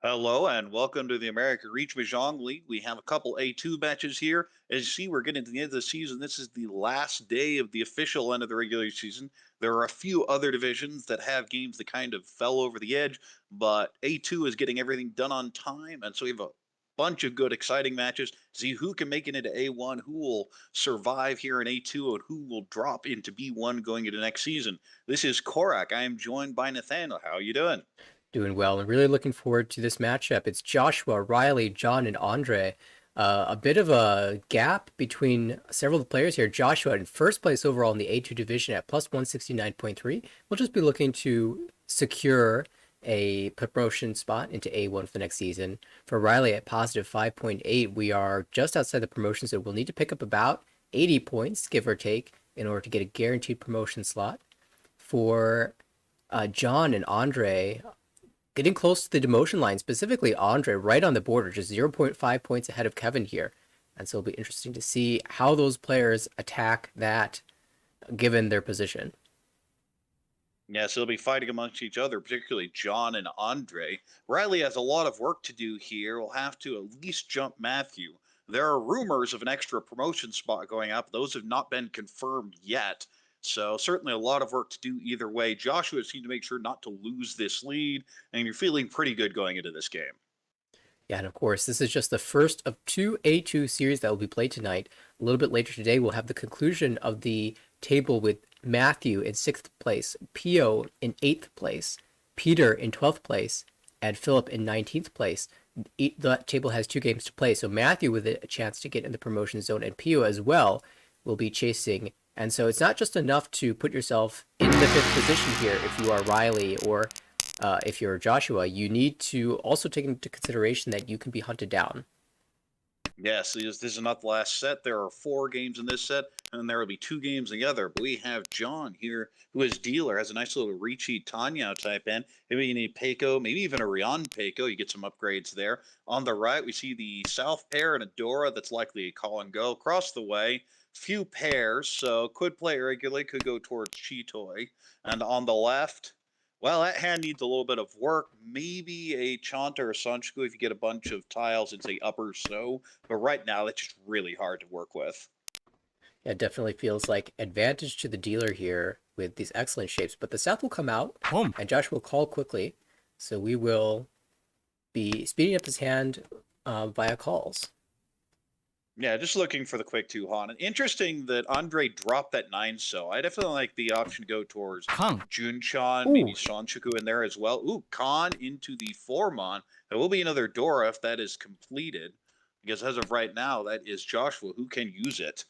Hello and welcome to the American Reach Mahjong League. We have a couple A2 matches here. As you see, we're getting to the end of the season. This is the last day of the official end of the regular season. There are a few other divisions that have games that kind of fell over the edge, but A2 is getting everything done on time. And so we have a bunch of good, exciting matches. See who can make it into A1, who will survive here in A2, and who will drop into B1 going into next season. This is Korak. I am joined by Nathaniel. How are you doing? Doing well and really looking forward to this matchup. It's Joshua, Riley, John, and Andre. A bit of a gap between several of the players here. Joshua in first place overall in the A2 division at plus 169.3. We'll just be looking to secure a promotion spot into A1 for the next season. For Riley at positive 5.8, we are just outside the promotion, so we'll need to pick up about 80 points, give or take, in order to get a guaranteed promotion slot. For John and Andre, getting close to the demotion line, specifically Andre, right on the border, just 0.5 points ahead of Kevin here. And so it'll be interesting to see how those players attack that given their position. Yes, they'll be fighting amongst each other, particularly John and Andre. Riley has a lot of work to do here. We'll have to at least jump Matthew. There are rumors of an extra promotion spot going up. Those have not been confirmed yet. So certainly a lot of work to do either way. Joshua seemed to make sure not to lose this lead, and you're feeling pretty good going into this game. Yeah, and of course, this is just the first of two A2 series that will be played tonight. A little bit later today, we'll have the conclusion of the table with Matthew in 6th place, Pio in 8th place, Peter in 12th place, and Philip in 19th place. That table has two games to play, so Matthew with a chance to get in the promotion zone, and Pio as well will be chasing. And so it's not just enough to put yourself in the 5th position here if you are Riley or if you're Joshua. You need to also take into consideration that you can be hunted down. Yes, this is not the last set. There are four games in this set, and there will be two games in the other. But we have John here, who is dealer, has a nice little Ricci Tanya type in. Maybe you need Peiko, maybe even a Rion Peiko. You get some upgrades there. On the right, we see the South pair and a Dora that's likely a call and go. Across the way, few pairs, so could play irregularly, could go towards Chitoy. And on the left, well, that hand needs a little bit of work. Maybe a Chanta or Sanchiku if you get a bunch of tiles in, say, upper so. But right now, that's just really hard to work with. It definitely feels like advantage to the dealer here with these excellent shapes. But the South will come out, and Josh will call quickly. So we will be speeding up his hand via calls. Yeah, just looking for the quick two Han. And interesting that Andre dropped that 9 so. I definitely like the option to go towards Junchan, maybe Ooh, Sanchiku in there as well. Ooh, Khan into the 4 Mon. There will be another Dora if that is completed. Because as of right now, that is Joshua who can use it.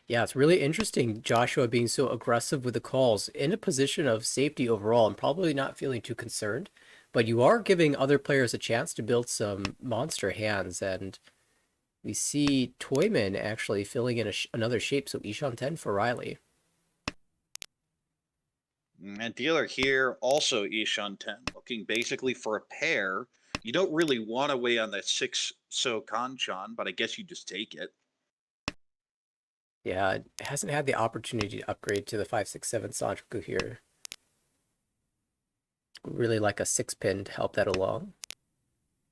yeah, it's really interesting. Joshua being so aggressive with the calls in a position of safety overall and probably not feeling too concerned. But you are giving other players a chance to build some monster hands. And we see Toyman actually filling in another shape. So Ishan 10 for Riley. And dealer here, also Ishan 10, looking basically for a pair. You don't really want to weigh on that 6 so Kanchan, but I guess you just take it. Yeah, it hasn't had the opportunity to upgrade to the 567 Sanjaku here. Really like a 6-pin to help that along.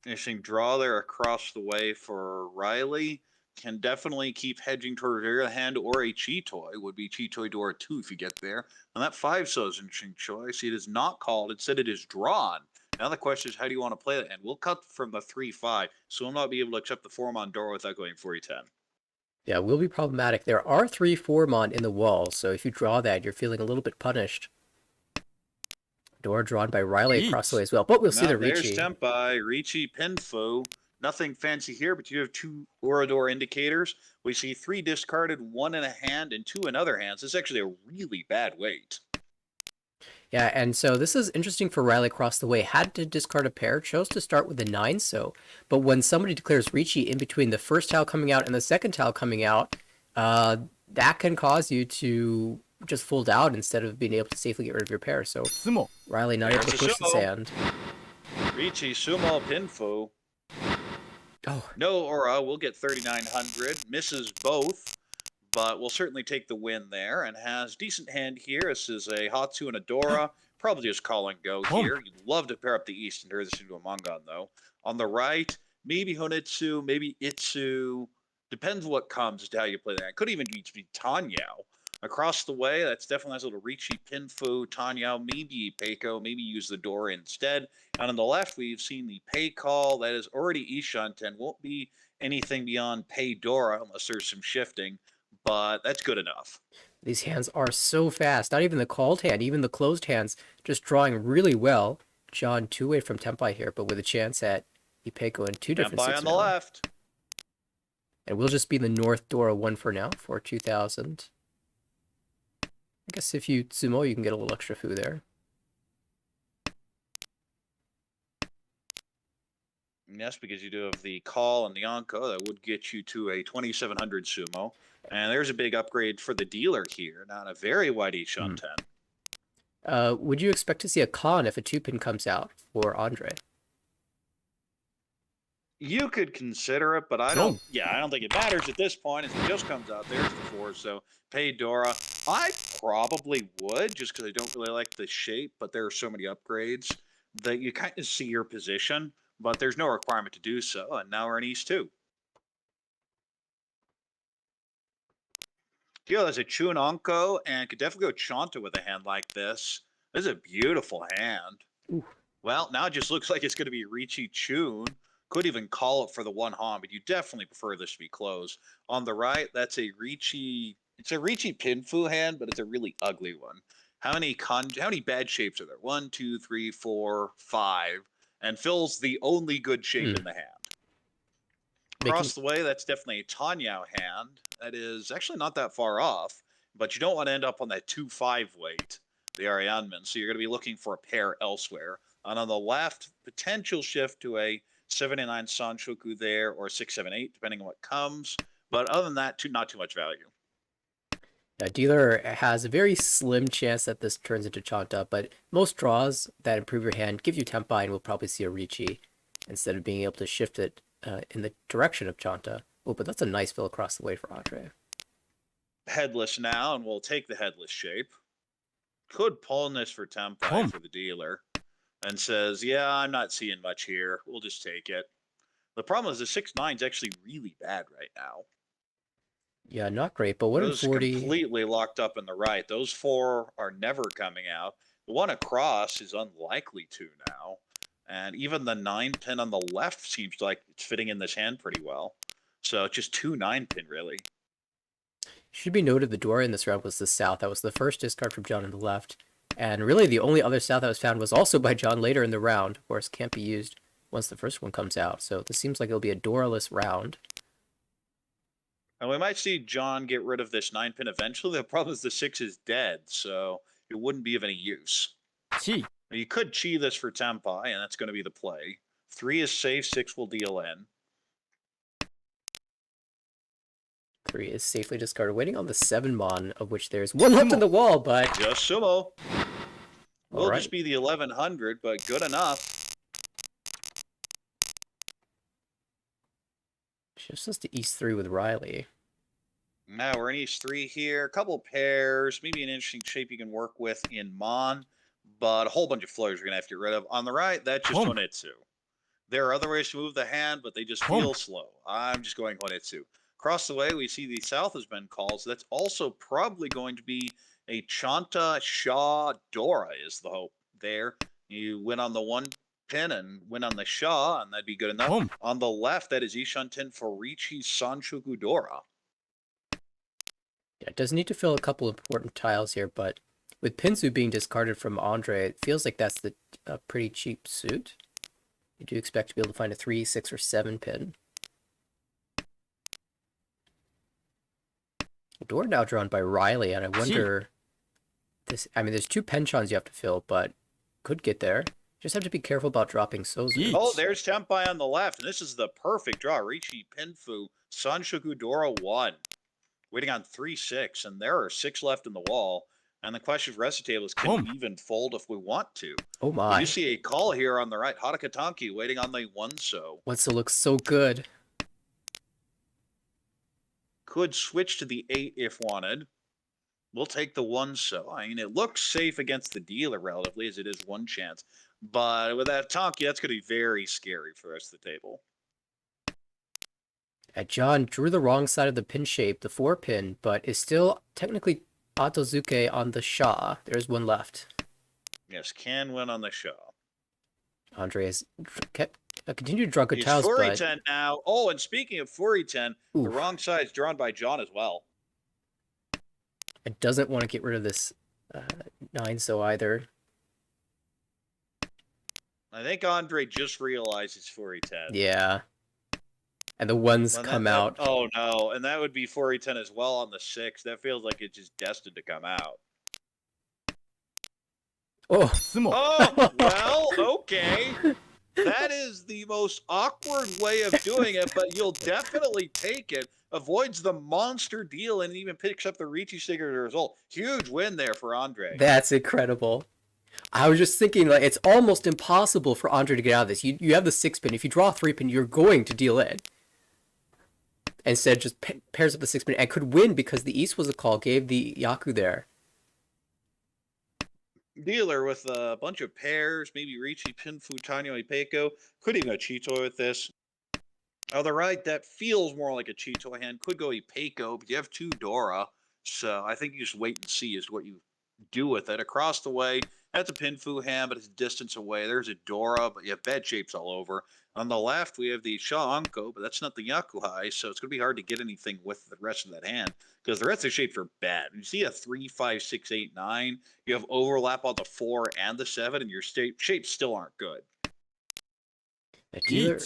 Interesting draw there across the way for Riley. Can definitely keep hedging toward rear hand or a Cheetoy. Would be Cheetoy Dora 2 if you get there. And that 5 so is an interesting choice. It is not called. It said it is drawn. Now the question is, how do you want to play that? And we'll cut from the 3-5, so we'll not be able to accept the 4 on Dora without going 4-10. Yeah, will be problematic. There are 3 Formon in the wall, so if you draw that, you're feeling a little bit punished. Door drawn by Riley across the way as well, but we'll see Now the there's Ricci. Tempai, Ricci, Pinfo. Nothing fancy here, but you have 2 Orador indicators. We see 3 discarded, 1 in a hand, and 2 in other hands. This is actually a really bad weight. Yeah, and so this is interesting for Riley across the way. Had to discard a pair, chose to start with the 9 so. But when somebody declares Ricci in between the first tile coming out and the second tile coming out, that can cause you to just fold out instead of being able to safely get rid of your pair. So Riley not able to push this hand. Ricci, Sumo, Pinfo. Oh, No Aura will get 3,900. Misses both, but will certainly take the win there and has decent hand here. This is a Hatsu and a Dora. Probably just call and go here. You'd love to pair up the East and turn this into a Mongon, though. On the right, maybe Honitsu, maybe Itsu. Depends what comes as to how you play that. It could even be Tanyao. Across the way, that's definitely a nice little Ricci, Pinfu, Tanyao, maybe Peiko, maybe use the Dora instead. And on the left, we've seen the Pei call. That is already Ishanten. Won't be anything beyond Pei Dora unless there's some shifting, but that's good enough. These hands are so fast. Not even the called hand, even the closed hands, just drawing really well. John two-way from Tempai here, but with a chance at Ipeco in two different Tempai six on the now. left. And we'll just be in the North Dora 1 for now for 2,000. I guess if you sumo, you can get a little extra food there. Yes, because you do have the call and the Anko. That would get you to a 2,700 sumo. And there's a big upgrade for the dealer here. Now, a very wide Ishanten. Would you expect to see a con if a 2-pin comes out for Andre? You could consider it, but I don't. Yeah, I don't think it matters at this point. As it just comes out, there's the 4. So Pei Dora, I probably would just because I don't really like the shape. But there are so many upgrades that you kind of see your position, but there's no requirement to do so. And now we're in East 2. Deal has a Chun Onko and could definitely go Chanta with a hand like this. This is a beautiful hand. Ooh. Well, now it just looks like it's going to be Ricci Chun. Could even call it for the 1 Han, but you definitely prefer this to be closed. On the right, that's a Ricci. It's a Ricci Pinfu hand, but it's a really ugly one. How many bad shapes are there? 1, 2, 3, 4, 5, and fills the only good shape in the hand. Across the way, that's definitely a Tanyao hand. That is actually not that far off, but you don't want to end up on that 2-5 weight, the Arianman. So you're going to be looking for a pair elsewhere. And on the left, potential shift to a 79 Sanshoku there, or 678, depending on what comes. But other than that, not too much value. Dealer has a very slim chance that this turns into Chanta, but most draws that improve your hand give you Tempai, and we'll probably see a Ricci instead of being able to shift it in the direction of Chanta. Oh, but that's a nice fill across the way for Andre. Headless now, and we'll take the headless shape. Could pawn this for Tempai for the dealer. And says, yeah, I'm not seeing much here. We'll just take it. The problem is the 6-9 is actually really bad right now. Yeah, not great, but 1 in 40. Completely locked up in the right. Those 4 are never coming out. The one across is unlikely to now. And even the 9-pin on the left seems like it's fitting in this hand pretty well. So just 2 9-pin, really. Should be noted the Dora in this round was the South. That was the first discard from John on the left. And really the only other South that was found was also by John later in the round. Of course, can't be used once the first one comes out. So this seems like it'll be a Dora-less round. And we might see John get rid of this 9-pin eventually. The problem is the 6 is dead, so it wouldn't be of any use. Chi. You could Chi this for Tempai, and that's going to be the play. 3 is safe, 6 will deal in. 3 is safely discarded. Waiting on the 7 Mon, of which there's 1 left in the wall, but... Just sumo. Will right. just be the 1100, but good enough. Shifts us to East 3 with Riley. Now we're in East 3 here. A couple pairs. Maybe an interesting shape you can work with in Mon. But a whole bunch of floaters you're going to have to get rid of. On the right, that's just Honitsu. There are other ways to move the hand, but they just feel slow. I'm just going Honitsu. Across the way, we see the South has been called. So that's also probably going to be a Chanta Shaw Dora is the hope there. You win on the 1 pin and win on the Shaw, and that'd be good enough. On the left, that is Ishanten for Ricci Sanshoku Dora. Yeah, it does need to fill a couple important tiles here, but with Pinsu being discarded from Andre, it feels like that's a pretty cheap suit. You do expect to be able to find a 3, 6, or 7 pin. Door now drawn by Riley, and I wonder... there's 2 penchants you have to fill, but could get there. Just have to be careful about dropping Sozu. Oh, there's Tempai on the left, and this is the perfect draw. Ricci Pinfu, Sanshoku Dora 1. Waiting on 3, 6, and there are 6 left in the wall. And the question for rest of table is, can we even fold if we want to? Oh my. You see a call here on the right. Hadakatanki waiting on the 1-so. 1-so looks so good. Could switch to the 8 if wanted. We'll take the one so. I mean, it looks safe against the dealer relatively, as it is one chance. But with that Tonki, that's going to be very scary for the rest of the table. John drew the wrong side of the pin shape, the 4-pin, but is still technically Otozuke on the Shah. There's one left. Yes, can win on the show. Andre has continued to draw good He's tiles, but 4-10 now. Oh, and speaking of 4-10, the oof, wrong side's drawn by John as well. it doesn't want to get rid of this 9 so either. I think Andre just realized it's 4-10. Yeah. And the ones Well, come out. oh no, and that would be 4-10 as well on the 6. That feels like it's just destined to come out. Oh. Oh, well, okay. That is the most awkward way of doing it, but you'll definitely take it. Avoids the monster deal and even picks up the Ricci signature result. Huge win there for Andre. That's incredible. I was just thinking, like, it's almost impossible for Andre to get out of this. You have the 6-pin. If you draw a 3-pin, you're going to deal in. Instead, just pairs up the 6-pin and could win because the East was a call, gave the Yaku there. Dealer with a bunch of pairs, maybe Ricci, Pinfu, Tanyo, Ipeco. Could even go Chito with this. On the right, that feels more like a Chito hand. Could go Ipeco, but you have 2 Dora. So I think you just wait and see is what you do with it. Across the way, that's a Pinfu hand, but it's distance away. There's a Dora, but you have bad shapes all over. On the left, we have the Sha Anko, but that's not the Yakuhai, so it's going to be hard to get anything with the rest of that hand because the rest of the shapes are bad. You see a 3, 5, 6, 8, 9. You have overlap on the 4 and the 7, and your shapes still aren't good. The dealer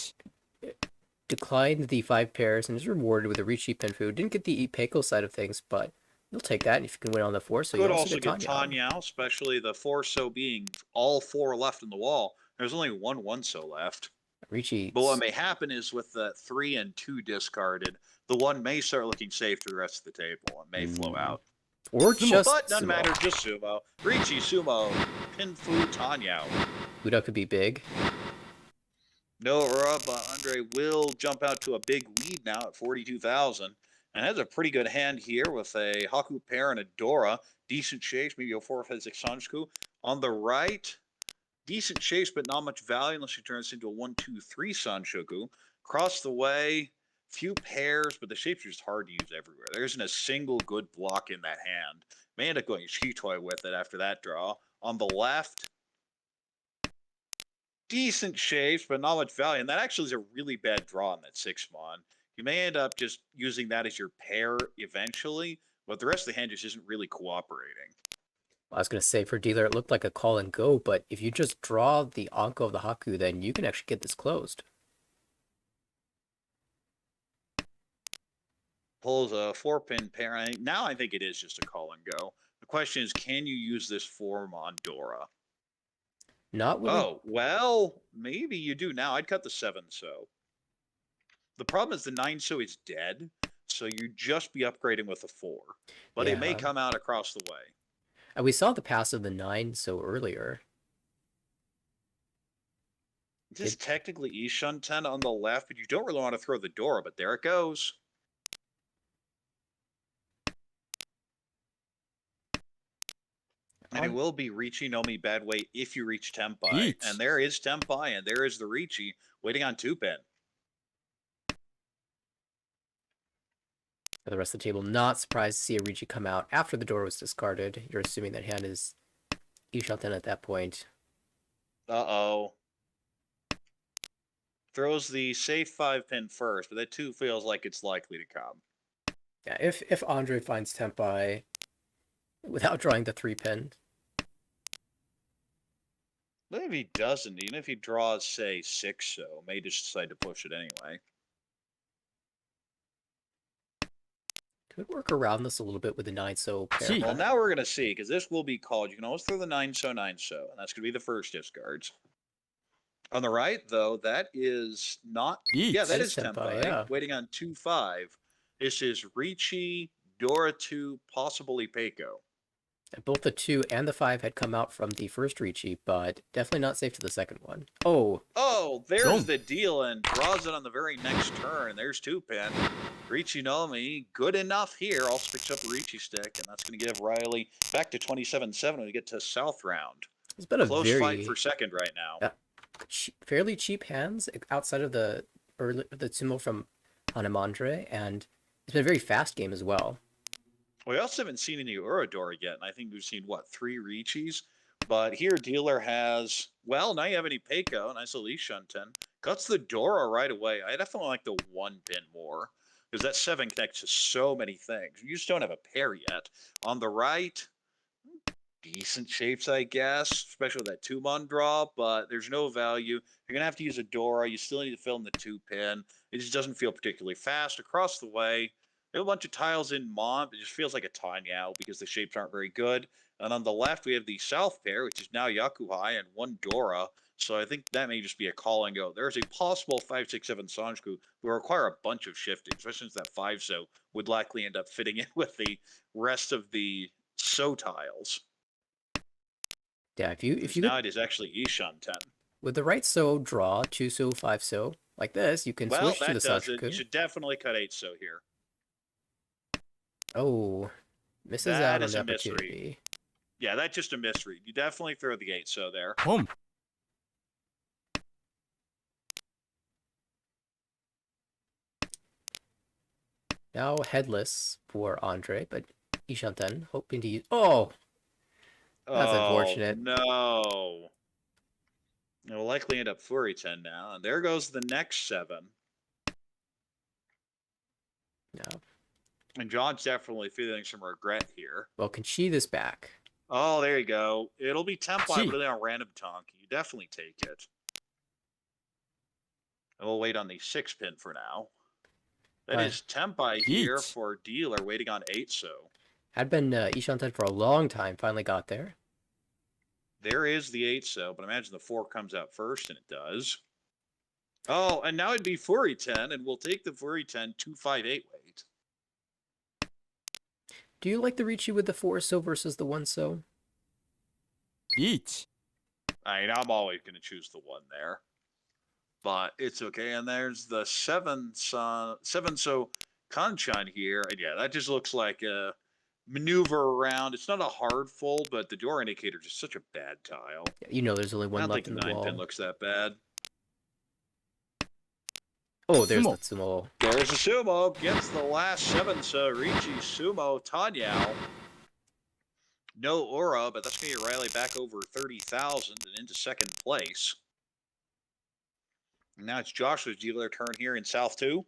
declined the 5 pairs and is rewarded with a Ricci Pinfu. Didn't get the Ipeco side of things, but you'll take that if you can win on the 4. So Could you also get Tanya. Tanya, especially the 4 so being all 4 left in the wall. There's only one so left. Ricci. But what may happen is with the 3 and 2 discarded, the 1 may start looking safe to the rest of the table and may flow out. Or just but none Sumo. matters, just Sumo. Ricci, Sumo, Pinfu, Tanya. Uda could be big. No Aura, but Andre will jump out to a big lead now at 42,000. And has a pretty good hand here with a Haku pair and a Dora. Decent shapes, maybe a 4 5 6 Sanjiku. On the right, decent shapes, but not much value unless you turn this into a 1 2 3 Sanshoku. Across the way, few pairs, but the shapes are just hard to use everywhere. There isn't a single good block in that hand. May end up going Shitoi with it after that draw. On the left, decent shapes, but not much value. And that actually is a really bad draw in that 6-mon. You may end up just using that as your pair eventually, but the rest of the hand just isn't really cooperating. I was going to say, for dealer, it looked like a call and go, but if you just draw the Anko of the Haku, then you can actually get this closed. Pulls a 4-pin pair. Now I think it is just a call and go. The question is, can you use this form on Dora? Not with Oh, well, maybe you do now. I'd cut the 7 so. The problem is the 9 so is dead, so you'd just be upgrading with a 4. But it may come out across the way. And we saw the pass of the 9 so earlier. This is technically Ishun 10 on the left, but you don't really want to throw the Dora, but there it goes. And it will be Ricci no Mi bad way if you reach Tempai. And there is Tempai, and there is the Ricci waiting on 2-pin. The rest of the table not surprised to see a Ricci come out after the door was discarded. You're assuming that hand is Ishanten at that point. Uh-oh. Throws the safe 5-pin first, but that 2 feels like it's likely to come. Yeah, if Andre finds Tempai without drawing the 3-pin. But if he doesn't, even if he draws, say, 6 so, may just decide to push it anyway. Could work around this a little bit with the 9 so pair. Well, now we're going to see, because this will be called. You can always throw the 9 so, and that's going to be the first discards. On the right, though, that is not... Yeah, that is Tempai, yeah. Waiting on 2-5. This is Ricci, Dora 2, possibly Peiko. Both the 2 and the 5 had come out from the first Ricci, but definitely not safe to the second one. Oh, Oh, there's Boom. the deal and draws it on the very next turn. There's 2-pin. Ricci Nomi, good enough here. Also picks up a Ricci stick, and that's going to give Riley back to 27-7 when we get to South round. it's been a Close fight very for second right now. fairly cheap hands outside of the sumo from Hanamandre, and it's been a very fast game as well. We also haven't seen any Urador yet, and I think we've seen, what, 3 Riccis? But here, dealer has, well, now you have any Peiko, nice little Ishunten. Cuts the Dora right away. I definitely like the 1-pin more, because that 7 connects to so many things. You just don't have a pair yet. On the right, decent shapes, I guess, especially with that 2-mon draw, but there's no value. You're going to have to use a Dora. You still need to fill in the 2-pin. It just doesn't feel particularly fast. Across the way, we have a bunch of tiles in Mont. It just feels like a Tanyao because the shapes aren't very good. And on the left, we have the South pair, which is now Yakuhai and 1 Dora. So I think that may just be a call and go. There's a possible 5-6-7 Sanjiku who require a bunch of shifting, especially since that 5-so would likely end up fitting in with the rest of the So tiles. Yeah, if you Now could, it is actually Ishan 10. with the right so draw 2 so 5 so like this, you can Well, switch to the that does it. You Sanchoku. should definitely cut 8-so here. Oh, misses That out on is the a misread. opportunity. Yeah, that's just a misread. You definitely throw the 8-so there. Boom. Now headless for Andre, but Ishanten hoping to use. Oh, that's Oh, unfortunate. no. It'll likely end up Fury 10 now. And there goes the next 7. No. And John's definitely feeling some regret here. Well, can she this back? Oh, there you go. It'll be Tempai, Gee. but it'll be on random Tonk. You definitely take it. And we'll wait on the 6-pin for now. That is Tempai here Yeet. for dealer waiting on 8-so. Had been Ishanten for a long time, finally got there. There is the 8-so, but imagine the 4 comes out first, and it does. Oh, and now it'd be Fury 10, and we'll take the Fury 10 258 weight. Do you like the Ricci with the 4 so versus the 1 so? Yeet. I mean, I'm always going to choose the 1 there. But it's okay. And there's the 7-so Kanchan here. And yeah, that just looks like a maneuver around. It's not a hard fold, but the door indicator is just such a bad tile. Yeah, you know there's only I one don't left think in the the 9-pin wall. looks that bad. Oh, there's Sumo. the sumo. There's a sumo. Gets the last 7-so Ricci Sumo Tanyao. No aura, but that's going to get Riley back over 30,000 and into second place. And now it's Joshua's dealer turn here in South 2.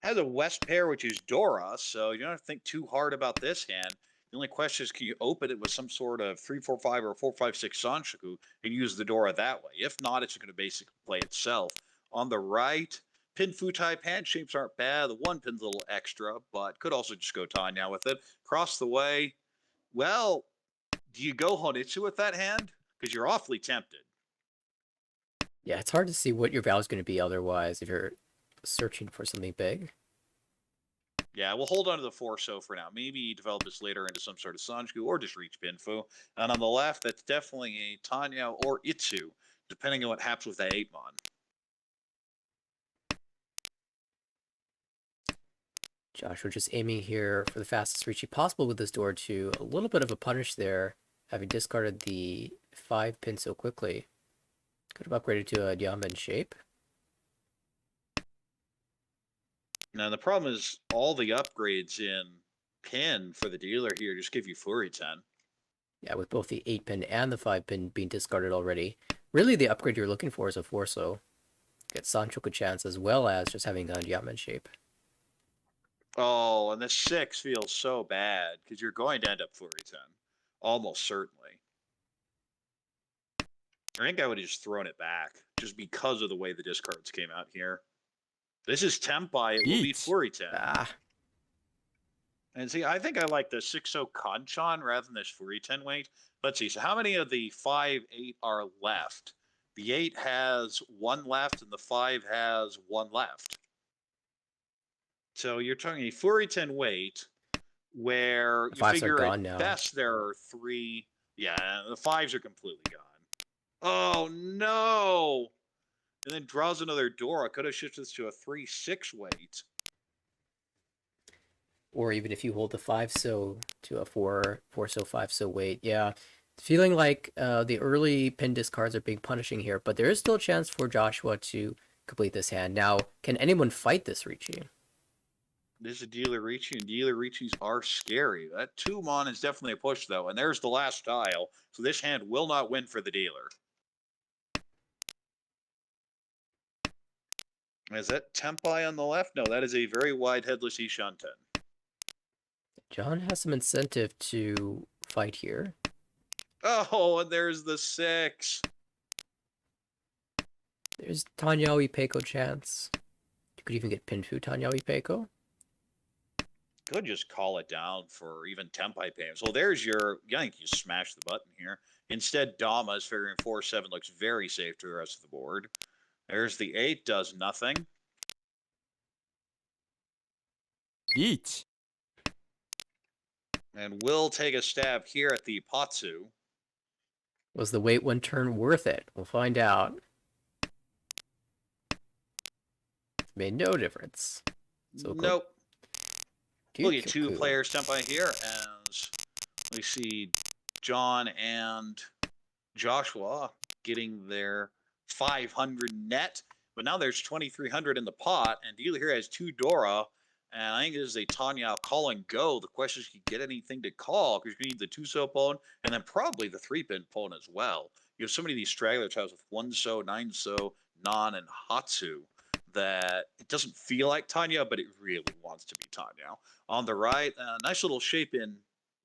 Has a West pair, which is Dora, so you don't have to think too hard about this hand. The only question is, can you open it with some sort of 3-4-5 or 4-5-6 Sanshoku and use the Dora that way? If not, it's going to basically play itself. On the right, pin fu type hand shapes aren't bad. The 1 pin's a little extra, but could also just go Tanya with it. Across the way, well, do you go Honitsu with that hand? Because you're awfully tempted. Yeah, it's hard to see what your value is going to be otherwise if you're searching for something big. Yeah, we'll hold on to the 4-so for now. Maybe develop this later into some sort of Sanjiku or just reach Pinfu. And on the left, that's definitely a Tanya or Itsu, depending on what happens with that 8-mon. Josh, we're just aiming here for the fastest Ricci possible with this door to a little bit of a punish there, having discarded the 5 pin so quickly. Could have upgraded to a Diamond shape. Now, the problem is all the upgrades in pin for the dealer here just give you Fury 10. Yeah, with both the 8 pin and the 5 pin being discarded already. Really, the upgrade you're looking for is a 4 so. Get Sanchoku chance as well as just having a Diamond shape. Oh, and the 6 feels so bad because you're going to end up Fury 10. Almost certainly. I think I would have just thrown it back just because of the way the discards came out here. This is Tempai. It will be Yeet. Fury 10. Ah, And see, I think I like the 6-so Kanchan rather than this Fury 10 weight. Let's see. So how many of the 5-8 are left? The 8 has 1 left and the 5 has 1 left. So you're talking a Fury 10 weight where The you fives are figure at gone now. best there are three. Yeah, the fives are completely gone. Oh no! And then draws another door. I could have shifted this to a 3-6 weight. Or even if you hold the five so to a four so five so weight. Yeah. Feeling like the early pin discards are being punishing here, but there is still a chance for Joshua to complete this hand. Now, can anyone fight this Ricci? This is a dealer Ricci, and dealer Ricci's are scary. That 2-mon is definitely a push, though, and there's the last tile. So this hand will not win for the dealer. Is that Tempai on the left? No, that is a very wide headless Ishanten. John has some incentive to fight here. Oh, and there's the 6. There's Tanyawi Peiko chance. You could even get pinned through Tanyawi Peiko. Could just call it down for even Tempai payments. So there's your, I think you smash the button here. Instead, Dama is figuring 4-7 looks very safe to the rest of the board. There's the 8, does nothing. Each. And we'll take a stab here at the Patsu. Was the wait one turn worth it? We'll find out. Made no difference. So Nope. Look at two Kyoku. players Tempai here as we see John and Joshua getting their 500 net. But now there's 2,300 in the pot, and dealer here has 2 Dora. And I think this is a Tanya call and go. The question is, you get anything to call because you need the 2-so pone and then probably the 3-pin pone as well. You have so many of these straggler tiles with 1-so, 9-so, non, and Hatsu that it doesn't feel like Tanya, but it really wants to be Tanya. On the right, nice little shape in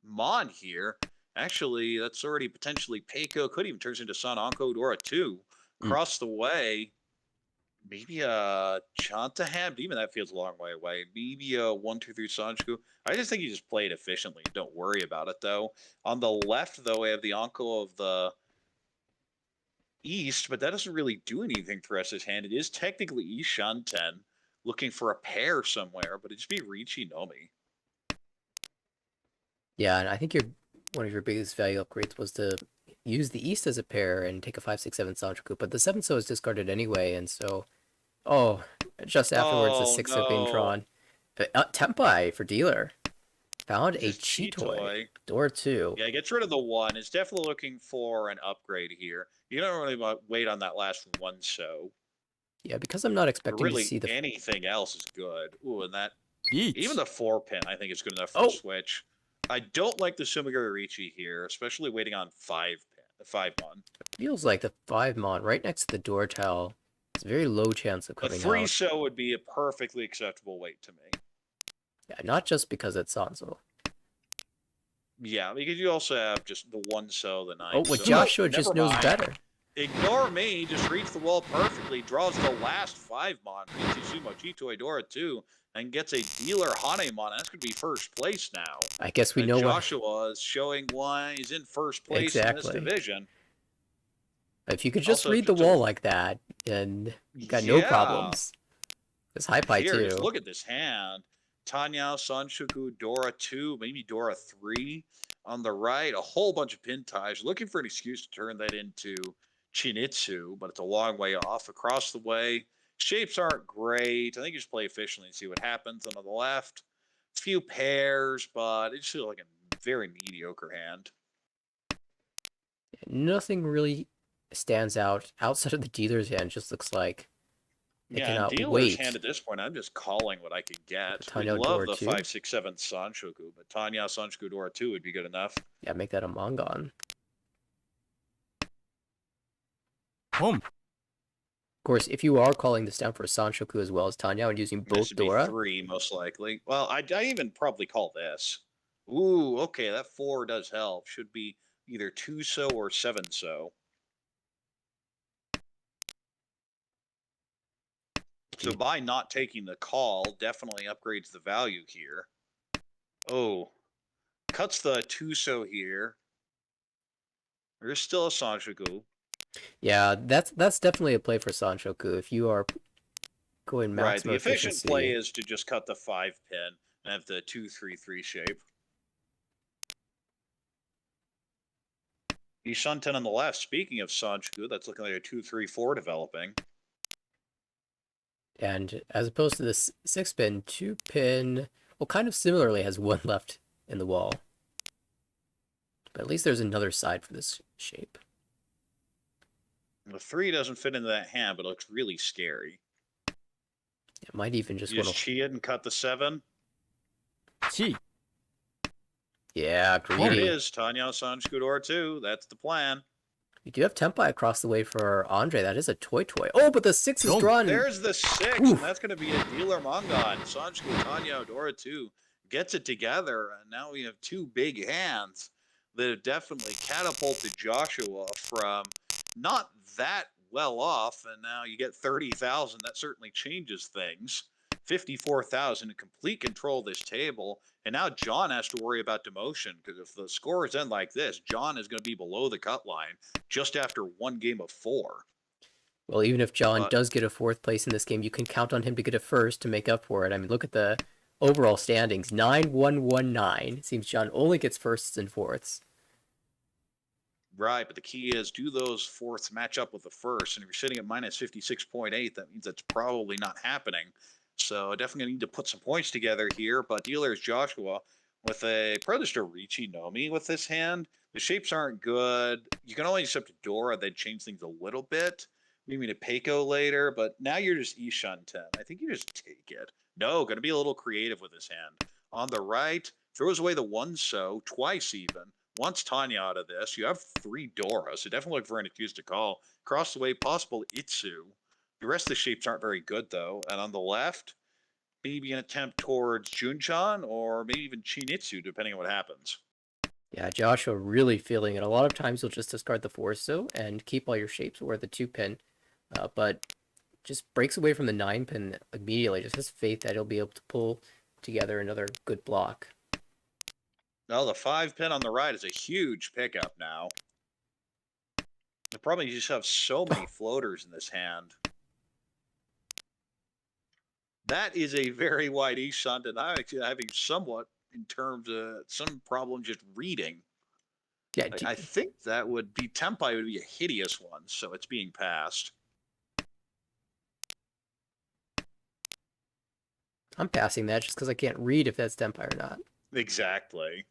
Mon here. Actually, that's already potentially Peiko. Could even turns into San Anko Dora 2. Across the way, maybe a Chantaham. Even that feels a long way away. Maybe a 1-2-3 Sanjiku. I just think you just play it efficiently. Don't worry about it, though. On the left, though, we have the Anko of the East, but that doesn't really do anything for us as hand. It is technically Ishanten looking for a pair somewhere, but it'd just be Ricci Nomi. Yeah, and I think one of your biggest value upgrades was to use the East as a pair and take a 5-6-7 Sanchoku, but the 7-so is discarded anyway, and so just afterwards the 6-so being no. drawn. But Tempai for dealer. Found a Just Chitoi. Door 2. Yeah, gets rid of the 1. It's definitely looking for an upgrade here. You don't really wait on that last 1-so. Yeah, because I'm not expecting really, to see the anything else is good. Ooh, and that Each. even the 4-pin I think is good enough for the switch. I don't like the Sumigari Ricci here, especially waiting on 5-pin, the 5-mon. Feels like the 5-mon right next to the door tile. It's a very low chance of A coming 3-so would be a perfectly acceptable weight to me. Yeah, not just because it's Sanzo. Yeah, because you also have just the 1-so, the 9. Oh, what Joshua just knows better. Ignore me, just reads the wall perfectly, draws the last 5-mon, reads Sumo Chitoi Dora 2, and gets a dealer Hanemon. That's going to be first place now. I guess we know Joshua is showing why he's in first place in this division. If you could just read the wall like that, and you got no problems. It's high pie too. Look at this hand. Tanya, Sanshoku, Dora 2, maybe Dora 3. On the right, a whole bunch of pin ties. Looking for an excuse to turn that into Chinitsu, but it's a long way off. Across the way, shapes aren't great. I think you just play efficiently and see what happens. And on the left, a few pairs, but it's just like a very mediocre hand. Nothing really stands out outside of the dealer's hand. Just looks like it cannot dealer's wait. hand at this point, I'm just calling what I could get. I love Dora the 2? 5-6-7 Sanshoku, but Tanya Sanshoku Dora 2 would be good enough. Yeah, make that a Mongon. Home. Of course, if you are calling this down for a Sanshoku as well as Tanya and using both Dora, 3 most likely. Well, I even probably call this. Ooh, okay, that 4 does help. Should be either 2-so or 7-so. So by not taking the call, definitely upgrades the value here. Oh, cuts the 2-so here. There's still a Sanshoku. Yeah, that's definitely a play for Sanshoku. If you are going maximum the efficient efficiency. play is to just cut the 5-pin and have the 2-3-3 shape. Ishunten on the left. Speaking of Sanchku, that's looking like a 2-3-4 developing. And as opposed to the 6-pin, 2-pin, well, kind of similarly has one left in the wall. But at least there's another side for this shape. The 3 doesn't fit into that hand, but it looks really scary. It might even just You want just to... chi it and cut the 7. 7 Yeah, There it greedy. is. Tanya Sanchku door 2. That's the plan. We do have Tempai across the way for Andre. That is a toy. Oh, but the 6 is Boom. drawn. There's the 6, Oof. and that's going to be a dealer Mongon. Sanchku Tanya Dora 2 gets it together, and now we have 2 big hands that have definitely catapulted Joshua from not that well off, and now you get 30,000. That certainly changes things. 54,000 in complete control of this table, and now John has to worry about demotion, because if the scores end like this, John is going to be below the cut line just after 1 game of 4. Well, even if John does get a 4th place in this game, you can count on him to get a 1st to make up for it. I mean, look at the overall standings. 9-1-1-9. It seems John only gets 1sts and 4ths. Right, but the key is, do those 4ths match up with the 1st? And if you're sitting at minus 56.8, that means that's probably not happening. So definitely need to put some points together here. But dealer is Joshua with a Predator Ricci Nomi with this hand. The shapes aren't good. You can only accept a Dora. They'd change things a little bit. Maybe a Peiko later, but now you're just Ishunten. I think you just take it. No, going to be a little creative with this hand. On the right, throws away the 1-so, twice even. Once Tanya out of this, you have 3 Doras, so definitely look for an accused to call. Across the way, possible Itsu. The rest of the shapes aren't very good, though. And on the left, maybe an attempt towards Junchan, or maybe even Chinitsu, depending on what happens. Yeah, Joshua really feeling it. A lot of times you'll just discard the 4-so and keep all your shapes or the 2-pin. But just breaks away from the 9-pin immediately. Just has faith that he'll be able to pull together another good block. Well, the 5-pin on the right is a huge pickup now. The problem is you just have so many floaters in this hand. That is a very wide Ishant, and I'm actually having somewhat, in terms of some problem just reading. Yeah, I think that would be Tempai would be a hideous one, so it's being passed. I'm passing that just because I can't read if that's Tempai or not. Exactly.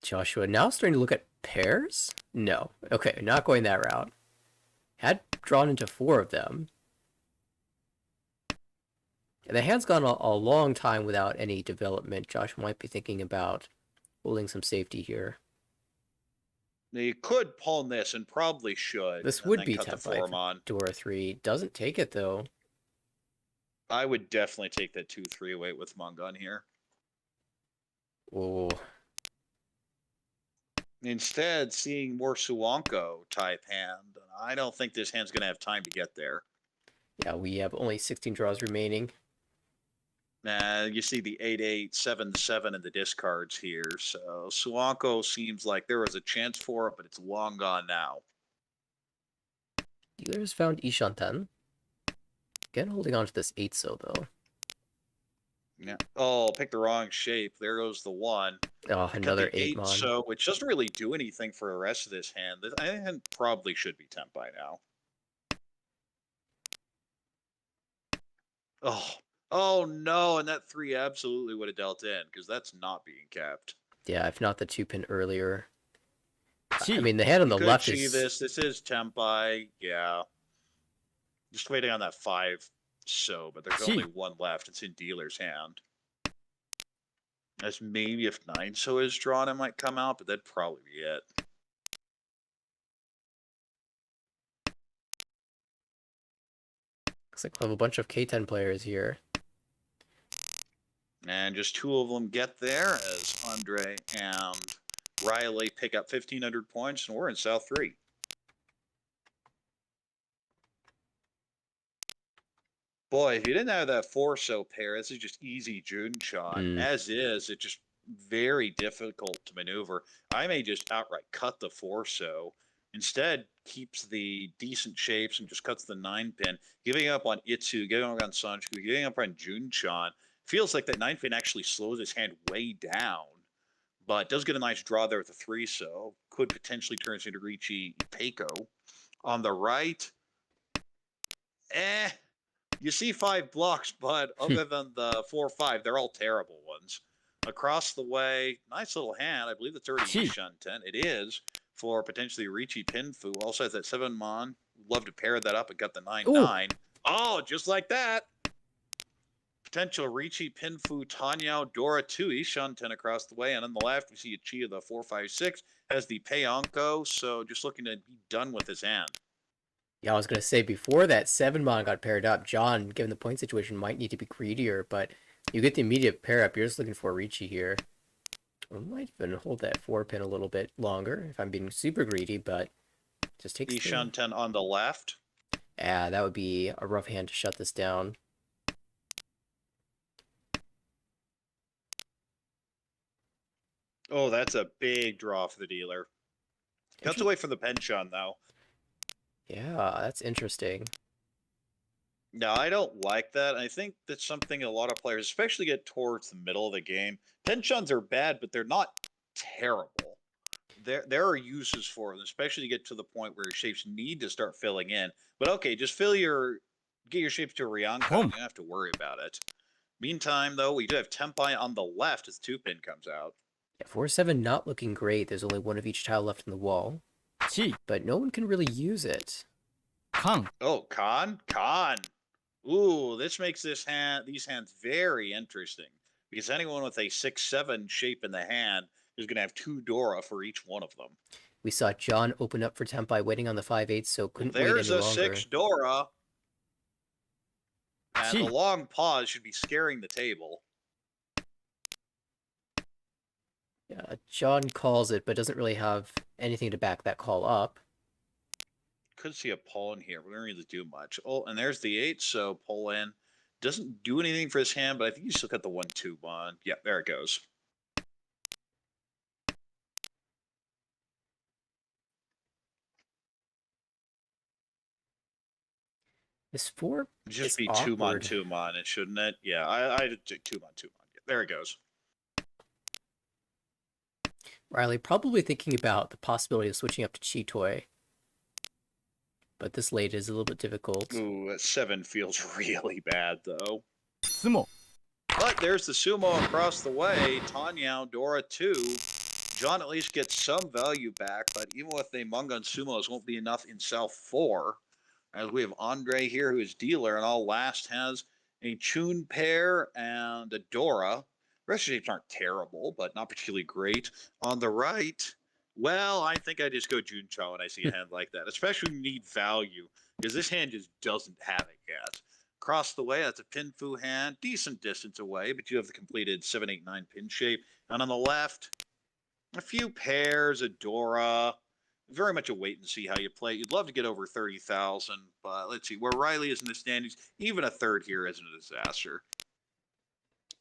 Joshua now starting to look at pairs? No. Okay, not going that route. Had drawn into 4 of them. And the hand's gone a long time without any development. Joshua might be thinking about holding some safety here. You could pawn this and probably should. This and would then be cut the Tempai form on. Dora 3. Doesn't take it, though. I would definitely take that 2-3 away with Mongon here. Oh. Instead, seeing more Suwanko type hand. I don't think this hand's going to have time to get there. Yeah, we have only 16 draws remaining. You see the 8-8, 7-7 in the discards here. So Suwanko seems like there was a chance for it, but it's long gone now. Dealers found Ishanten. Again, holding on to this 8-so, though. Yeah. Oh, pick the wrong shape. There goes the 1. Oh, another 8-mon. So which doesn't really do anything for the rest of this hand. This hand probably should be Tempai now. Oh no, and that 3 absolutely would have dealt in, because that's not being kept. Yeah, if not the 2-pin earlier. I 7 mean, the hand on the Could left chi is... this. This is Tempai. Yeah. Just waiting on that 5-so, but there's only 1 left. It's in dealer's hand. As maybe if 9-so is drawn, it might come out, but that'd probably be it. Looks like we'll have a bunch of K10 players here. And just 2 of them get there as Andre and Riley pick up 1,500 points, and we're in South 3. Boy, if you didn't have that 4-so pair, this is just easy Junchan. As is, it's just very difficult to maneuver. I may just outright cut the 4-so. Instead, keeps the decent shapes and just cuts the 9-pin, giving up on Itsu, giving up on Sanchku, giving up on Junchan. Feels like that 9 pin actually slows his hand way down, but does get a nice draw there with the 3, so could potentially turn into Ricci Peiko. On the right, eh, you see 5 blocks, but other than the 4-5, they're all terrible ones. Across the way, nice little hand. I believe it's already Gee. Shunten. It is for potentially Ricci Pinfu. Also has that 7 Mon. Love to pair that up and got the 9-9. Oh, just like that. Potential Ricci Pinfu Tanyao Dora 2 Shunten across the way. And on the left, we see a Chia the 4-5-6 has the Peonko. So just looking to be done with his hand. Yeah, I was going to say, before that 7-mon got paired up, John, given the point situation, might need to be greedier, but you get the immediate pair up. You're just looking for Ricci here. I might even hold that 4-pin a little bit longer if I'm being super greedy, but just takes Shunten on the left. Yeah, that would be a rough hand to shut this down. Oh, that's a big draw for the dealer. Cuts away from the penchant, though. Yeah, that's interesting. No, I don't like that. I think that's something a lot of players, especially get towards the middle of the game. Penchants are bad, but they're not terrible. There are uses for them, especially to get to the point where your shapes need to start filling in. But okay, just get your shapes to a Ryanko. You don't have to worry about it. Meantime, though, we do have Tempai on the left as the 2-pin comes out. Yeah, 4-7 not looking great. There's only one of each tile left in the wall. Chi. But no one can really use it. Kang. Oh, Khan? Ooh, this makes these hands very interesting. Because anyone with a 6-7 shape in the hand is going to have 2 Dora for each one of them. We saw John open up for Tempai waiting on the 5-8, so couldn't wait any longer. There's a 6 Dora. And Chi. the long pause should be scaring the table. Yeah, John calls it, but doesn't really have anything to back that call up. Could see a pull in here. We don't really do much. Oh, and there's the 8, so pull in. Doesn't do anything for his hand, but I think you still got the 1-2 one. Yeah, there it goes. This 4 Just is be awkward. 2-mon, it shouldn't it? Yeah, I did 2-mon. Yeah, there it goes. Riley probably thinking about the possibility of switching up to Chitoy. But this late is a little bit difficult. Ooh, that 7 feels really bad, though. Sumo. But there's the sumo across the way. Tanyao, Dora 2. John at least gets some value back, but even with the Mungan sumos, won't be enough in cell 4. As we have Andre here, who is dealer, and all last has a Chun pair and a Dora. The rest of the shapes aren't terrible, but not particularly great. On the right, well, I think I just go Juncho when I see a hand like that, especially when you need value, because this hand just doesn't have it yet. Across the way, that's a Pinfu hand, decent distance away, but you have the completed 7-8-9 pin shape. And on the left, a few pairs, a Dora. Very much a wait and see how you play. You'd love to get over 30,000, but let's see. Where Riley is in the standings, even a third here isn't a disaster.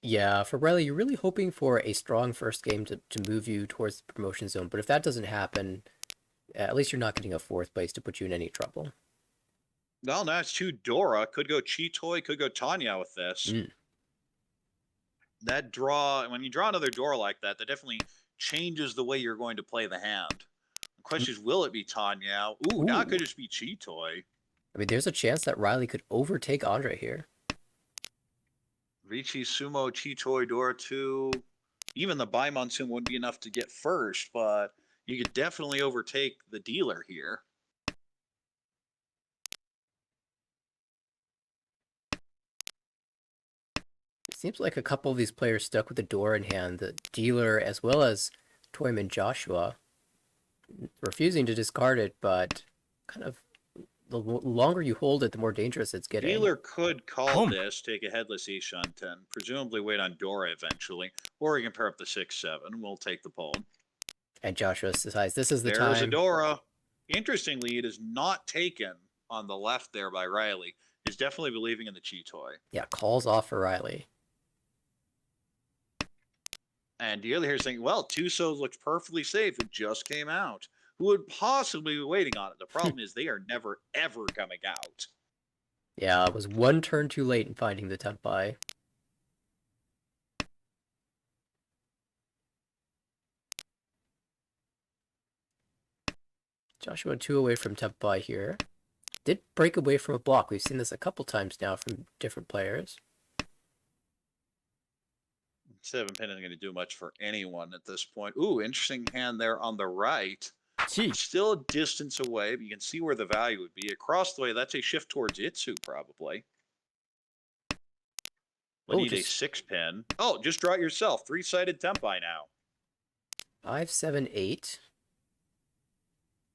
Yeah, for Riley, you're really hoping for a strong first game to move you towards the promotion zone. But if that doesn't happen, at least you're not getting a 4th place to put you in any trouble. Well, now it's 2 Dora. Could go Chitoy, could go Tanya with this. That draw, when you draw another Dora like that, that definitely changes the way you're going to play the hand. The question is, will it be Tanya? Ooh, now it could just be Chitoy. I mean, there's a chance that Riley could overtake Andre here. Ricci, Sumo, Chitoy, Dora 2. Even the Baimon Sumo wouldn't be enough to get first, but you could definitely overtake the dealer here. It seems like a couple of these players stuck with the door in hand, the dealer as well as Toyman Joshua, refusing to discard it, but kind of the longer you hold it, the more dangerous it's getting. Dealer could call this, take a headless Ishunten, presumably wait on Dora eventually, or he can pair up the 6-7. We'll take the pole. And Joshua decides this is the time. There's a Dora. Interestingly, it is not taken on the left there by Riley. He's definitely believing in the Chitoy. Yeah, calls off for Riley. And Dealer here saying, well, Tusos looks perfectly safe. It just came out. Who would possibly be waiting on it? The problem is they are never, ever coming out. Yeah, it was one turn too late in finding the Tenpai. Joshua 2 away from Tempai here. Did break away from a block. We've seen this a couple times now from different players. 7-pin isn't going to do much for anyone at this point. Ooh, interesting hand there on the right. 1 Still a distance away, but you can see where the value would be. Across the way, that's a shift towards Itsu, probably. We'll need a 6-pin. Oh, just draw it yourself. 3-sided Tempai now. 5, 7, 8.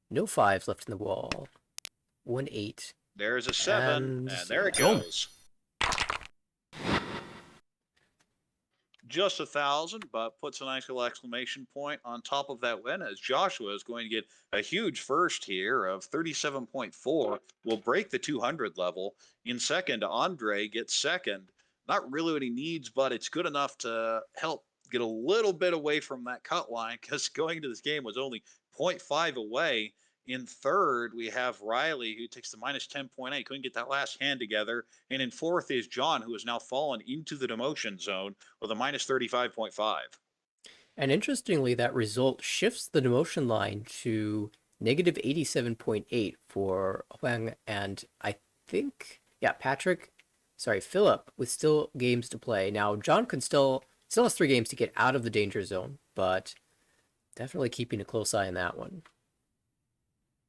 No 5s left in the wall. 1, 8. There's a 7, and there it Boom. goes. Just 1,000, but puts a nice little exclamation point on top of that win, as Joshua is going to get a huge first here of 37.4. Will break the 200 level. In second, Andre gets second. Not really what he needs, but it's good enough to help get a little bit away from that cut line, because going into this game was only 0.5 away. In third, we have Riley, who takes the minus 10.8. Couldn't get that last hand together. And in fourth is John, who has now fallen into the demotion zone with a minus 35.5. And interestingly, that result shifts the demotion line to negative 87.8 for Huang and I think, Philip, with still games to play. Now, John still has 3 games to get out of the danger zone, but definitely keeping a close eye on that one.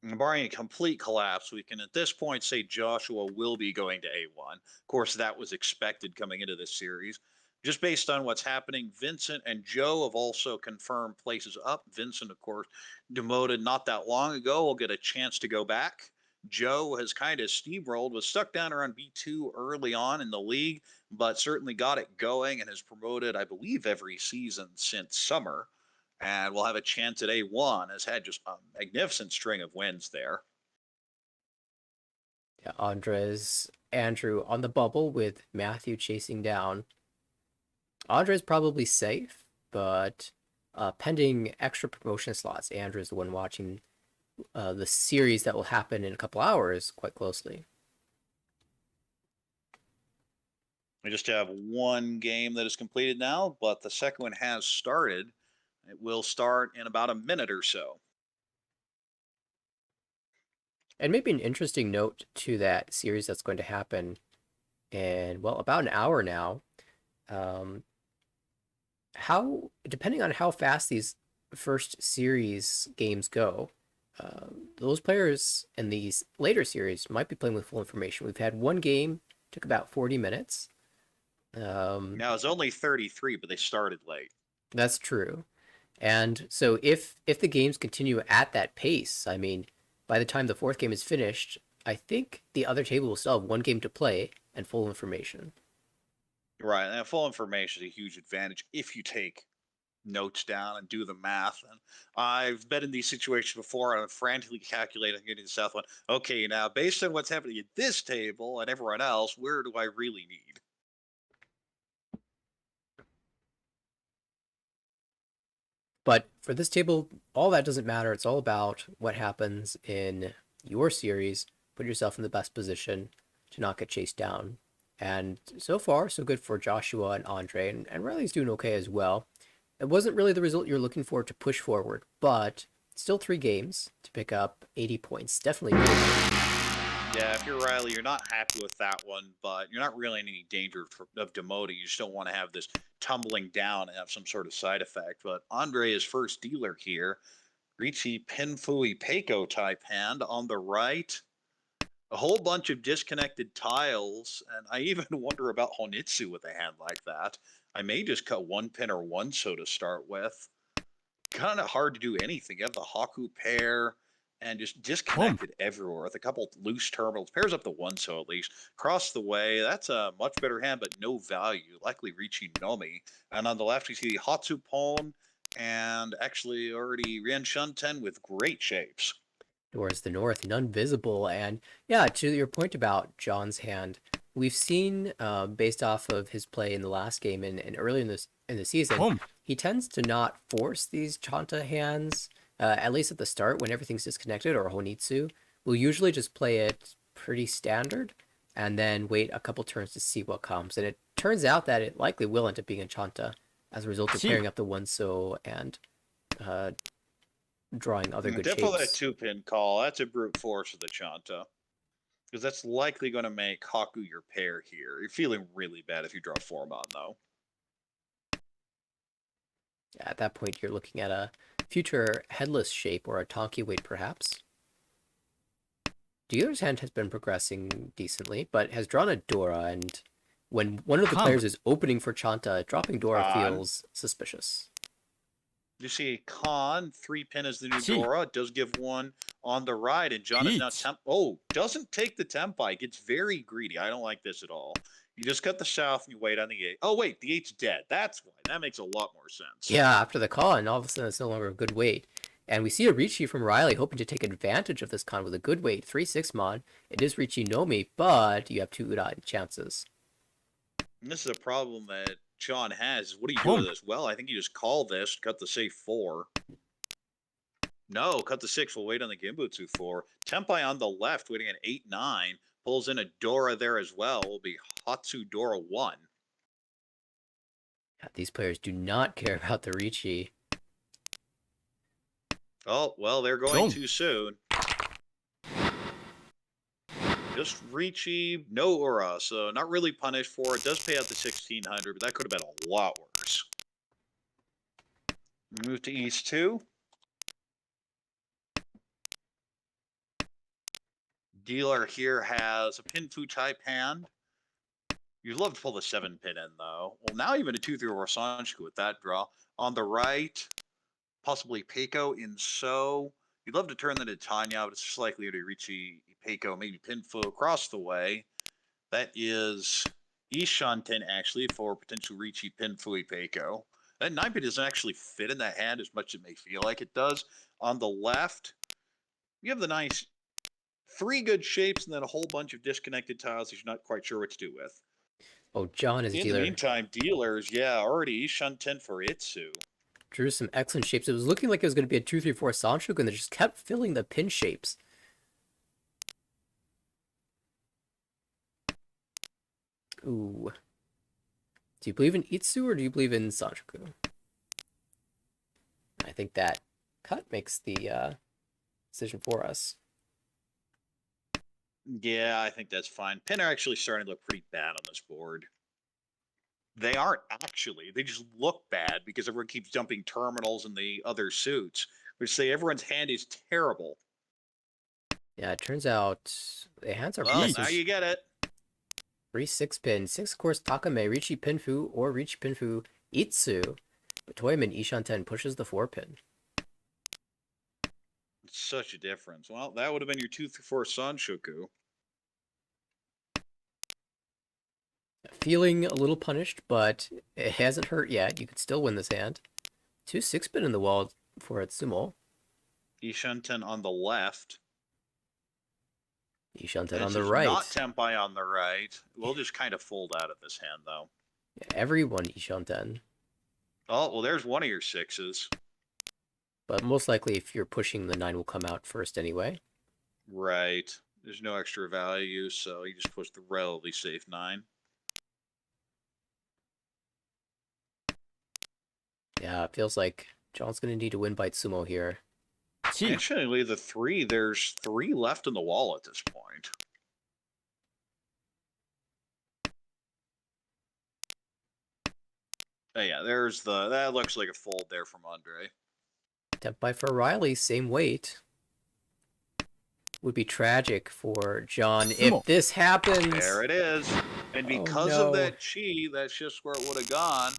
Barring a complete collapse, we can at this point say Joshua will be going to A1. Of course, that was expected coming into this series. Just based on what's happening, Vincent and Joe have also confirmed places up. Vincent, of course, demoted not that long ago, will get a chance to go back. Joe has kind of steamrolled, was stuck down around B2 early on in the league, but certainly got it going and has promoted, I believe, every season since summer. And we'll have a chance at A1, has had just a magnificent string of wins there. Yeah, Andrew on the bubble with Matthew chasing down. Andre's probably safe, but pending extra promotion slots, Andrew is the one watching the series that will happen in a couple hours quite closely. We just have one game that is completed now, but the second one has started. It will start in about a minute or so. And maybe an interesting note to that series that's going to happen in, well, about an hour now. How, depending on how fast these first series games go, those players in these later series might be playing with full information. We've had one game, took about 40 minutes. Now it's only 33, but they started late. That's true. And so if the games continue at that pace, I mean, by the time the fourth game is finished, I think the other table will still have one game to play and full information. Right, and full information is a huge advantage if you take notes down and do the math. And I've been in these situations before, and I'm frantically calculating getting the south one. Okay, now based on what's happening at this table and everyone else, where do I really need? But for this table, all that doesn't matter. It's all about what happens in your series. Put yourself in the best position to not get chased down. And so far, so good for Joshua and Andre, and Riley's doing okay as well. It wasn't really the result you're looking for to push forward, but still 3 games to pick up 80 points. Definitely good. Yeah, if you're Riley, you're not happy with that one, but you're not really in any danger of demoting. You just don't want to have this tumbling down and have some sort of side effect. But Andre is first dealer here. Ricci Pinfui Peiko type hand on the right. A whole bunch of disconnected tiles, and I even wonder about Honitsu with a hand like that. I may just cut 1 pin or 1 so to start with. Kind of hard to do anything. You have the Haku pair and just disconnected everywhere with a couple loose terminals. Pairs up the 1 so at least. Across the way, that's a much better hand, but no value. Likely Ricci Nomi. And on the left, we see Hatsupon and actually already Rian Shunten with great shapes. Towards the north, none visible. And yeah, to your point about John's hand, we've seen, based off of his play in the last game and early in the season, he tends to not force these Chanta hands, at least at the start when everything's disconnected, or Honitsu. Will usually just play it pretty standard and then wait a couple turns to see what comes. And it turns out that it likely will end up being a Chanta as a result of pairing up the 1 so and drawing other good Definitely that shapes. 2-pin call. That's a brute force of the Chanta. Because that's likely going to make Haku your pair here. You're feeling really bad if you draw Formon, though. At that point, you're looking at a future headless shape or a Tonki weight, perhaps. Dealer's hand has been progressing decently, but has drawn a Dora, and when one of the Come. players is opening for Chanta, dropping Dora Con. feels suspicious. You see Khan, 3-pin is the new Chi. Dora. It does give one on the right, and John is now Eat. doesn't take the Tempai. Gets very greedy. I don't like this at all. You just cut the south and you wait on the 8. Oh, wait, the 8's dead. That's why. That makes a lot more sense. Yeah, after the con, and all of a sudden it's no longer a good weight. And we see a Ricci from Riley hoping to take advantage of this con with a good weight, 3-6 mon. It is Ricci Nomi, but you have 2 chances. And this is a problem that John has. What do you do with this? Well, I think you just call this, cut the safe 4. No, cut the 6. We'll wait on the Gimbutsu 4. Tempai on the left, waiting at 8-9. Pulls in a Dora there as well. Will be Hatsu Dora 1. God, these players do not care about the Ricci. Oh, well, they're going too soon. Just Ricci, no Aura, so not really punished for it. Does pay out the 1,600, but that could have been a lot worse. Move to East 2. Dealer here has a Pinfu type hand. You'd love to pull the 7-pin in, though. Well, now even a 2-3 or Sanchiku with that draw. On the right, possibly Peiko in So. You'd love to turn that into Tanya, but it's just likely to reach Peiko, maybe Pinfu across the way. That is Ishanten, actually, for potential Ricci Pinfui Peiko. That 9-pin doesn't actually fit in that hand as much as it may feel like it does. On the left, you have the nice 3 good shapes and then a whole bunch of disconnected tiles that you're not quite sure what to do with. Oh, John is In dealer. the meantime, dealers, already Ishanten for Itsu. Drew some excellent shapes. It was looking like it was going to be a 2-3-4 Sanchoku, and they just kept filling the pin shapes. Ooh. Do you believe in Itsu or do you believe in Sanchoku? I think that cut makes the decision for us. Yeah, I think that's fine. Pin are actually starting to look pretty bad on this board. They aren't actually. They just look bad because everyone keeps dumping terminals in the other suits, which say everyone's hand is terrible. Yeah, it turns out the hands are Well, now you get it. 3-6-pin. 6, of course, Takame, Ricci Pinfu, or Ricci Pinfu Itsu. But Toyman Ishanten pushes the 4-pin. It's such a difference. Well, that would have been your 2-4 Sanshoku. Feeling a little punished, but it hasn't hurt yet. You could still win this hand. 2 6-pin in the wall for Itsumo. Ishanten on the left. Ishanten on the right. Not Tempai on the right. We'll just kind of fold out of this hand, though. Yeah, everyone Ishanten. Oh, well, there's one of your 6s. But most likely, if you're pushing, the 9 will come out first anyway. Right. There's no extra value, so you just push the relatively safe 9. Yeah, it feels like John's going to need to win by Itsumo here. Actually, the 3, there's 3 left in the wall at this point. Oh, yeah, there's that looks like a fold there from Andre. Tempai for Riley, same weight. Would be tragic for John if this happens. There it is. And because of that chi, that's just where it would have gone.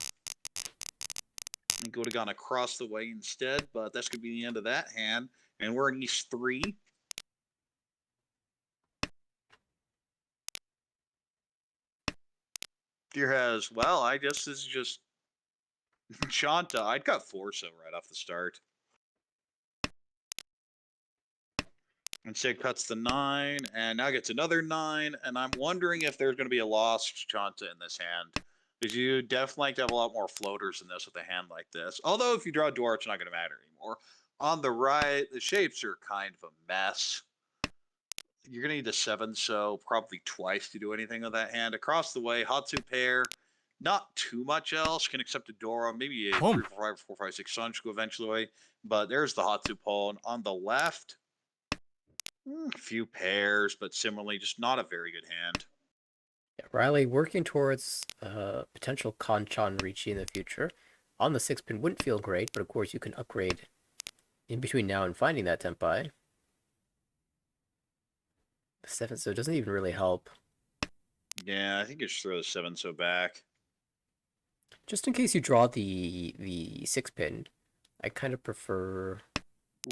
I think it would have gone across the way instead, but that's going to be the end of that hand. And we're in East 3. Deer has, well, I guess this is just Shanta. I'd got Forso right off the start. Instead cuts the 9, and now gets another 9, and I'm wondering if there's going to be a lost Shanta in this hand. Because you definitely like to have a lot more floaters in this with a hand like this. Although if you draw Dwarf, it's not going to matter anymore. On the right, the shapes are kind of a mess. You're going to need a 7, so probably twice to do anything with that hand. Across the way, Hatsu pair. Not too much else. Can accept a Dora, maybe a Home. 3, 4, 5, 4, 5, 6 Sunshku eventually. But there's the Hatsu pawn. On the left, a few pairs, but similarly, just not a very good hand. Yeah, Riley working towards potential Kanchan Ricci in the future. On the 6-pin wouldn't feel great, but of course you can upgrade in between now and finding that Tenpai. The 7 so doesn't even really help. Yeah, I think you should throw the 7 so back. Just in case you draw the 6-pin, I kind of prefer.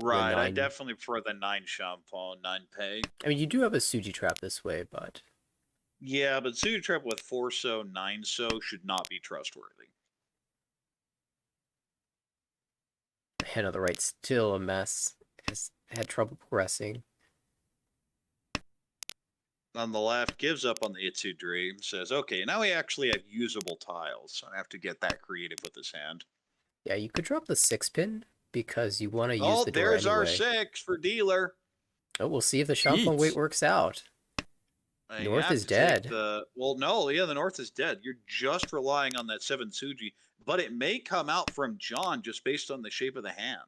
Right, I 9. definitely prefer the 9 Shampoo, 9 pay. I mean, you do have a Suji trap this way, but Yeah, but Suited Trap with 4 so, 9 so should not be trustworthy. the hand on the right still a mess. Has had trouble progressing. On the left, gives up on the Itsu Dream, says, okay, now we actually have usable tiles. So I have to get that creative with this hand. Yeah, you could drop the 6-pin because you want to use Oh, the door there's anyway. our 6 for dealer. Oh, we'll see if the Shampoo weight works out. I North have is to take dead. Well, no, yeah, the North is dead. You're just relying on that 7 Suji, but it may come out from John just based on the shape of the hand.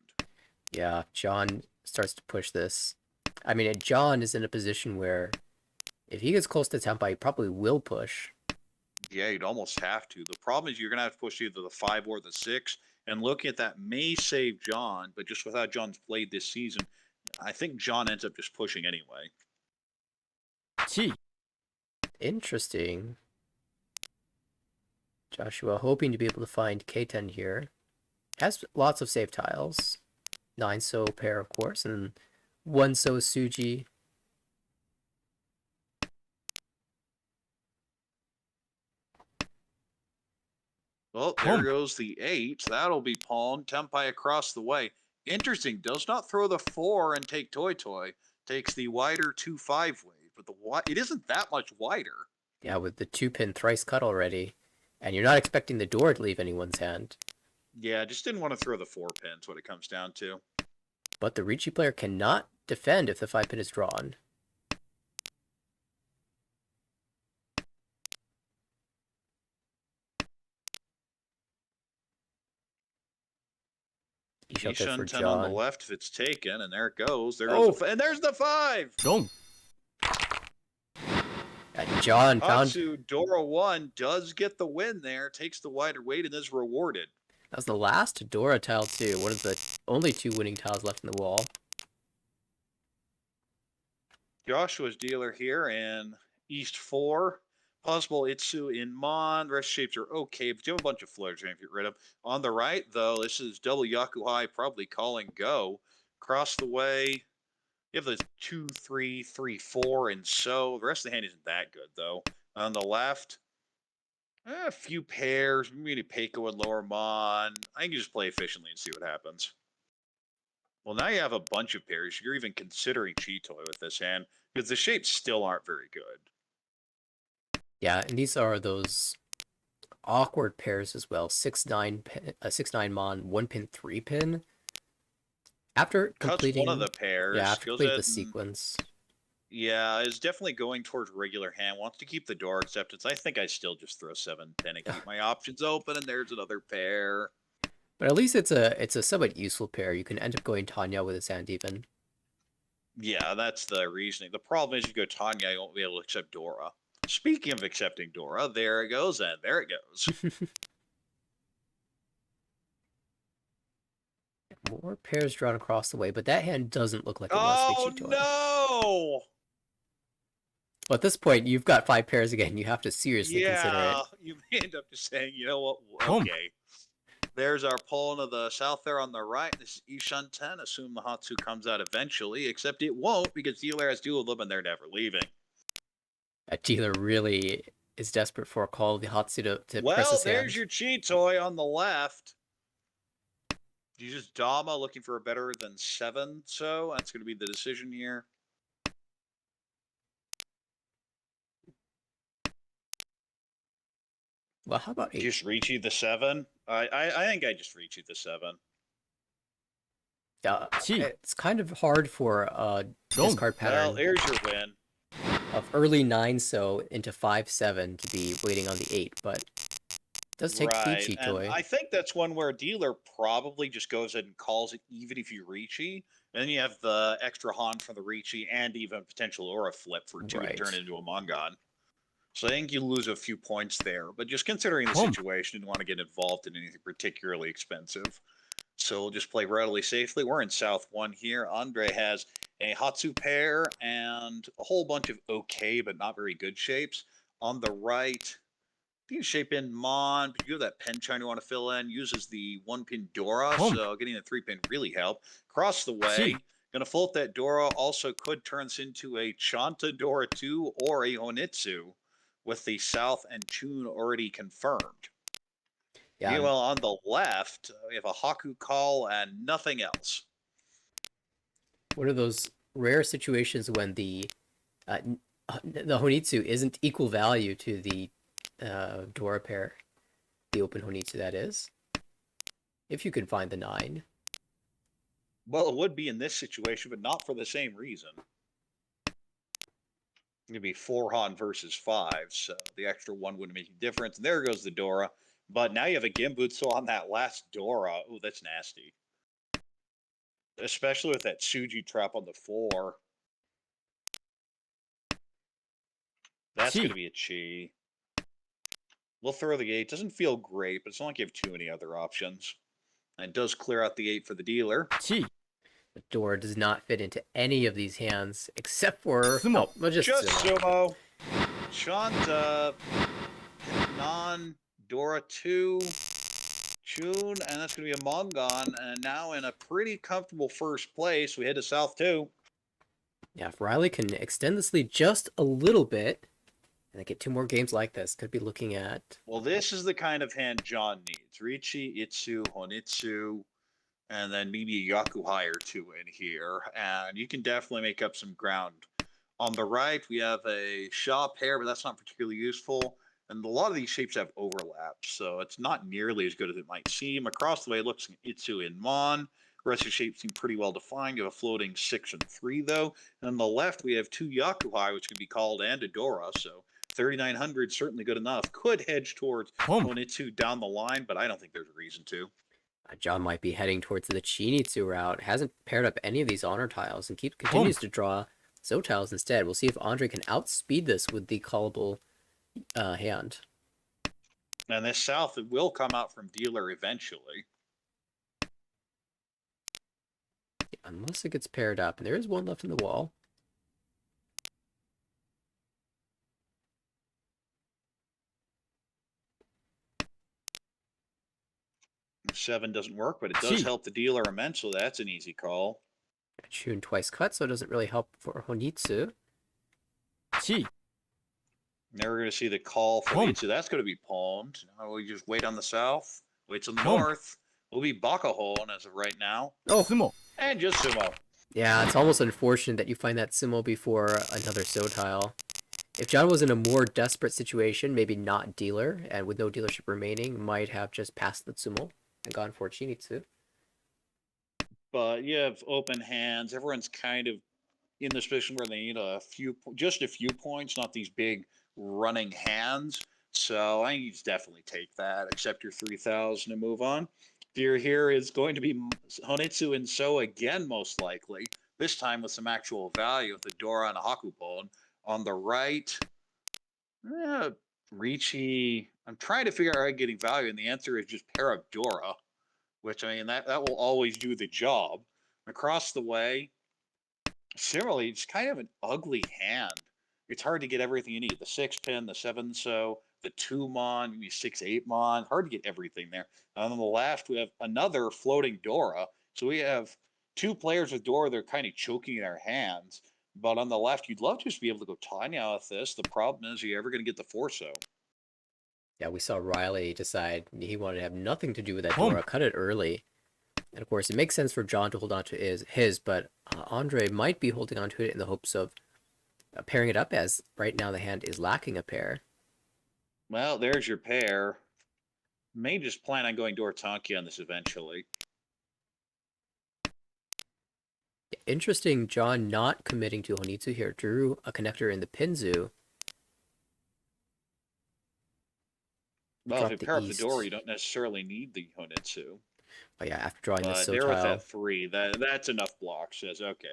Yeah, John starts to push this. I mean, John is in a position where if he gets close to Tenpai, he probably will push. Yeah, you'd almost have to. The problem is you're going to have to push either the 5 or the 6, and looking at that may save John, but just with how John's played this season, I think John ends up just pushing anyway. 1. Interesting. Joshua hoping to be able to find K10 here. Has lots of save tiles. 9 so pair, of course, and 1 so Suji. Well, there goes the 8. That'll be pawned. Tenpai across the way. Interesting. Does not throw the 4 and take Toy Toy. Takes the wider 2-5 wave, but it isn't that much wider. Yeah, with the 2-pin thrice cut already. And you're not expecting the door to leave anyone's hand. Yeah, just didn't want to throw the 4 pins, what it comes down to. But the Ricci player cannot defend if the 5-pin is drawn. Ishan 10 on the left if it's taken, and there it goes. There goes and there's the 5! Wrong. John found... Hatsu Dora 1 does get the win there, takes the wider weight, and is rewarded. That was the last Dora tile too, one of the only 2 winning tiles left in the wall. Joshua's dealer here in East 4. Possible Itsu in Mon. The rest shapes are okay, but you have a bunch of floaters you have to get rid of. On the right, though, this is double Yakuhai, probably calling go. Across the way, you have the 2, 3, 3, 4, and so. The rest of the hand isn't that good, though. On the left, a few pairs, maybe Peiko and lower Mon. I think you just play efficiently and see what happens. Well, now you have a bunch of pairs. You're even considering Cheetoy with this hand, because the shapes still aren't very good. Yeah, and these are those awkward pairs as well. 6-9 Mon, 1-pin, 3-pin. After completing one of the pairs. Yeah, after completing the sequence. Yeah, is definitely going towards regular hand. Wants to keep the door acceptance. I think I still just throw 7-pin and keep my options open, and there's another pair. But at least it's a somewhat useful pair. You can end up going Tanya with his hand even. Yeah, that's the reasoning. The problem is you go Tanya, you won't be able to accept Dora. Speaking of accepting Dora, there it goes, and there it goes. More pairs drawn across the way, but that hand doesn't look like it was Cheetoy. No! Well, at this point, you've got 5 pairs again. You have to seriously consider it. Yeah, you may end up just saying, you know what, okay. There's our pawn of the south there on the right. This is Ishan 10. Assume the Hatsu comes out eventually, except it won't because dealer has dual them and they're never leaving. That dealer really is desperate for a call of the Hatsu to press his hand. Well, there's your Cheetoy on the left. You just Dama looking for a better than 7, so that's going to be the decision here. Well, how about 8? Just reach you the 7? I think I just reach you the 7. Yeah, it's kind of hard for a discard pattern. Well, here's your win. Of early 9 so into 5-7 to be waiting on the 8, but Does take speed Right. cheat And toy. I think that's one where a dealer probably just goes ahead and calls it even if you Ricci. And then you have the extra Han for the Ricci and even potential Aura flip for two to turn Right. into a Mongon. So I think you lose a few points there. But just considering the Boom. situation, you didn't want to get involved in anything particularly expensive. So we'll just play relatively safely. We're in South 1 here. Andre has a Hatsu pair and a whole bunch of okay but not very good shapes. On the right, you can shape in Mon, but you have that Penchine you want to fill in. Uses the 1-pin Dora, Boom. so getting the 3-pin really help. Across the way, T. gonna float that Dora. Also could turn this into a Chanta Dora 2 or a Honitsu with the South and Chun already confirmed. Yeah. Meanwhile, on the left, we have a Haku call and nothing else. One of those rare situations when the Honitsu isn't equal value to the Dora pair, the open Honitsu that is. If you can find the 9. Well, it would be in this situation, but not for the same reason. It'd be 4 Han versus 5, so the extra 1 wouldn't make a difference. And there goes the Dora. But now you have a Gimbutsu on that last Dora. Oh, that's nasty. Especially with that Suji trap on the 4. That's Chi. going to be a Chi. We'll throw the 8. Doesn't feel great, but it's not like you have too many other options. And it does clear out the 8 for the dealer. Chi. The Dora does not fit into any of these hands except for Sumo. well, just Sumo. Chanta. Non Dora 2. Chun, and that's going to be a Mongon, and now in a pretty comfortable first place. We head to South 2. Yeah, if Riley can extend this lead just a little bit, and they get 2 more games like this, could be looking at. Well, this is the kind of hand John needs. Ricci, Itsu, Honitsu, and then maybe a Yakuhai or 2 in here. And you can definitely make up some ground. On the right, we have a Shaw pair, but that's not particularly useful. And a lot of these shapes have overlaps, so it's not nearly as good as it might seem. Across the way, it looks like Itsu and Mon. The rest of the shapes seem pretty well defined. You have a floating 6 and 3, though. And on the left, we have 2 Yakuhai, which can be called and a Dora, so 3,900 certainly good enough. Could hedge towards Boom. Honitsu down the line, but I don't think there's a reason to. John might be heading towards the Chinitsu route. Hasn't paired up any of these honor tiles and continues to draw So tiles instead. We'll see if Andre can outspeed this with the callable hand. And this South it will come out from dealer eventually. Unless it gets paired up. And there is one left in the wall. Seven doesn't work, but it does help the dealer immensely. That's an easy call. Chun twice cut, so it doesn't really help for Honitsu. Chi. Now we're going to see the call for Itsu. That's going to be palmed. Now we just wait on the south, waits on the north. Will be Bakahon as of right now. Oh, Sumo. And just Sumo. Yeah, it's almost unfortunate that you find that Sumo before another So tile. If John was in a more desperate situation, maybe not dealer, and with no dealership remaining, might have just passed the Sumo and gone for Chinitsu. But you have open hands. Everyone's kind of in this position where they need just a few points, not these big running hands. So I think you definitely take that, accept your 3,000 and move on. Fear here is going to be Honitsu and So again, most likely. This time with some actual value with the Dora and a Hakupon. On the right, Ricci. I'm trying to figure out how I'm getting value, and the answer is just pair up Dora, which I mean that will always do the job. Across the way, similarly, it's kind of an ugly hand. It's hard to get everything you need. The 6-pin, the 7 So, the 2 Mon, maybe 6-8 Mon. Hard to get everything there. And on the left, we have another floating Dora. So we have 2 players with Dora. They're kind of choking their hands. But on the left, you'd love to just be able to go Tanya with this. The problem is, are you ever going to get the 4 So? Yeah, we saw Riley decide he wanted to have nothing to do with that Dora, cut it early. And of course, it makes sense for John to hold on to his, but Andre might be holding on to it in the hopes of pairing it up, as right now the hand is lacking a pair. Well, there's your pair. May just plan on going Dortanki on this eventually. Interesting, John not committing to Honitsu here. Drew a connector in the Pinzu. Well, if Drop you the pair up the door, East. you don't necessarily need the Honitsu. But yeah, after drawing the But there with Sotile. that 3, that's enough blocks. Says, okay,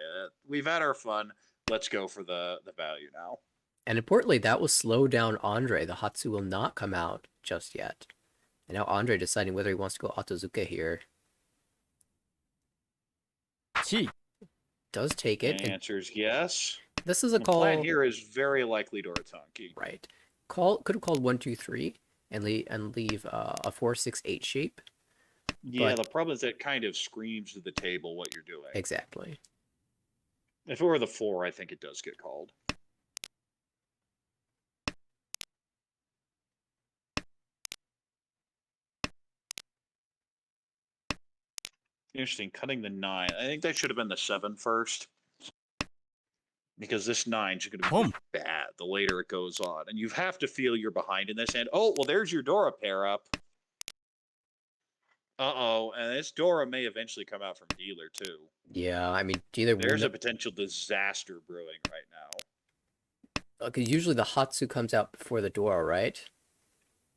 we've had our fun. Let's go for the value now. And importantly, that will slow down Andre. The Hatsu will not come out just yet. And now Andre deciding whether he wants to go Otozuka here. T. Does take it. And And answer is yes. this is a The call. plan here is very likely Doritanki. Right. Could have called 1-2-3 and leave a 4-6-8 shape. Yeah, But the problem is that kind of screams to the table what you're doing. exactly. If it were the 4, I think it does get called. Interesting, cutting the 9. I think that should have been the 7 first. Because this 9 is going to be bad the later it goes on. And you have to feel you're behind in this hand. Oh, well, there's your Dora pair up. Uh-oh, and this Dora may eventually come out from dealer, too. Yeah, I mean, either There's a potential disaster brewing right now. because usually the Hatsu comes out before the Dora, right?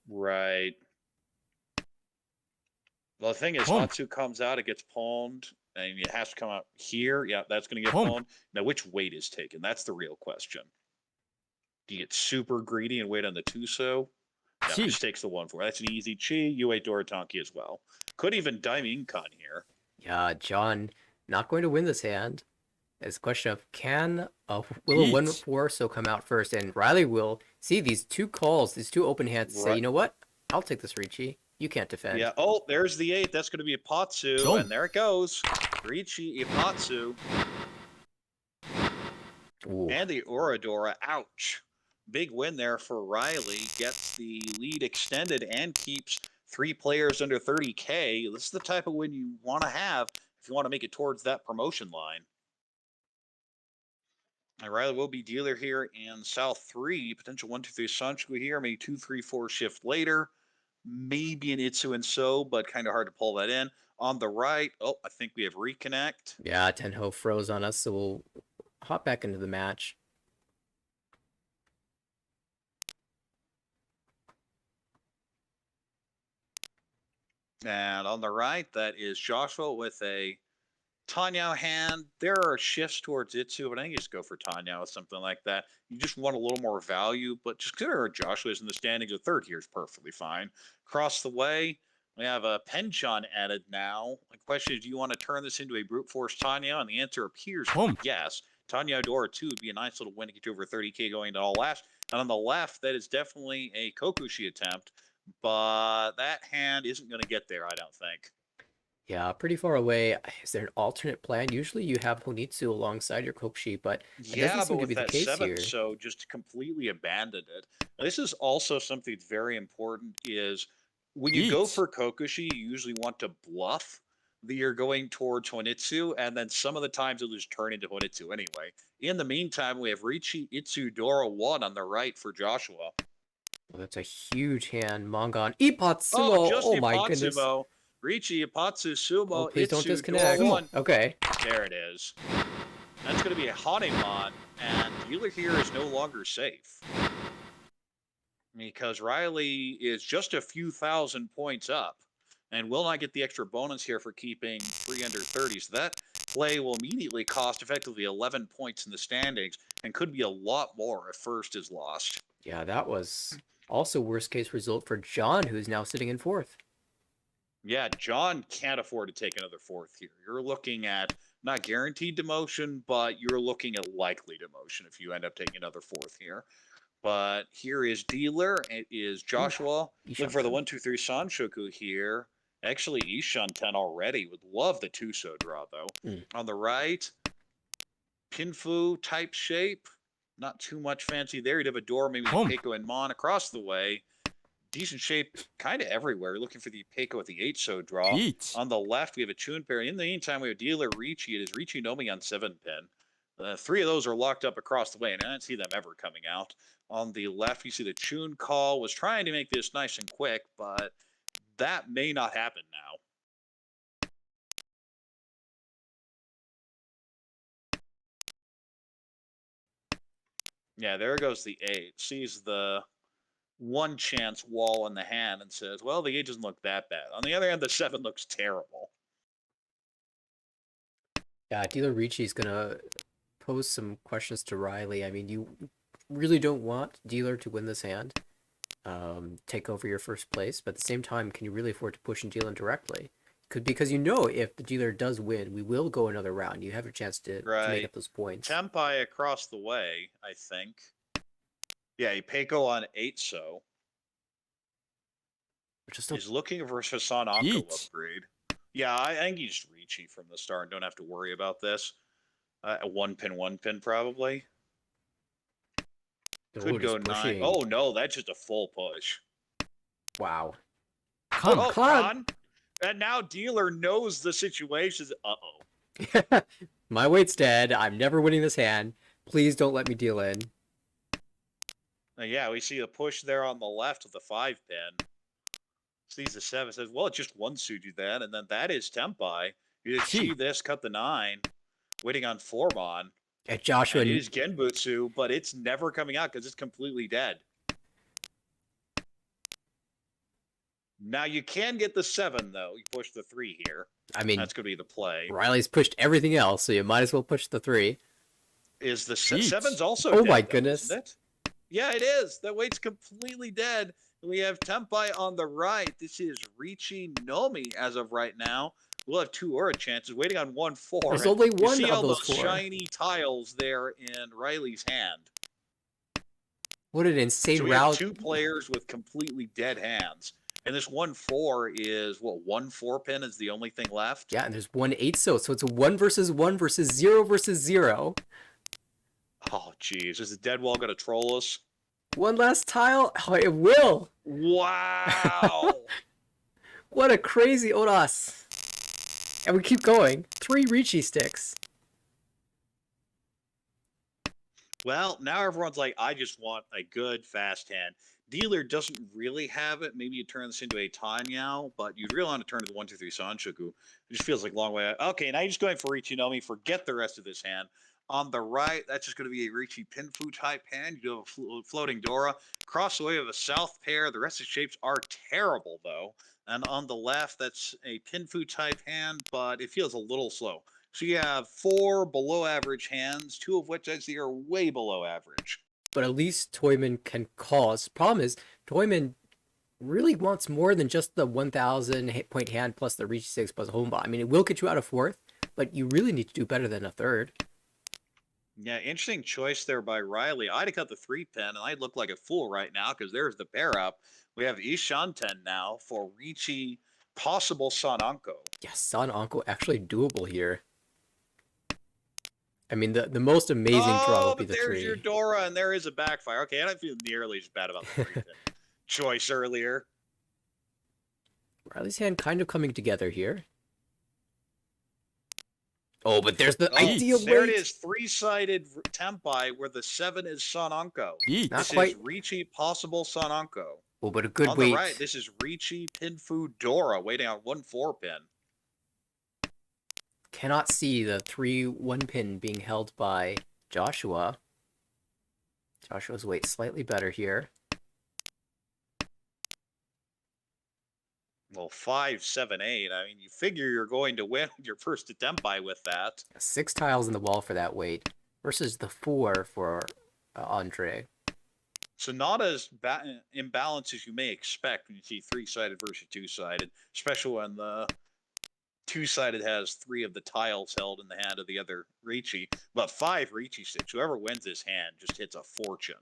Right. Well, the thing is, Hatsu comes out, it gets pawned, and it has to come out here. Yeah, that's going to get pawned. Now, which weight is taken? That's the real question. Do you get super greedy and wait on the Tuso? No, just takes the 1-4. That's an easy chi. You ate Doritanki as well. Could even dime Incon here. Yeah, John not going to win this hand. It's a question of will a 1-4 so come out first? And Riley will see these two calls, these two open hands, say, you know what? I'll take this Ricci. You can't defend. Yeah. Oh, there's the 8. That's going to be a Patsu. And there it goes. Ricci, Ipatsu. Ooh. And the Oradora. Ouch. Big win there for Riley. Gets the lead extended and keeps 3 players under 30K. This is the type of win you want to have if you want to make it towards that promotion line. And Riley will be dealer here in South 3. Potential 1-2-3 Sanchiku here. Maybe 2-3-4 shift later. Maybe an Itsu and So, but kind of hard to pull that in. On the right, oh, I think we have reconnect. Yeah, Tenho froze on us, so we'll hop back into the match. And on the right, that is Joshua with a Tanya hand. There are shifts towards Itsu, but I think you just go for Tanya with something like that. You just want a little more value, but just consider Joshua is in the standings. The 3rd here is perfectly fine. Across the way, we have a Sanmenchan added now. The question is, do you want to turn this into a brute force Tanya? And the answer appears to be yes. Tanya Dora 2 would be a nice little win to get you over 30K going to all last. And on the left, that is definitely a Kokushi attempt, but that hand isn't going to get there, I don't think. Yeah, pretty far away. Is there an alternate plan? Usually you have Honitsu alongside your Kokushi, but it doesn't seem to be the case here. So just completely abandoned it. Now, this is also something that's very important is when you go for Kokushi, you usually want to bluff that you're going towards Honitsu, and then some of the times it'll just turn into Honitsu anyway. In the meantime, we have Ricci, Itsu, Dora 1 on the right for Joshua. Well, that's a huge hand. Mongon. Ipatsumo! Oh, My goodness. Ricci, Ipatsu, Sumo, Oh, please Itsu, don't disconnect. Dora 1. Okay. There it is. That's going to be a Hanemon, and dealer here is no longer safe. Because Riley is just a few thousand points up and will not get the extra bonus here for keeping 3 under 30. So that play will immediately cost effectively 11 points in the standings and could be a lot more if first is lost. Yeah, that was also worst case result for John, who's now sitting in 4th. Yeah, John can't afford to take another 4th here. You're looking at not guaranteed demotion, but you're looking at likely demotion if you end up taking another 4th here. But here is dealer. It is Joshua. Looking for the 1-2-3 Sanshoku here. Actually, Ishan 10 already. Would love the Tuso draw, though. On the right, Pinfu type shape. Not too much fancy there. You'd have a door, maybe Peiko and Mon across the way. Decent shape kind of everywhere. You're looking for the Peiko with the 8-so draw. On the left, we have a Chun pair. In the meantime, we have dealer Ricci. It is Ricci Nomi on 7-pin. 3 of those are locked up across the way, and I don't see them ever coming out. On the left, you see the Chun call was trying to make this nice and quick, but that may not happen now. Yeah, there goes the 8. Sees the one chance wall in the hand and says, well, the 8 doesn't look that bad. On the other hand, the 7 looks terrible. Yeah, Dealer Ricci's gonna pose some questions to Riley. I mean, you really don't want Dealer to win this hand, take over your first place, but at the same time, can you really afford to push and deal indirectly? Because you know if the dealer does win, we will go another round. You have a chance to make up those points. Tempai across the way, I think. Yeah, Peiko on 8 so. Which is still... He's looking for Sananko upgrade. Yeah, I think he's Ricci from the start and don't have to worry about this. One pin probably. Could go 9. Oh no, that's just a full push. Wow. Come on. And now Dealer knows the situation. Uh-oh. My weight's dead. I'm never winning this hand. Please don't let me deal in. Yeah, we see a push there on the left of the 5 pin. Sees the 7, says, well, it just one suited then, and then that is Tempai. You see this, cut the 9, waiting on Formon. At Joshua. It is Genbutsu, but it's never coming out because it's completely dead. Now you can get the 7 though. You push the 3 here. I mean, that's going to be the play. Riley's pushed everything else, so you might as well push the 3. Is the 7's also? Oh dead, my though, goodness! Isn't it? Yeah, it is. That weight's completely dead. We have Tempai on the right. This is Ricci Nomi as of right now. We'll have 2 Aura chances waiting on 1-4. There's only one you see of all those those 4 shiny tiles there in Riley's hand. What an insane so we route. Have 2 players with completely dead hands. And this 1-4 is what, 1-4 pin is the only thing left? Yeah, and there's 1-8 so it's a 1 versus 1 versus 0 versus 0. Oh jeez, is the dead wall gonna troll us? One last tile? Oh, it will! Wow! What a crazy Oras. And we keep going. 3 Ricci sticks. Well, now everyone's like, I just want a good fast hand. Dealer doesn't really have it. Maybe you turn this into a Tanyao, but you'd really want to turn to the 1-2-3 Sanshoku. It just feels like a long way out. Okay, now you're just going for Ichinomi. Forget the rest of this hand. On the right, that's just going to be a Ricci Pinfu type hand. You do have a floating Dora. Across the way of a south pair. The rest of the shapes are terrible, though. And on the left, that's a Pinfu type hand, but it feels a little slow. So you have 4 below average hands, 2 of which actually are way below average. But at least Toyman can cause. Problem is, Toyman really wants more than just the 1,000 point hand plus the Ricci 6 plus home ball. I mean, it will get you out of 4th, but you really need to do better than a 3rd. Yeah, interesting choice there by Riley. I'd have cut the 3 pin, and I'd look like a fool right now because there's the pair up. We have Ishanten now for Ricci, possible Sananko. Yes, Sananko actually doable here. I mean, the most amazing draw would be the 3. There's your Dora, and there is a backfire. Okay, I don't feel nearly as bad about the 3 pin choice earlier. Riley's hand kind of coming together here. Oh, but there's the ideal weight. There it is, 3-sided Tempai where the 7 is Sananko. This is Ricci, possible Sananko. Oh, but a good weight. On the right, this is Ricci, Pinfu, Dora, waiting on 1-4 pin. Cannot see the 3-1 pin being held by Joshua. Joshua's weight slightly better here. Well, 5, 7, 8. I mean, you figure you're going to win your first attempt by with that. 6 tiles in the wall for that weight versus the 4 for Andre. So not as imbalanced as you may expect when you see 3-sided versus 2-sided, especially when the 2-sided has 3 of the tiles held in the hand of the other Ricci. But 5 Ricci sticks. Whoever wins this hand just hits a fortune.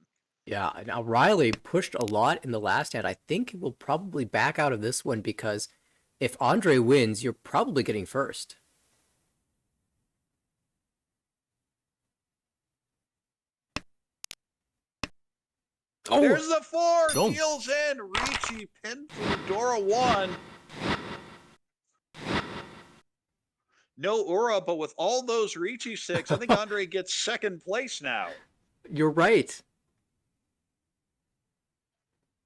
Yeah, now Riley pushed a lot in the last hand. I think we'll probably back out of this one because if Andre wins, you're probably getting first. Oh, there's the 4. Deals in. Ricci, Pinfu, Dora 1. No Ura, but with all those Ricci sticks, I think Andre gets 2nd place now. You're right.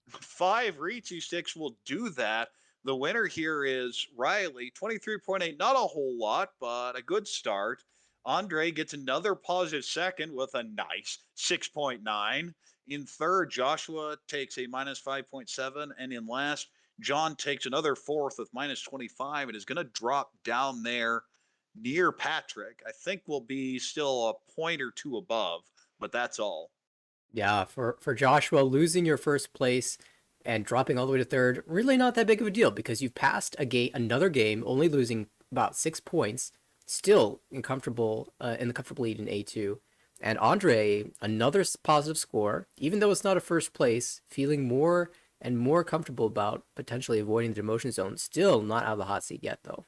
5 Ricci sticks will do that. The winner here is Riley, 23.8. Not a whole lot, but a good start. Andre gets another positive 2nd with a nice 6.9. In third, Joshua takes a minus 5.7. And in last, John takes another fourth with minus 25 and is going to drop down there near Patrick. I think we'll be still a point or two above, but that's all. Yeah, for Joshua, losing your first place and dropping all the way to third, really not that big of a deal because you've passed another game, only losing about 6 points, still in the comfortable lead in A2. And Andre, another positive score, even though it's not a first place, feeling more and more comfortable about potentially avoiding the demotion zone. Still not out of the hot seat yet, though.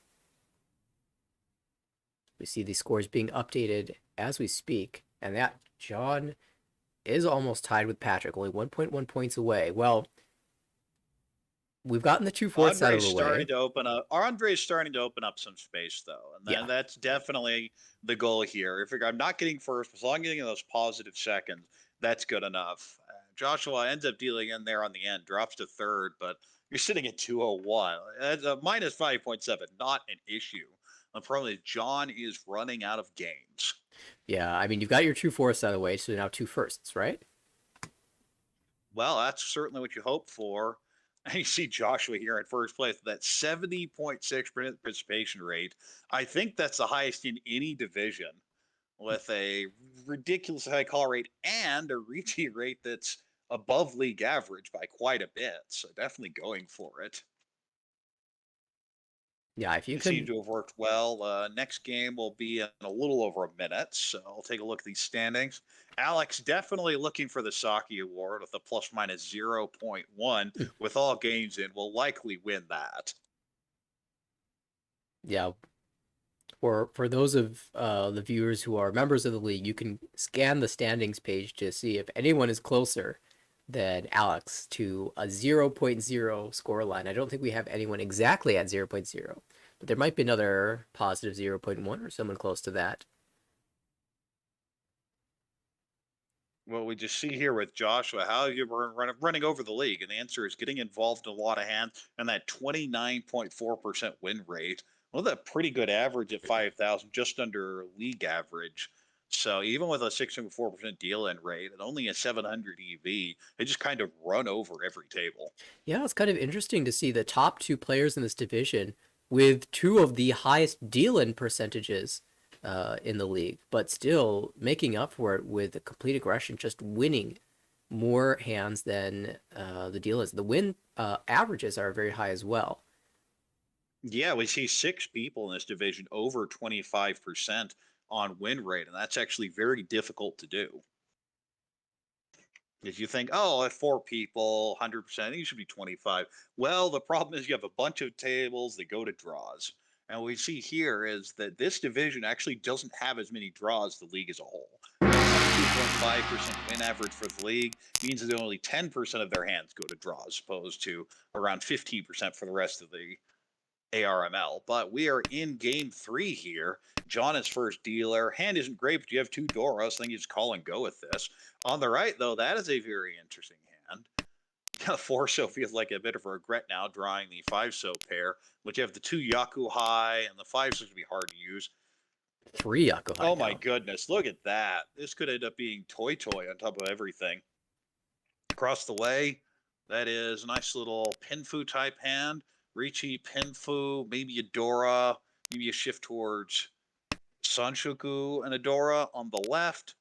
We see these scores being updated as we speak, and that John is almost tied with Patrick, only 1.1 points away. Well, we've gotten the 2/4 out of the way. Andre's starting to open up some space though, and Yeah. that's definitely the goal here. If I'm not getting first, as long as I'm getting those positive seconds, that's good enough. Joshua ends up dealing in there on the end, drops to third, but you're sitting at 201. That's a minus 5.7, not an issue. The problem is John is running out of games. Yeah, I mean, you've got your 2/4 out of the way, so now 2/1, right? Well, that's certainly what you hope for. And you see Joshua here in first place with that 70.6% participation rate. I think that's the highest in any division with a ridiculous high call rate and a reaching rate that's above league average by quite a bit. So definitely going for it. Yeah, if you They seem can. to have worked well. Next game will be in a little over a minute, so I'll take a look at these standings. Alex definitely looking for the Saki Award with a plus minus 0.1. With all games in, will likely win that. Yeah, for those of the viewers who are members of the league, you can scan the standings page to see if anyone is closer than Alex to a 0.0 score line. I don't think we have anyone exactly at 0.0, but there might be another positive 0.1 or someone close to that. Well, we just see here with Joshua how you were running over the league, and the answer is getting involved in a lot of hands and that 29.4% win rate. Well, that's a pretty good average at 5,000, just under league average. So even with a 6.4% deal in rate and only a 700 EV, they just kind of run over every table. Yeah, it's kind of interesting to see the top two players in this division with two of the highest deal-in percentages in the league, but still making up for it with a complete aggression, just winning more hands than the deal is. The win averages are very high as well. Yeah, we see 6 people in this division over 25% on win rate, and that's actually very difficult to do. If you think, oh, at 4 people, 100%, you should be 25. Well, the problem is you have a bunch of tables that go to draws. And what we see here is that this division actually doesn't have as many draws as the league as a whole. 22.5% win average for the league means that only 10% of their hands go to draws, as opposed to around 15% for the rest of the ARML. But we are in game 3 here. John is first dealer. Hand isn't great, but you have 2 Doros. I think you just call and go with this. On the right, though, that is a very interesting hand. 4-so feels like a bit of a regret now, drawing the 5-so pair, but you have the 2 Yaku High, and the 5-so would be hard to use. 3 Yaku High Oh my now. goodness, look at that. This could end up being Toy on top of everything. Across the way, that is a nice little Pinfu type hand. Richi, Pinfu, maybe Adora, maybe a shift towards Sanshoku and Adora on the left.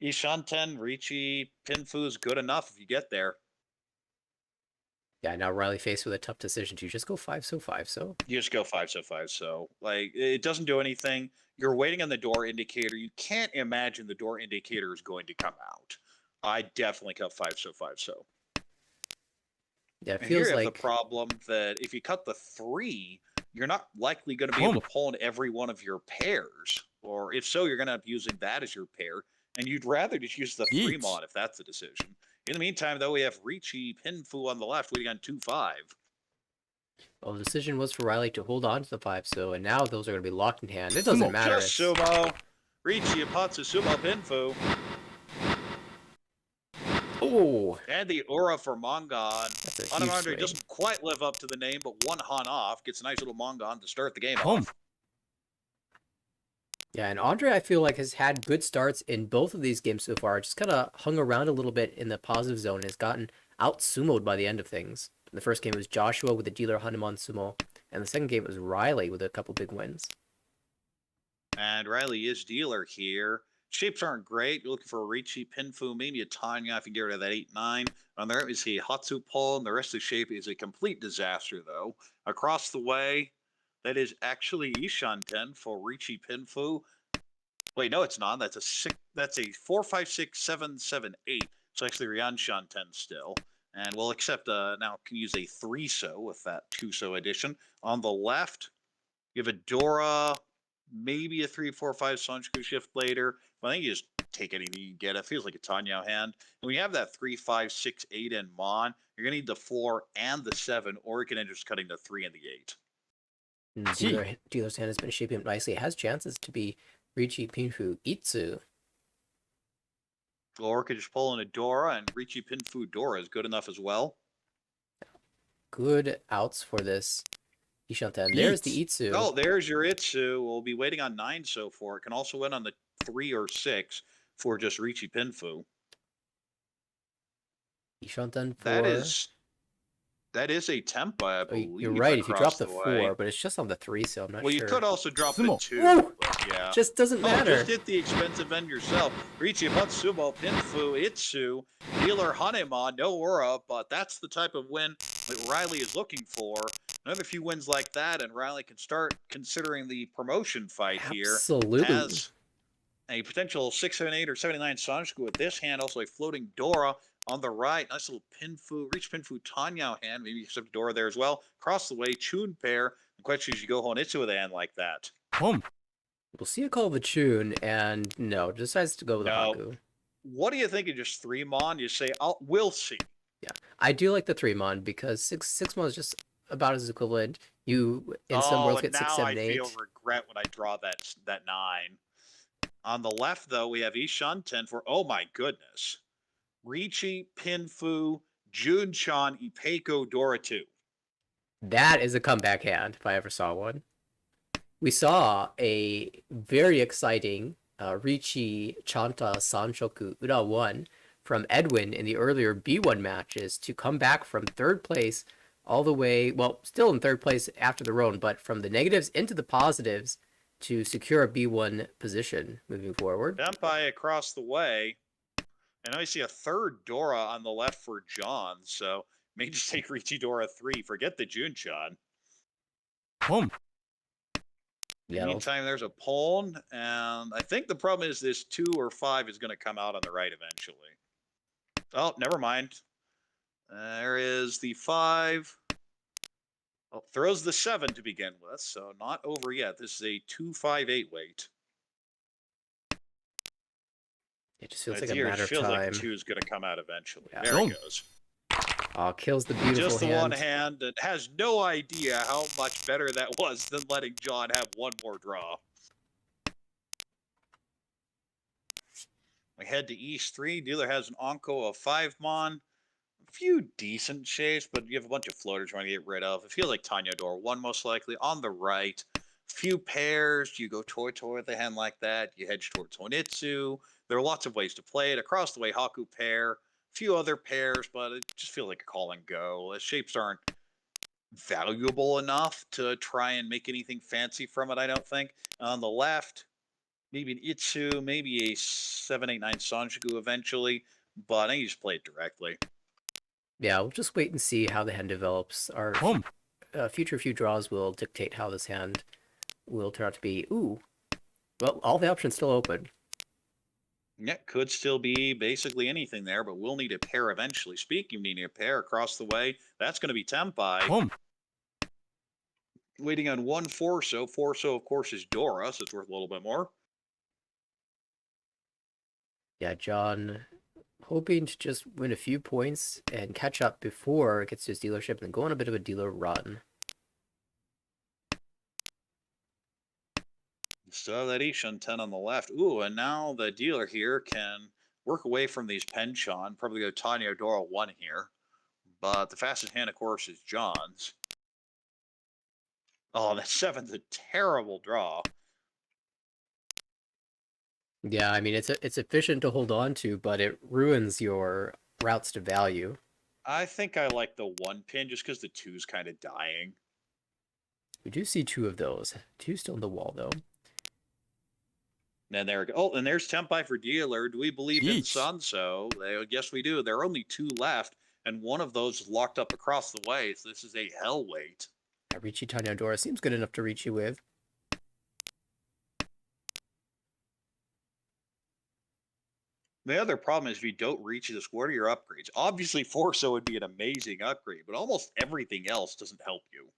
Ishanten, Richi, Pinfu is good enough if you get there. Yeah, now Riley faced with a tough decision to just go 5-so, 5-so. You just go 5-so, 5-so. Like, it doesn't do anything. You're waiting on the door indicator. You can't imagine the door indicator is going to come out. I definitely cut 5-so, 5-so. Yeah, it And here feels you have the like problem that if you cut the 3, you're not likely going to be able to pull in every one of your pairs. Or if so, you're going to end up using that as your pair. And you'd rather just use the 3 mod if that's the decision. In the meantime, though, we have Richi, Pinfu on the left waiting on 2-5. well, the decision was for Riley to hold on to the 5-so, and now those are going to be locked in hand. It doesn't matter. Just Sumo. Richi, Apatsu, Sumo, Pinfu. Oh! And the Aura for Mongon. Hanamandre swing. doesn't quite live up to the name, but one Han off. Gets a nice little Mongon to start the game off. Yeah, and Andre, I feel like, has had good starts in both of these games so far. Just kind of hung around a little bit in the positive zone and has gotten out sumoed by the end of things. The first game was Joshua with the dealer Hanuman sumo, and the second game was Riley with a couple big wins. And Riley is dealer here. Shapes aren't great. You're looking for a Ricci, Pinfu, maybe a Tanya if you get rid of that 8-9. On there is a Hatsu Pole, and the rest of the shape is a complete disaster, though. Across the way, that is actually Ishanten for Ricci Pinfu. Wait, no, it's not. That's a 6. That's a 4, 5, 6, 7, 7, 8. So actually Ryan Shanten still. And we'll accept now can use a 3-so with that 2-so addition. On the left, you have a Dora, maybe a 3, 4, 5 Sanchiku shift later. But I think you just take anything you get. It feels like a Tanya hand. And we have that 3, 5, 6, 8 in Mon. You're gonna need the 4 and the 7, or you can end up just cutting the 3 and the 8. Dealer's hand has been shaping up nicely. It has chances to be Ricci, Pinfu, Itsu. Or could just pull in a Dora, and Ricci Pinfu Dora is good enough as well. Good outs for this Ishanten. There's the Itsu. Oh, there's your Itsu. We'll be waiting on 9 so far. It can also win on the 3 or 6 for just Ricci Pinfu. Ishanten for... That is a tempo, I believe. You're right. If you drop the 4, way. but it's just on the 3, so I'm not sure. Well, you could also drop the Sumo. 2. Woo! But yeah. Just doesn't matter. Just hit the expensive end yourself. Ricci Matsumo, Pinfu, Itsu, Dealer Hanema, no aura, but that's the type of win that Riley is looking for. Another few wins like that, and Riley can start considering the promotion fight here. Absolutely. Has a potential 6, 7, 8, or 79 Sanjiku with this hand, also a floating Dora on the right. Nice little Pinfu, Reach Pinfu Tanyao hand. Maybe you accept Dora there as well. Across the way, Chun pair. The question is, you go Honitsu with a hand like that. Boom. We'll see a call of the Chun, and no, decides to go with the Haku. What do you think of just 3 Mon? You say, we'll see. Yeah, I do like the 3 Mon because 6 Mon is just about as equivalent. You, in some worlds, get 6, 7, 8. I feel regret when I draw that 9. On the left, though, we have Ishanten for, oh my goodness. Ricci, Pinfu, Junchan, Ipeiko, Dora 2. That is a comeback hand, if I ever saw one. We saw a very exciting Ricci, Chanta, Sanshoku, Ura 1 from Edwin in the earlier B1 matches to come back from 3rd place all the way, well, still in 3rd place after the road, but from the negatives into the positives to secure a B1 position moving forward. Senpai across the way. And now I see a 3rd Dora on the left for John, so may just take Ricci Dora 3. Forget the Junchan. Boom. Yeah, Meantime, there's a pawn, and I think the problem is this 2 or 5 is going to come out on the right eventually. Oh, never mind. There is the 5. Oh, throws the 7 to begin with, so not over yet. This is a 2-5-8 weight. It just feels like a matter of time. Like 2 is going to come out eventually. Yeah. There it goes. Oh, kills the beautiful Just the hand. one hand and has no idea how much better that was than letting John have one more draw. We head to East 3. Dealer has an Onko of 5 Mon. A few decent shapes, but you have a bunch of floaters you want to get rid of. It feels like Tanya Door 1 most likely. On the right, few pairs. You go toward with a hand like that. You hedge towards Honitsu. There are lots of ways to play it. Across the way, Haku pair. Few other pairs, but it just feels like a call and go. The shapes aren't valuable enough to try and make anything fancy from it, I don't think. On the left, maybe an Itsu, maybe a 7, 8, 9 Sanjiku eventually, but I think you just play it directly. Yeah, we'll just wait and see how the hand develops. Our future few draws will dictate how this hand will turn out to be. Ooh, well, all the options still open. Yeah, could still be basically anything there, but we'll need a pair eventually. Speaking of needing a pair across the way, that's going to be Tempai. Waiting on 1 4-so. 4-so, of course, is Dora, so it's worth a little bit more. Yeah, John hoping to just win a few points and catch up before it gets to his dealership and then go on a bit of a dealer run. So that Ishan 10 on the left. Ooh, and now the dealer here can work away from these Penchon. Probably go Tanya Dora 1 here. But the fastest hand, of course, is John's. Oh, that 7's a terrible draw. Yeah, I mean it's efficient to hold on to, but it ruins your routes to value. I think I like the one pin just because the two's kind of dying. We do see two of those. Two still in the wall though. And there we go. Oh, and there's Tempai for dealer. Do we believe in Yeet. Sunso? Yes, we do. There are only two left, and one of those is locked up across the way. So this is a hell wait. Ricci Tanyadora seems good enough to reach you with. The other problem is if you don't reach this, what are your upgrades? Obviously, Forso would be an amazing upgrade, but almost everything else doesn't help you.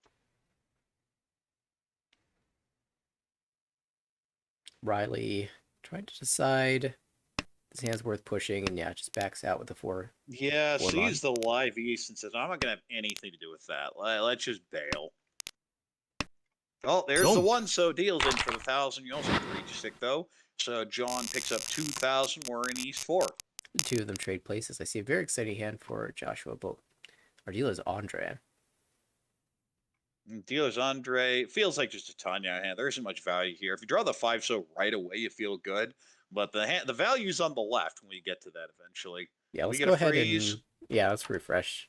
Riley trying to decide this hand's worth pushing, and yeah, just backs out with the Yeah, four mon. sees the live east and says, I'm not going to have anything to do with that. Let's just bail. Oh, there's the Don't. one, so deals in for the 1,000. You also have to reach stick, though. So John picks up 2,000. We're in East 4. The two of them trade places. I see a very exciting hand for Joshua, but our dealer is Andre. Dealer's Andre. Feels like just a Tanya hand. There isn't much value here. If you draw the 5 so right away, you feel good. But the value's on the left when we get to that eventually. Yeah, We let's get go a ahead freeze. and yeah, let's refresh.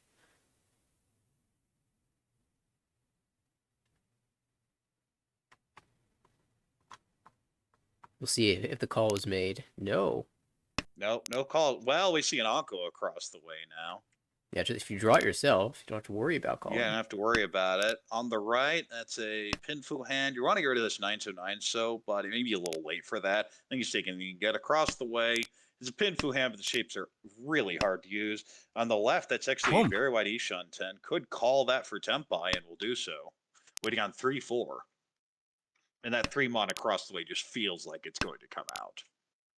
We'll see if the call was made. No. Nope, no call. Well, we see an Anko across the way now. Yeah, just if you draw it yourself, you don't have to worry about Yeah, I calling. don't have to worry about it. On the right, that's a Pinfu hand. You want to get rid of this 9 so, but it may be a little late for that. I think he's taking you can get across the way. It's a Pinfu hand, but the shapes are really hard to use. On the left, that's actually a Boom. very wide Ishan 10. Could call that for Tempai, and will do so. Waiting on 3-4. And that 3 mon across the way just feels like it's going to come out.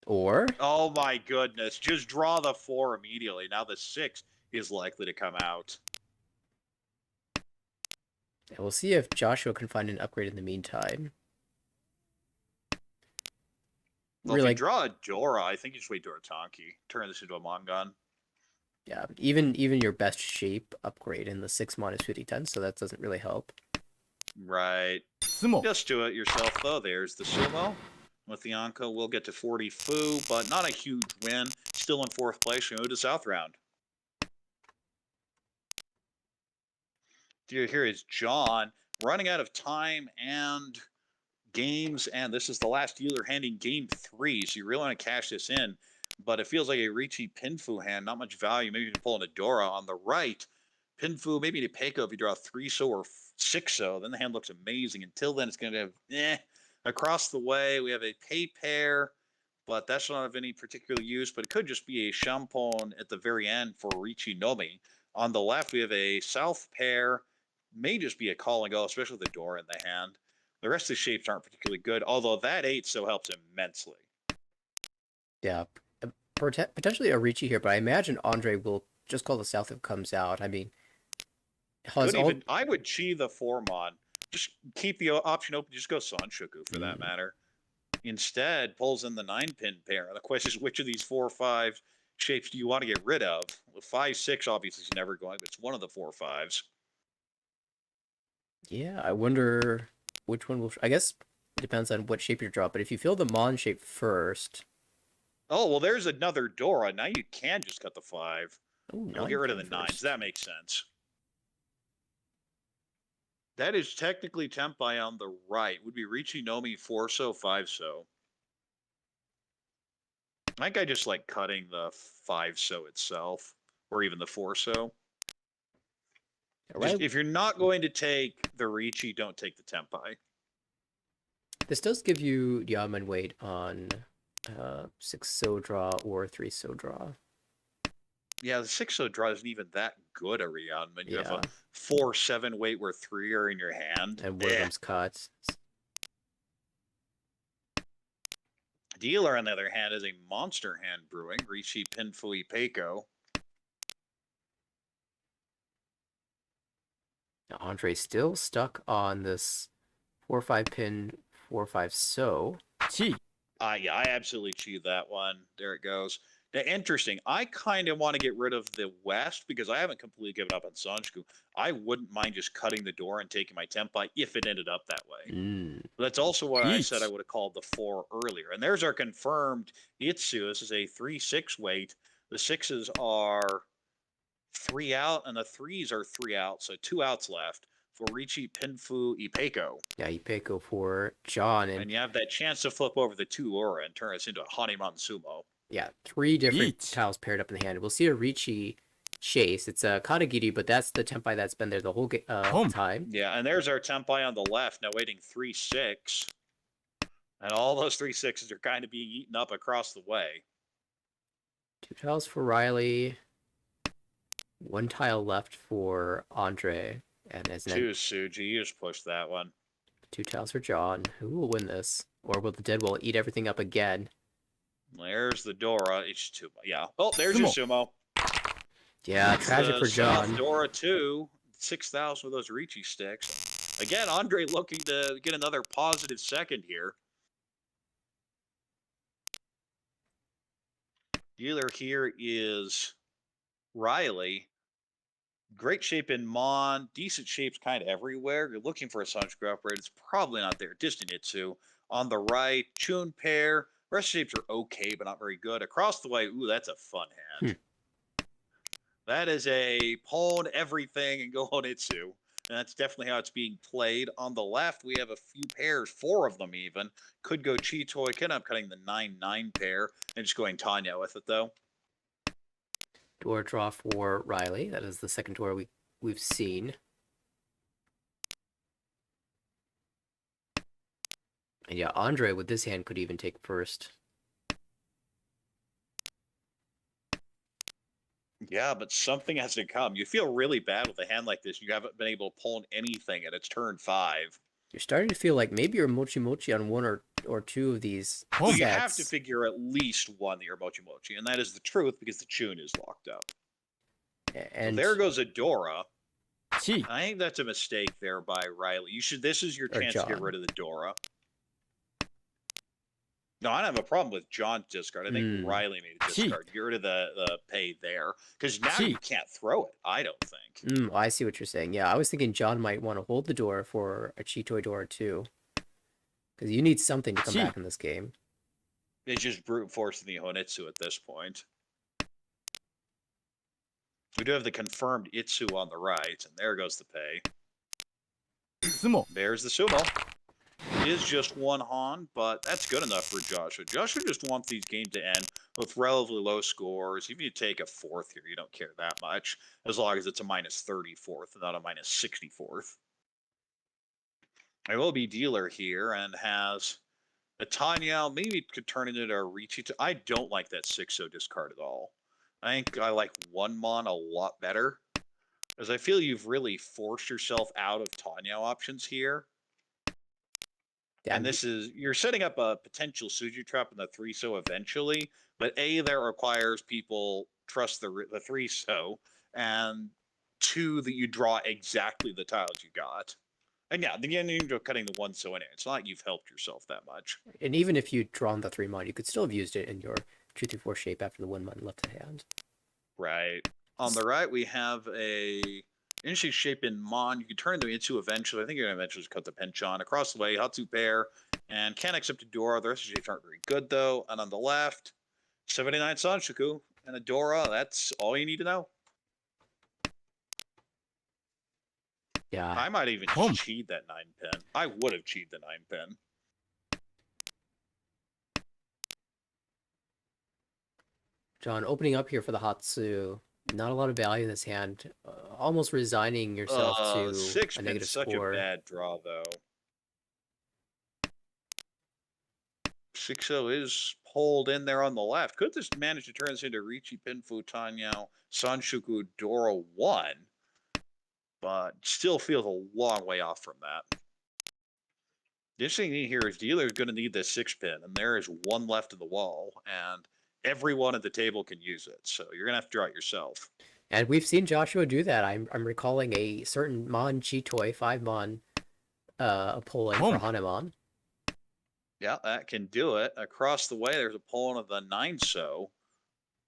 Or Oh my goodness. Just draw the 4 immediately. Now the 6 is likely to come out. and we'll see if Joshua can find an upgrade in the meantime. Well, if you Really, draw a Dora, I think you just wait Dorotanki. Turn this into a Mongon. yeah, even your best shape upgrade in the 6 mon is 50-10, so that doesn't really help. Right. Sumo. Just do it yourself, though. There's the Sumo. With the Anko, we'll get to 40 Fu, but not a huge win. Still in 4th place. We move to South Round. Here is John running out of time and games, and this is the last dealer handing game 3, so you really want to cash this in. But it feels like a Ricci Pinfu hand, not much value. Maybe you can pull an Adora on the right. Pinfu, maybe to Peko if you draw 3 so or 6 so, then the hand looks amazing. Until then, it's going to have across the way. We have a pay pair, but that's not of any particular use. But it could just be a Champon at the very end for Ricci Nomi. On the left, we have a South pair, may just be a call and go, especially with the door in the hand. The rest of the shapes aren't particularly good, although that 8 so helps immensely. Yeah, potentially a Ricci here, but I imagine Andre will just call the South if it comes out. I mean, has Could all even, I would chi the 4 mon. Just keep the option open. Just go Sanshoku for that matter. Instead, pulls in the 9-pin pair. The question is, which of these 4 or 5 shapes do you want to get rid of? Well, 5, 6 obviously is never going, but it's one of the 4 5s. Yeah, I wonder which one will. I guess it depends on what shape you draw, but if you fill the Mon shape first. Oh, well, there's another Dora. Now you can just cut the 5. Oh, We'll get rid of the 9 9s. first. That makes sense. That is technically Tempai on the right. Would be Ricci Nomi 4 so, 5 so. I think I just like cutting the 5 so itself, or even the 4 so. Just Right. if you're not going to take the Ricci, don't take the Tempai. This does give you Yaman weight on 6 so draw or 3 so draw. Yeah, the 6 so draw isn't even that good a Rionman. You have a Yeah, 4-7 weight where 3 are in your hand. and one of them's cut. Dealer, on the other hand, is a monster hand brewing. Ricci Pinfui Peiko. Now, Andre's still stuck on this 4-5 pin 4-5 so. Chi. Yeah, I absolutely cheat that one. There it goes. Interesting. I kind of want to get rid of the West because I haven't completely given up on Sanshku. I wouldn't mind just cutting the door and taking my Tempai if it ended up that way. Mm. But that's also why I said I Each. would have called the 4 earlier. And there's our confirmed Itsu. This is a 3-6 weight. The 6s are 3 out, and the 3s are 3 out. So 2 outs left for Ricci, Pinfu, Ipeko. Yeah, Ipeko for John, and And you have that chance to flip over the 2 Aura and turn us into a Hanuman Sumo. yeah, 3 different Each. tiles paired up in the hand. We'll see a Ricci chase. It's a Katagiri, but that's the Tempai that's been there the whole time. Yeah, and there's our Tempai on the left, now waiting 3-6. And all those 3-6s are kind of being eaten up across the way. 2 tiles for Riley. 1 tile left for Andre. And as an 2 Suji, you just push that one. 2 tiles for John. Who will win this? Or will the Dead Wall eat everything up again? There's the Dora. It's 2. Yeah. Oh, there's your Sumo. Yeah, tragic for John. South Dora 2. 6,000 with those Ricci sticks. Again, Andre looking to get another positive second here. Dealer here is Riley. Great shape in Mon, decent shapes kind of everywhere. You're looking for a Sanshku upgrade. It's probably not there. Distant Itsu. On the right, Chun pair. Rest shapes are okay, but not very good. Across the way, ooh, that's a fun hand. That is a pawn everything and go on Itsu. And that's definitely how it's being played. On the left, we have a few pairs, 4 of them even. Could go Chitoy. Could end up cutting the 9-9 pair and just going Tanya with it, though. Door draw for Riley. That is the second door we've seen. And yeah, Andre with this hand could even take first. Yeah, but something has to come. You feel really bad with a hand like this. You haven't been able to pull anything and it's turn 5. You're starting to feel like maybe you're mochi mochi on 1 or 2 of these Well, sets. you have to figure at least one that you're mochi mochi, and that is the truth because the Chun is locked up. And so there goes Adora. Chi. I think that's a mistake there by Riley. You should. This is your chance to get rid of the Dora. No, I don't have a problem with John's discard. I think Riley made a discard. Get rid of the pay there. Because now you can't throw it, I don't think. I see what you're saying. Yeah, I was thinking John might want to hold the door for a Chitoy door too. Because you need something to come back in this game. It's just brute forcing the Honitsu at this point. We do have the confirmed Itsu on the right, and there goes the pay. Sumo. There's the Sumo. It is just 1 Han, but that's good enough for Joshua. Joshua just wants these games to end with relatively low scores. Even if you take a 4th here, you don't care that much, as long as it's a minus 34th and not a minus 64th. I will be dealer here and has a Tanya. Maybe it could turn into a Ricci. I don't like that 6-0 discard at all. I think I like 1 Mon a lot better, as I feel you've really forced yourself out of Tanya options here. And this is, you're setting up a potential Suju trap in the 3-so eventually, but A, that requires people trust the 3-so, and 2, that you draw exactly the tiles you got. And yeah, then you end up cutting the 1-so anyway. It's not like you've helped yourself that much. And even if you'd drawn the 3 Mon, you could still have used it in your 2-3-4 shape after the 1 Mon left to hand. Right. On the right, we have a interesting shape in Mon. You can turn into Itsu eventually. I think you're going to eventually just cut the Penchon. Across the way, Hatsu pair, and can't accept Adora. The rest of the shapes aren't very good, though. And on the left, 79 Sanshoku and Adora. That's all you need to know. Yeah. I might even just cheat that 9-pin. I would have cheated the 9-pin. John, opening up here for the Hatsu. Not a lot of value in this hand. Almost resigning yourself to 6 a negative such score. a bad draw, though. 6-0 is pulled in there on the left. Could this manage to turn this into Ricci, Pinfu, Tanyao, Sanshoku, Dora 1? But still feels a long way off from that. The interesting thing here is dealer is going to need this 6-pin, and there is 1 left of the wall, and everyone at the table can use it. So you're going to have to draw it yourself. And we've seen Joshua do that. I'm recalling a certain Mon Chitoy 5 Mon pulling for Hanuman. Yeah, that can do it. Across the way, there's a pulling of the 9-so.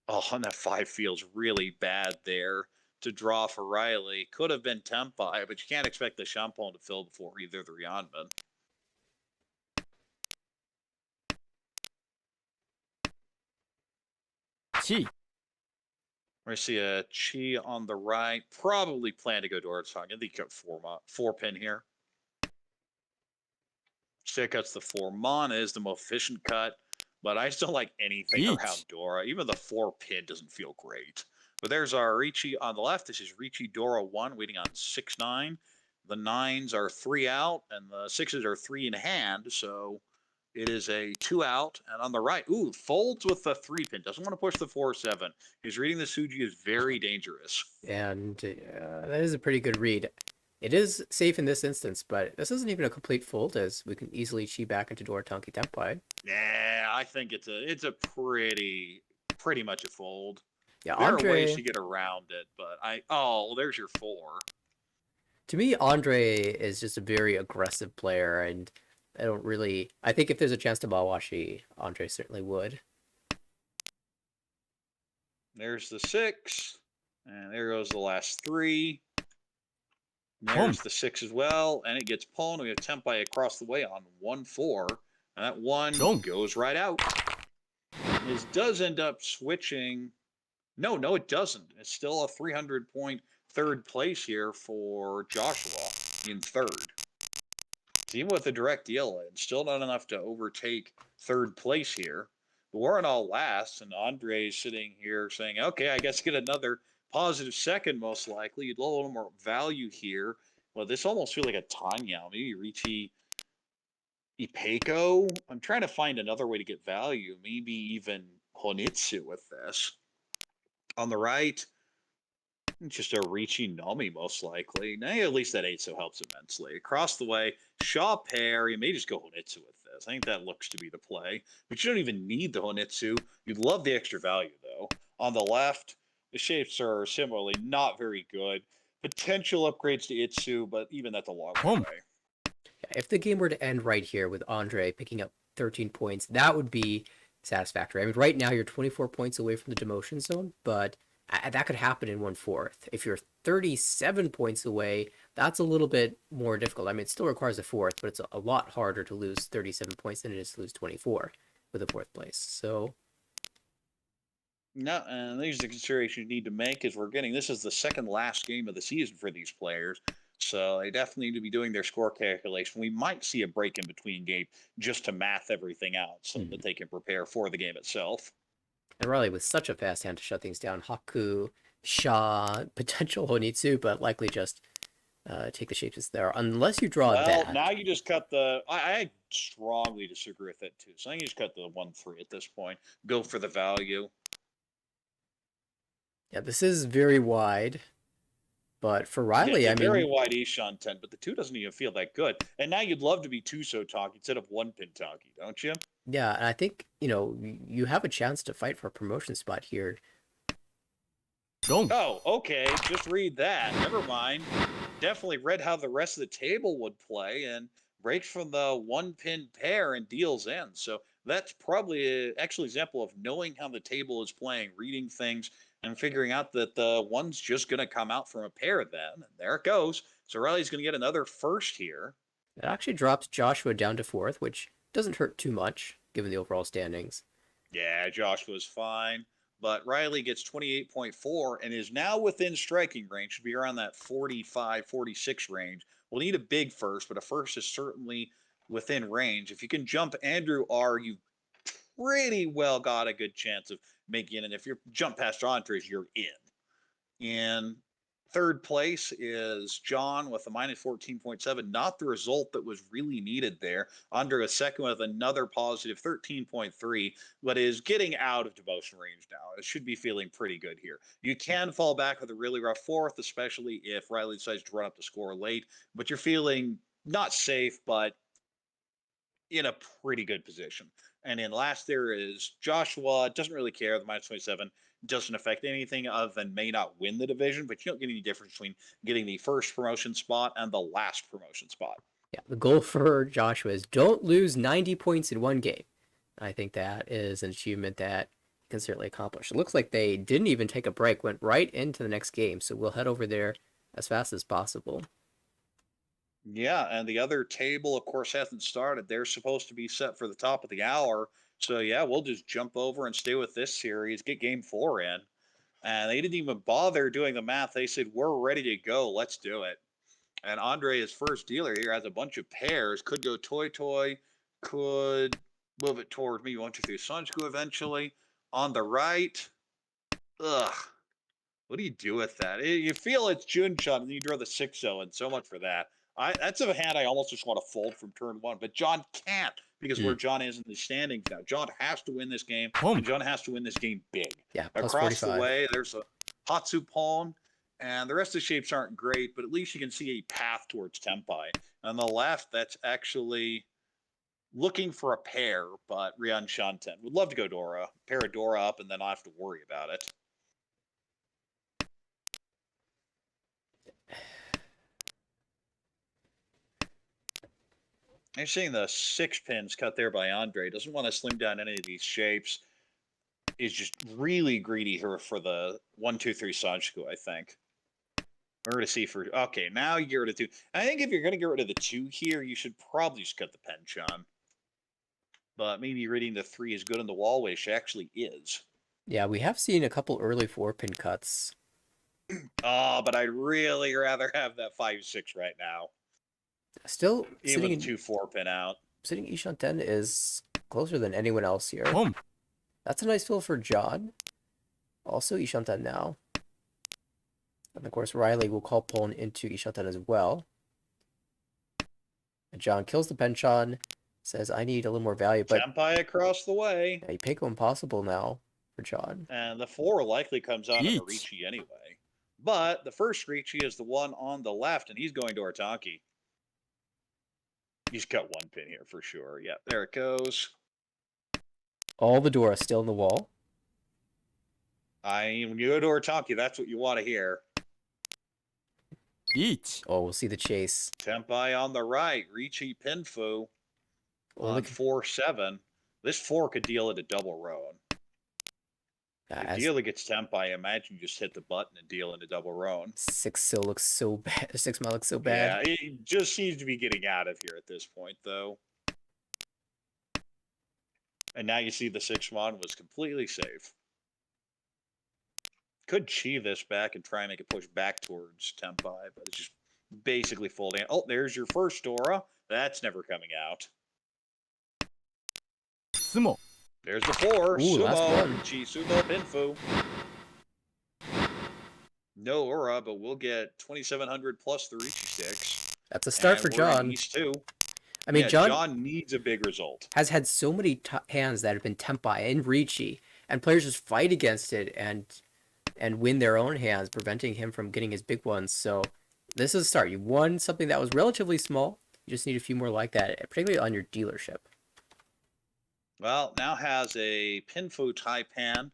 Oh, and that 5 feels really bad there to draw for Riley. Could have been Tempai, but you can't expect the Champon to fill before either the Rionman. Chi. We see a Chi on the right. Probably plan to go towards Hog. I think cut 4 pin here. Stick cuts the 4. Mana is the most efficient cut, but I still like anything Each. around Dora. Even the 4 pin doesn't feel great. But there's our Ricci on the left. This is Ricci Dora 1 waiting on 6-9. The 9s are 3 out, and the 6s are 3 in hand. So it is a 2 out. And on the right, ooh, folds with the 3 pin. Doesn't want to push the 4-7. He's reading the Suji is very dangerous. And that is a pretty good read. It is safe in this instance, but this isn't even a complete fold, as we can easily chi back into Dora Tonki Tempai. Yeah, I think it's a pretty much a fold. Yeah, There are ways Andre. to get around it, but there's your 4. To me, Andre is just a very aggressive player, and I think if there's a chance to Bawashi, Andre certainly would. There's the 6, and there goes the last 3. There's the 6 as well, and it gets pwned. We have Tempai across the way on 1-4, and that 1 goes right out. This does end up switching. No, it doesn't. It's still a 300-point third place here for Joshua in third. Even with a direct deal in, still not enough to overtake third place here. But we're in all last, and Andre's sitting here saying, okay, I guess get another positive second, most likely. You'd love a little more value here. Well, this almost feels like a Tanya. Maybe Ricci Ipeko. I'm trying to find another way to get value. Maybe even Honitsu with this. On the right, just a Ricci Nomi, most likely. Now, at least that 8 so helps immensely. Across the way, Shaw pair. You may just go Honitsu with this. I think that looks to be the play. But you don't even need the Honitsu. You'd love the extra value, though. On the left, the shapes are similarly not very good. Potential upgrades to Itsu, but even that's a long way. If the game were to end right here with Andre picking up 13 points, that would be satisfactory. I mean, right now you're 24 points away from the demotion zone, but that could happen in 1/4. If you're 37 points away, that's a little bit more difficult. I mean, it still requires a fourth, but it's a lot harder to lose 37 points than it is to lose 24 with a fourth place. So No, and these are the considerations you need to make as this is the second last game of the season for these players. So they definitely need to be doing their score calculation. We might see a break in between game just to math everything out so that they can prepare for the game itself. And Riley with such a fast hand to shut things down. Haku, Sha, potential Honitsu, but likely just take the shapes there. Unless you draw that. Now you just cut the... I strongly disagree with it, too. So I think you just cut the 1-3 at this point. Go for the value. Yeah, this is very wide. But for Riley, I mean... very wide Ishan 10, but the 2 doesn't even feel that good. And now you'd love to be 2-so Tonki instead of 1-pin Tonki, don't you? Yeah, and I think, you have a chance to fight for a promotion spot here. Oh, okay. Just read that. Never mind. Definitely read how the rest of the table would play and breaks from the 1-pin pair and deals in. So that's probably an excellent example of knowing how the table is playing, reading things, and figuring out that the one's just going to come out from a pair then. And there it goes. So Riley's going to get another first here. It actually drops Joshua down to fourth, which doesn't hurt too much, given the overall standings. Yeah, Joshua's fine. But Riley gets 28.4 and is now within striking range. Should be around that 45, 46 range. We'll need a big first, but a first is certainly within range. If you can jump Andrew R, you've pretty well got a good chance of making it. And if you jump past Andres, you're in. And third place is John with a minus 14.7. Not the result that was really needed there. Andre is second with another positive 13.3, but is getting out of demotion range now. It should be feeling pretty good here. You can fall back with a really rough fourth, especially if Riley decides to run up the score late, but you're feeling not safe, but in a pretty good position. And in last there is Joshua. Doesn't really care. The minus 27 doesn't affect anything other than may not win the division, but you don't get any difference between getting the first promotion spot and the last promotion spot. Yeah, the goal for Joshua is don't lose 90 points in one game. I think that is an achievement that can certainly accomplish. It looks like they didn't even take a break, went right into the next game, so we'll head over there as fast as possible. Yeah, and the other table, of course, hasn't started. They're supposed to be set for the top of the hour. So yeah, we'll just jump over and stay with this series, get game 4 in. And they didn't even bother doing the math. They said, we're ready to go. Let's do it. And Andre, his first dealer here, has a bunch of pairs. Could go Toy Toy, could move it toward maybe 1, 2, 3 Sanjiku eventually. On the right, ugh. What do you do with that? You feel it's Junchan, and you draw the 6-0, and so much for that. That's a hand I almost just want to fold from turn 1, but John can't because where John is in the standings now. John has to win this game, and John has to win this game big. Yeah, plus Across 45. the way, there's a Hatsu Pawn, and the rest of the shapes aren't great, but at least you can see a path towards Tempai. On the left, that's actually looking for a pair, but Ryan Shanten would love to go Dora, pair a Dora up, and then I'll have to worry about it. I'm seeing the 6 pins cut there by Andre. Doesn't want to slim down any of these shapes. Is just really greedy here for the 1, 2, 3 Sanjiku, I think. We're going to see for... Okay, now you get rid of 2. I think if you're going to get rid of the 2 here, you should probably just cut the Penchon. But maybe reading the 3 is good in the wall, which actually is. Yeah, we have seen a couple early 4-pin cuts. Oh, but I'd really rather have that 5-6 right now. Still Even sitting with 2 4-pin out. Sitting Ishanten is closer than anyone else here. That's a nice fill for John. Also Ishanten now. And of course Riley will call pawn into Ishanten as well. And John kills the Penchon. Says, I need a little more value, but... Tempai across the way. Yeah, Peiko impossible now for John. And the 4 likely comes out of a Ricci anyway. But the first Ricci is the one on the left, and he's going to Artanki. He's got 1 pin here for sure. Yeah, there it goes. All the Dora still in the wall. I mean, when you go to Artanki, that's what you want to hear. Oh, we'll see the chase. Tempai on the right. Ricci Pinfu on 4-7. This 4 could deal it a double row. If dealer gets Tempai, imagine you just hit the button and deal into double roan. 6 still looks so bad. 6 might look so bad. Yeah, it just seems to be getting out of here at this point, though. And now you see the 6-1 was completely safe. Could chi this back and try and make it push back towards Tempai, but it's just basically folding. Oh, there's your first Dora. That's never coming out. Sumo. There's the 4. Ooh, Sumo. Chi Sumo Pinfu. No Aura, but we'll get 2,700 plus the Ricci sticks. That's a start for John. East too. I mean, yeah, John needs a big result. Has had so many hands that have been Tempai and Ricci, and players just fight against it and win their own hands, preventing him from getting his big ones. So this is a start. You won something that was relatively small. You just need a few more like that, particularly on your dealership. Well, now has a Pinfu Taipan,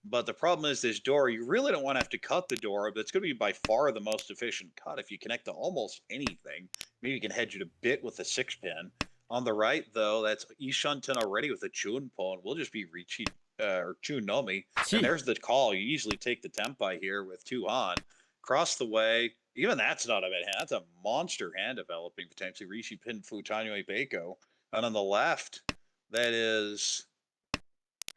but the problem is this Dora. You really don't want to have to cut the Dora, but it's going to be by far the most efficient cut if you connect to almost anything. Maybe you can hedge it a bit with a 6-pin. On the right, though, that's Ishanten already with a Chunpon. We'll just be Ricci or Chunomi. And there's the call. You easily take the Tempai here with 2 on. Cross the way. Even that's not a bad hand. That's a monster hand developing, potentially. Rishi Pinfu Tanyo Beiko. And on the left, that is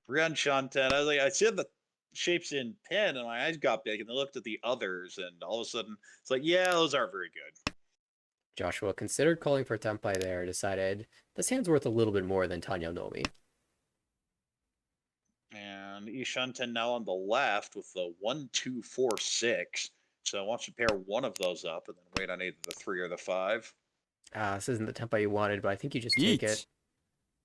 Ryan Shanten. I was like, I see the shapes in pin, and my eyes got big, and I looked at the others, and all of a sudden, it's like, yeah, those aren't very good. Joshua considered calling for Tempai there, decided this hand's worth a little bit more than Tanyo Nomi. And Ishanten now on the left with the 1, 2, 4, 6. So wants to pair one of those up and then wait on either the 3 or the 5. This isn't the Tempai you wanted, but I think you just take it.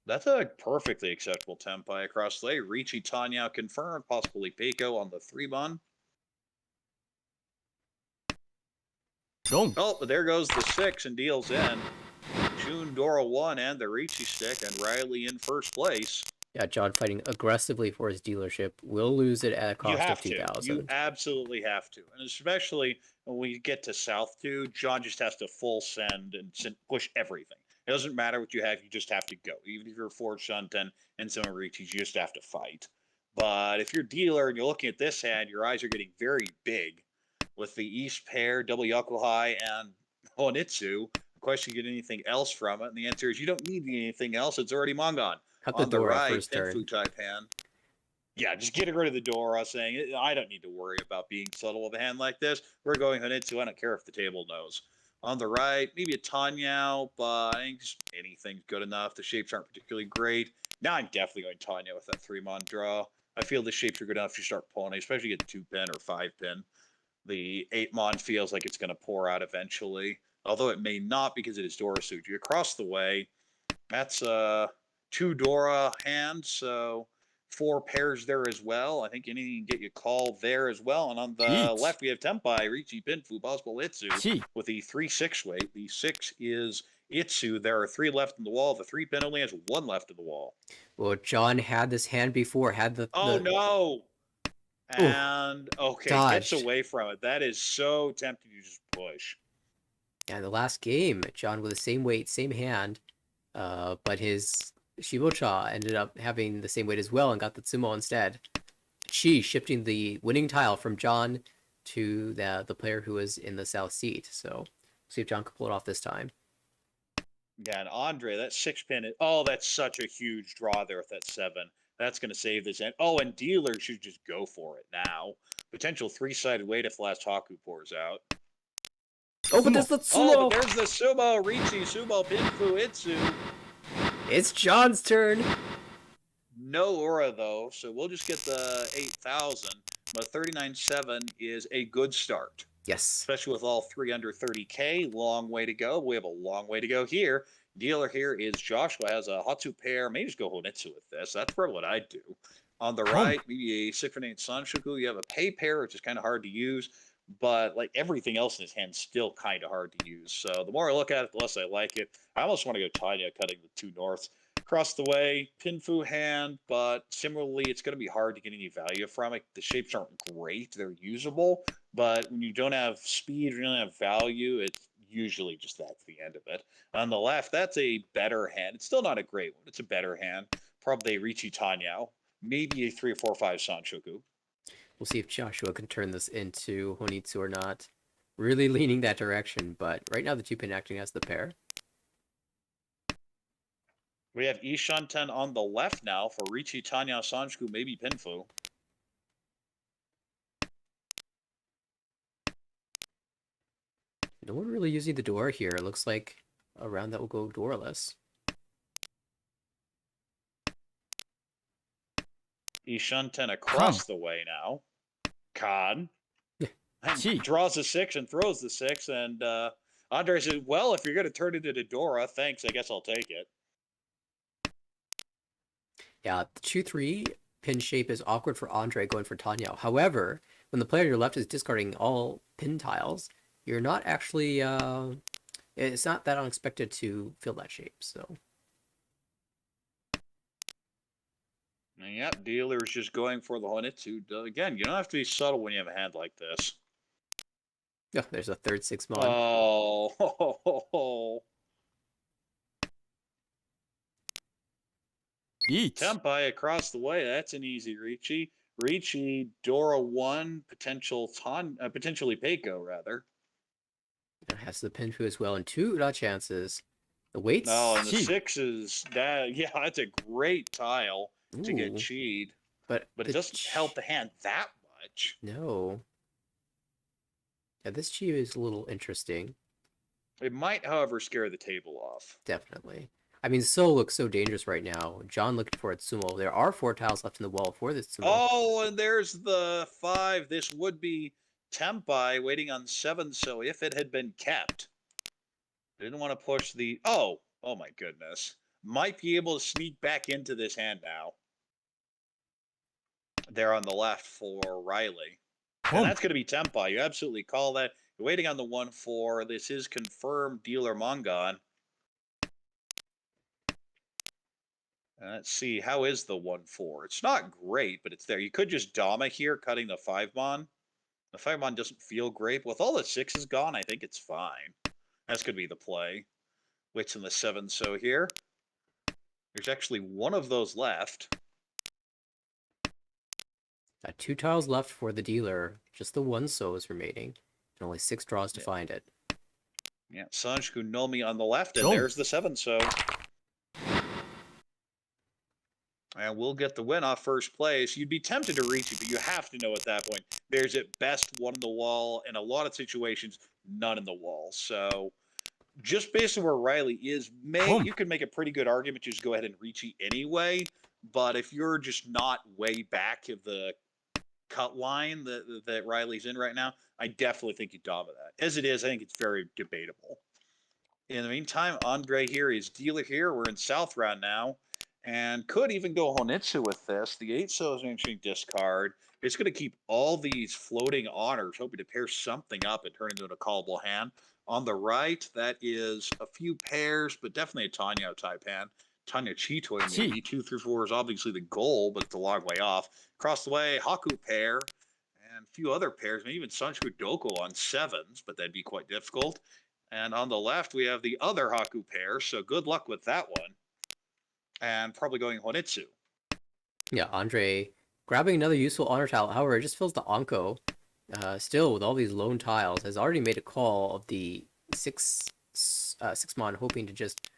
That's a perfectly acceptable Tempai across the way. Ricci Tanya confirmed, possibly Peiko on the 3-mon. Oh, but there goes the 6 and deals in. June Dora 1 and the Ricci stick, and Riley in first place. Yeah, John fighting aggressively for his dealership. Will lose it at a cost of 2,000. You absolutely have to. And especially when we get to South 2, John just has to full send and push everything. It doesn't matter what you have, you just have to go. Even if you're 4 Shunten and some Ricci, you just have to fight. But if you're dealer and you're looking at this hand, your eyes are getting very big with the East pair, double Yakuhai, and Honitsu. The question, get anything else from it? And the answer is you don't need anything else. It's already Mongon. Cut the On the Dora right, first turn. Pinfu type hand. Yeah, just getting rid of the Dora, saying, I don't need to worry about being subtle with a hand like this. We're going Honitsu. I don't care if the table knows. On the right, maybe a Tanyao, but I think anything's good enough. The shapes aren't particularly great. Now I'm definitely going Tanyao with that 3-mon draw. I feel the shapes are good enough to start pulling, especially get 2-pin or 5-pin. The 8-mon feels like it's going to pour out eventually, although it may not because it is Dora Suji. Across the way, that's a 2 Dora hand, so 4 pairs there as well. I think anything can get you call there as well. And on the left, we have Tempai, Richi, Pinfu, possible Itsu with the 3-6 weight. The 6 is Itsu. There are 3 left in the wall. The 3-pin only has 1 left in the wall. Well, John had this hand before, had the... Oh, no! And, okay, dodged. gets away from it. That is so tempting to just push. Yeah, the last game, John with the same weight, same hand, but his Shibocha ended up having the same weight as well and got the Tsumo instead. Chi shifting the winning tile from John to the player who was in the south seat. So see if John can pull it off this time. Yeah, and Andre, that 6-pin, that's such a huge draw there with that 7. That's going to save this end. Oh, and dealer should just go for it now. Potential 3-sided weight if last Haku pours out. Oh, but there's the Tsumo! Oh, but there's the Sumo, Richi, Sumo, Pinfu, Itsu. It's John's turn! No aura, though, so we'll just get the 8,000. But 39.7 is a good start. Yes. Especially with all 3 under 30K. Long way to go. We have a long way to go here. Dealer here is Joshua. Has a Hatsu pair. Maybe just go Honitsu with this. That's probably what I'd do. On the right, maybe a 6-8 Sanshoku. You have a pay pair, which is kind of hard to use. But like everything else in his hand, still kind of hard to use. So the more I look at it, the less I like it. I almost want to go Tanya, cutting the 2 norths. Across the way, Pinfu hand, but similarly, it's going to be hard to get any value from it. The shapes aren't great. They're usable, but when you don't have speed, or you don't have value, it's usually just that's the end of it. On the left, that's a better hand. It's still not a great one. It's a better hand. Probably a Richi Tanyao. Maybe a 3 or 4 5 Sanshoku. We'll see if Joshua can turn this into Honitsu or not. Really leaning that direction, but right now the 2-pin acting as the pair. We have Ishanten on the left now for Richi, Tanya, Sanshku, maybe Pinfu. No one really using the door here. It looks like a round that will go doorless. Ishanten across the way now. Khan. Draws the 6 and throws the 6. And Andre says, well, if you're going to turn it into Dora, thanks. I guess I'll take it. Yeah, the 2-3 pin shape is awkward for Andre going for Tanya. However, when the player on your left is discarding all pin tiles, you're not actually... it's not that unexpected to fill that shape, so... Yep, dealer's just going for the Honitsu. Again, you don't have to be subtle when you have a hand like this. Oh, there's a third 6-mon. Oh, Tempai across the way. That's an easy Richi. Richi, Dora 1, potentially Peiko, rather. It has the Pinfu as well, and 2 dot chances. The weights... Oh, and the 6 is... Yeah, that's a great tile to get cheat. But it doesn't help the hand that much. No. Yeah, this chi is a little interesting. It might, however, scare the table off. Definitely. I mean, Soul looks so dangerous right now. John looking for a Tsumo. There are 4 tiles left in the wall for this Tsumo. Oh, and there's the 5. This would be Tempai waiting on 7, so if it had been kept. Didn't want to push the... Oh my goodness. Might be able to sneak back into this hand now. There on the left for Riley. And that's going to be Tempai. You absolutely call that. You're waiting on the 1-4. This is confirmed dealer Mongon. Let's see. How is the 1-4? It's not great, but it's there. You could just Dama here, cutting the 5-mon. The 5-mon doesn't feel great. With all the 6s gone, I think it's fine. That's going to be the play. Waits in the 7, so here. There's actually one of those left. 2 tiles left for the dealer. Just the 1 so is remaining. And only 6 draws to find it. Yeah, Sanshku Nomi on the left, and Boom. there's the 7 so. And we'll get the win off first place. You'd be tempted to reach it, but you have to know at that point. There's at best 1 in the wall. In a lot of situations, none in the wall. So just based on where Riley is, Boom. you can make a pretty good argument to just go ahead and reach it anyway. But if you're just not way back of the cut line that Riley's in right now, I definitely think you dominate that. As it is, I think it's very debatable. In the meantime, Andre here is dealer here. We're in South round now. And could even go Honitsu with this. The 8 so is an interesting discard. It's going to keep all these floating honors, hoping to pair something up and turn into a callable hand. On the right, that is a few pairs, but definitely a Tanya type hand. Tanya Chitoy maybe. 2 through 4 is obviously the goal, but it's a long way off. Across the way, Haku pair, and a few other pairs, maybe even Sancho Doko on 7s, but that'd be quite difficult. And on the left, we have the other Haku pair, so good luck with that one. And probably going Honitsu. Yeah, Andre grabbing another useful honor tile. However, it just fills the Anko. Still, with all these lone tiles, has already made a call of the 6-mon, hoping to just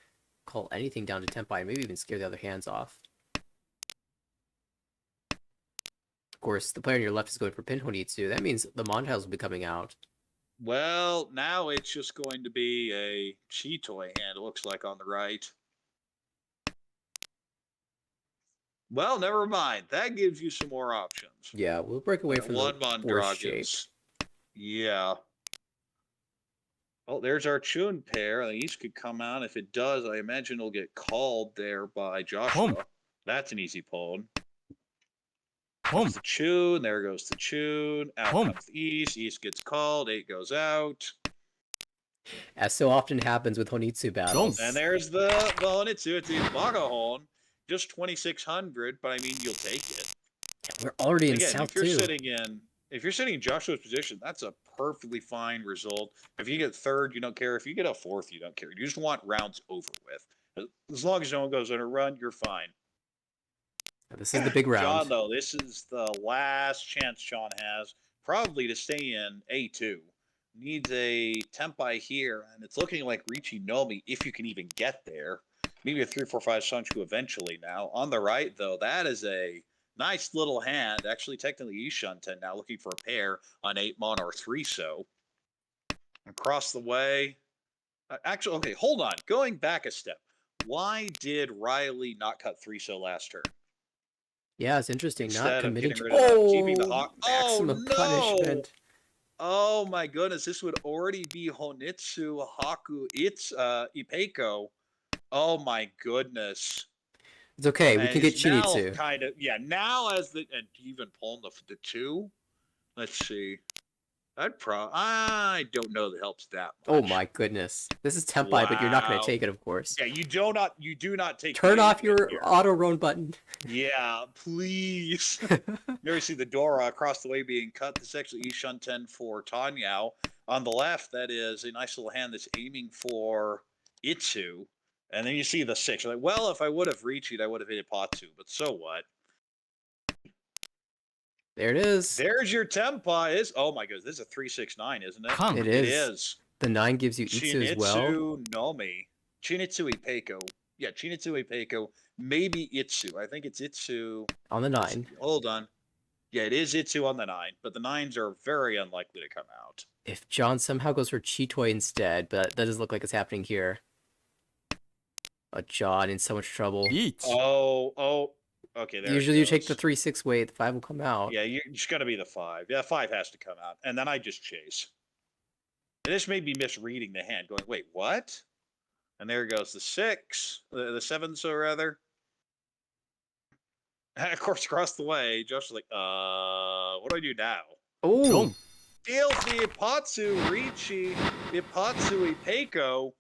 call anything down to Tempai and maybe even scare the other hands off. Of course, the player on your left is going for Pin Honitsu. That means the Mon tiles will be coming out. Well, now it's just going to be a Chitoy hand, it looks like, on the right. Well, never mind. That gives you some more options. Yeah, we'll break away from one the force shape. Yeah. Well, there's our Chun pair. The East could come out. If it does, I imagine it'll get called there by Joshua. Boom. That's an easy pull. Boom. There's the Chun. There goes the Chun. Out Boom. comes the East. East gets called. 8 goes out. As so often happens with Honitsu battles. And there's the Honitsu. It's the Bagahon. Just 2,600, but I mean, you'll take it. We're already in Again, South if you're 2. sitting in Joshua's position, that's a perfectly fine result. If you get 3rd, you don't care. If you get a 4th, you don't care. You just want rounds over with. As long as no one goes on a run, you're fine. This is the big round. John, though, this is the last chance Sean has, probably to stay in A2. Needs a Tempai here, and it's looking like Richi Nomi, if you can even get there. Maybe a 3-4-5 Sanchu eventually now. On the right, though, that is a nice little hand. Actually, technically, Ishunten now looking for a pair on 8-mon or 3 so. Across the way. Actually, okay, hold on. Going back a step. Why did Riley not cut 3 so last turn? Yeah, it's interesting. Instead Not of committing getting to rid of keeping the Hawk. maximum no! punishment. Oh my goodness, this would already be Honitsu, Haku, it's Ipeiko. Oh my goodness. It's okay, we And can get it's now Chinitsu. kind of, yeah, now as the, and even pulling the 2. Let's see. I don't know that helps that much. Oh my goodness. This is Tempai, but you're not going Wow. to take it, of course. Yeah, you do not take. Turn off your here. auto roam button. Yeah, please. There you see the Dora across the way being cut. This is actually Ishunten for Tanyao. On the left, that is a nice little hand that's aiming for Itsu. And then you see the 6. You're like, well, if I would have reached it, I would have hit Ipatsu, but so what? There it is. There's your Tempa. Oh my goodness, this is a 369, isn't it? Come. It It is. is. The 9 gives you Itsu as well. Chinitsu Nomi. Chinitsu Ipeiko. Yeah, Chinitsu Ipeiko. Maybe Itsu. I think it's Itsu. On the 9. Hold on. Yeah, it is Itsu on the 9, but the 9s are very unlikely to come out. If John somehow goes for Chitoy instead, but that doesn't look like it's happening here. John in so much trouble. Each. Oh. Okay, there Usually it you take the goes. 3-6 way, the 5 will come out. Yeah, you're just going to be the 5. Yeah, 5 has to come out. And then I just chase. And this may be misreading the hand, going, wait, what? And there goes the 6, the 7, so rather. And of course, across the way, Josh is like, what do I do now? Oh, Boom. Deals the Ipatsu, Ricci, Ipatsu, Ipeiko.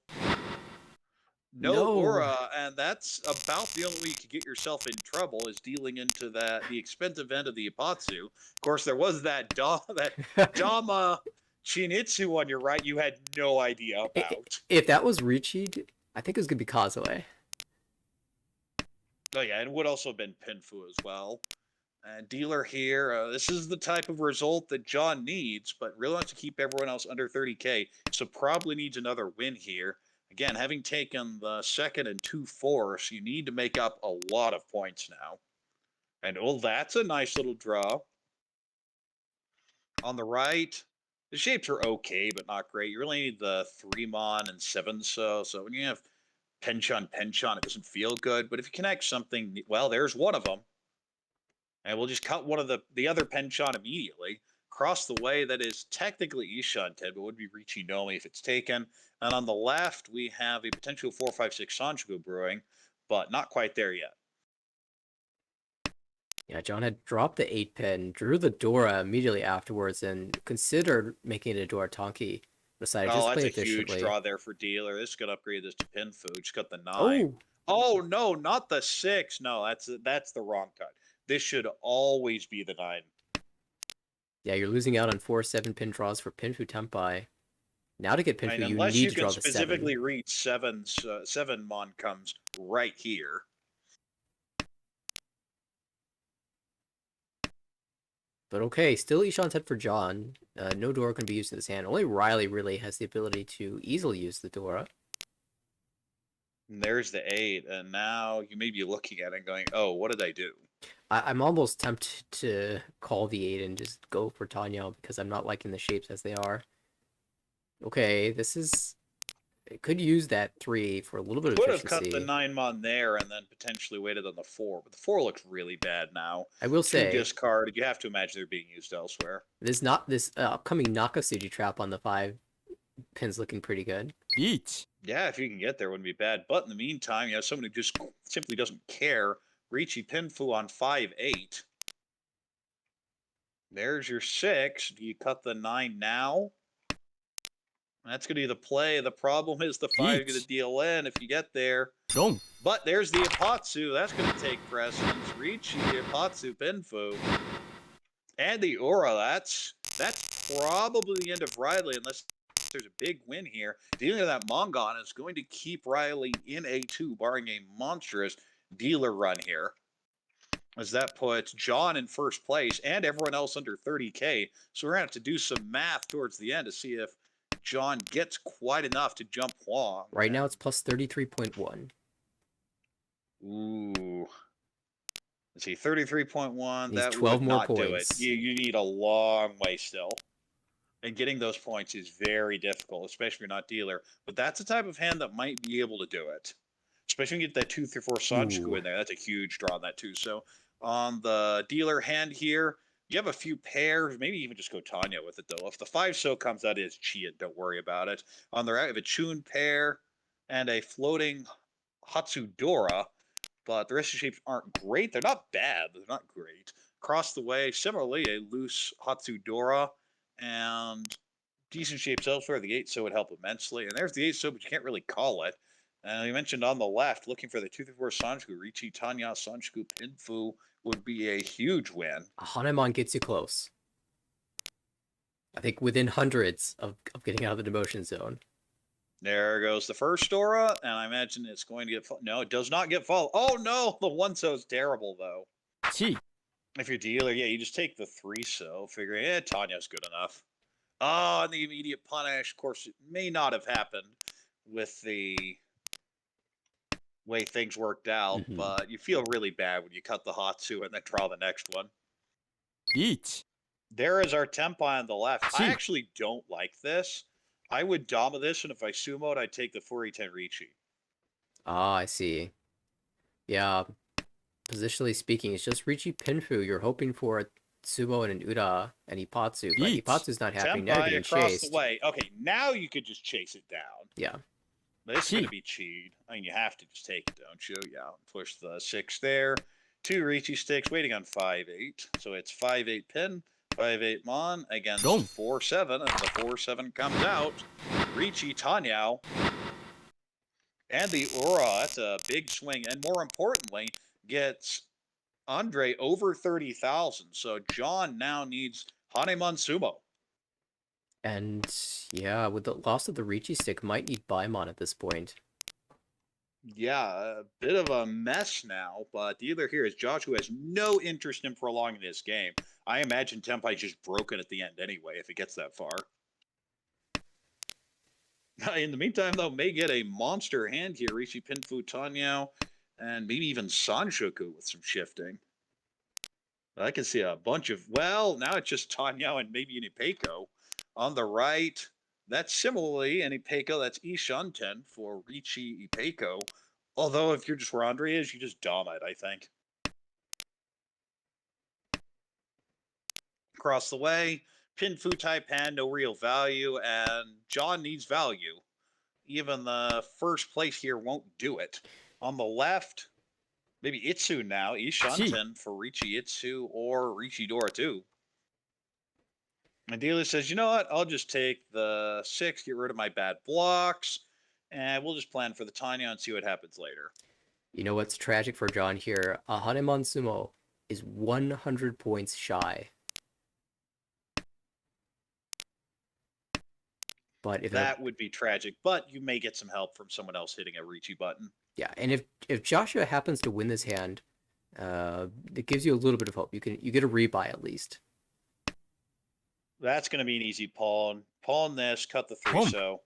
No aura, and that's about the only way you could get yourself in trouble is dealing into the expensive end of the Ipatsu. Of course, there was that Dama Chinitsu on your right you had no idea about. If that was Ricci, I think it was going to be Kazue. Oh yeah, and it would also have been Pinfu as well. Dealer here. This is the type of result that John needs, but really wants to keep everyone else under 30K. So probably needs another win here. Again, having taken the second and 2/4, you need to make up a lot of points now. And well, that's a nice little draw. On the right, the shapes are okay, but not great. You really need the 3 mon and 7 so when you have Penchon, it doesn't feel good. But if you connect something, well, there's one of them. And we'll just cut one of the other Penchon immediately. Across the way, that is technically Ishanted, but would be Richinomi if it's taken. And on the left, we have a potential 4/5/6 Sanchiku brewing, but not quite there yet. Yeah, John had dropped the 8-pin, drew the Dora immediately afterwards, and considered making it a Dora Tonki. Decided Oh, just that's play a huge efficiently. draw there for dealer. This could upgrade this to Pinfu. Just got the 9. Oh, Oh no, not the 6. No, that's the wrong cut. This should always be the 9. yeah, you're losing out on 4 7-pin draws for Pinfu Tempai. Now to get I Pinfu, mean, you unless need you to can draw the 7. specifically reach 7 mon comes right here. But okay, still Ishan's head for John. No Dora can be used in this hand. Only Riley really has the ability to easily use the Dora. And there's the 8, and now you may be looking at it and going, "Oh, what did I do?" I'm almost tempted to call the 8 and just go for Tanya because I'm not liking the shapes as they are. Okay, this is... It could use that 3 for a little bit of Could have cut the efficiency. 9 mon there and then potentially waited on the 4, but the 4 looks really bad now. I will 2 say, discarded. You have to imagine they're being used elsewhere. this not this upcoming Nakasuji trap on the 5 pin's looking pretty good. Each. Yeah, if you can get there, wouldn't be bad. But in the meantime, you have someone who just simply doesn't care. Ricci Pinfu on 5/8. There's your 6. Do you cut the 9 now? That's going to be the play. The problem is the 5 is going to deal in if you get there. Wrong. But there's the Apatsu. That's going to take precedence. Ricci, Apatsu, Pinfu. And the Aura. That's probably the end of Riley unless there's a big win here. Dealing with that Mongon is going to keep Riley in A2, barring a monstrous dealer run here. As that puts John in first place and everyone else under 30K. So we're going to have to do some math towards the end to see if John gets quite enough to jump Huang. Right now it's plus 33.1. Ooh. Let's see, 33.1. Needs That 12 would more not do it. points. You need a long way still. And getting those points is very difficult, especially if you're not dealer. But that's the type of hand that might be able to do it. Especially when you get that 2/4 Sanchiku in there. That's a huge draw on that too. So on the dealer hand here, you have a few pairs, maybe even just go Tanya with it though. If the 5 so comes out, it's cheated. Don't worry about it. On the right, you have a Chun pair and a floating Hatsudora, but the rest of the shapes aren't great. They're not bad, they're not great. Across the way, similarly, a loose Hatsudora and decent shapes elsewhere. The 8 so would help immensely. And there's the 8 so, but you can't really call it. You mentioned on the left, looking for the 2/4 Sanchiku, Ricci, Tanya, Sanchiku, Pinfu would be a huge win. Hanemon gets you close. I think within hundreds of getting out of the demotion zone. There goes the first Dora, and I imagine it's going to get... No, it does not get followed. Oh, no! The 1 so is terrible, though. Chi. If you're dealer, yeah, you just take the 3 so, figuring, Tanya's good enough. Oh, and the immediate punish. Of course, it may not have happened with the way things worked out, but you feel really bad when you cut the Hatsu and then draw the next one. Each. There is our Tempai on the left. I Gee. actually don't like this. I would Dama this, and if I sumoed, I'd take the 4/10 Ricci. Ah, I see. Yeah, positionally speaking, it's just Ricci Pinfu. You're hoping for a Sumo and an Uda and Ipatsu, but Each. Ipatsu's not happening. Now you're Tempai getting across chased. the way. Okay, now you could just chase it down. Yeah. This is going to Gee. be cheat. I mean, you have to just take it, don't you? Yeah, push the 6 there. 2 Ricci sticks, waiting on 5/8. So it's 5/8 pin, 5/8 mon against Boom. 4/7, and the 4/7 comes out. Ricci Tanyao. And the Aura, that's a big swing. And more importantly, gets Andre over 30,000. So John now needs Hanemon Sumo. And yeah, with the loss of the Ricci stick, might need Baimon at this point. Yeah, a bit of a mess now, but dealer here is Joshua has no interest in prolonging this game. I imagine Tempai just broken at the end anyway, if it gets that far. In the meantime, though, may get a monster hand here. Rishi Pinfu Tanyao, and maybe even Sanshoku with some shifting. I can see a bunch of, well, now it's just Tanyao and maybe Inipeko. On the right, that's similarly Inipeko, that's Ishanten for Richi Ipeko. Although if you're just where Andre is, you just dom it, I think. Across the way, Pinfu Taipan, no real value, and John needs value. Even the first place here won't do it. On the left, maybe Itsu now, Ishanten for Richi Itsu or Richi Dora 2. My dealer says, you know what? I'll just take the 6, get rid of my bad blocks, and we'll just plan for the Tanya and see what happens later. You know what's tragic for John here? Hanemon Sumo is 100 points shy. But if that would be tragic, but you may get some help from someone else hitting a Richi button. Yeah, and if Joshua happens to win this hand, it gives you a little bit of hope. You get a rebuy at least. That's going to be an easy pawn. Pawn this, cut the 3 Boom. so.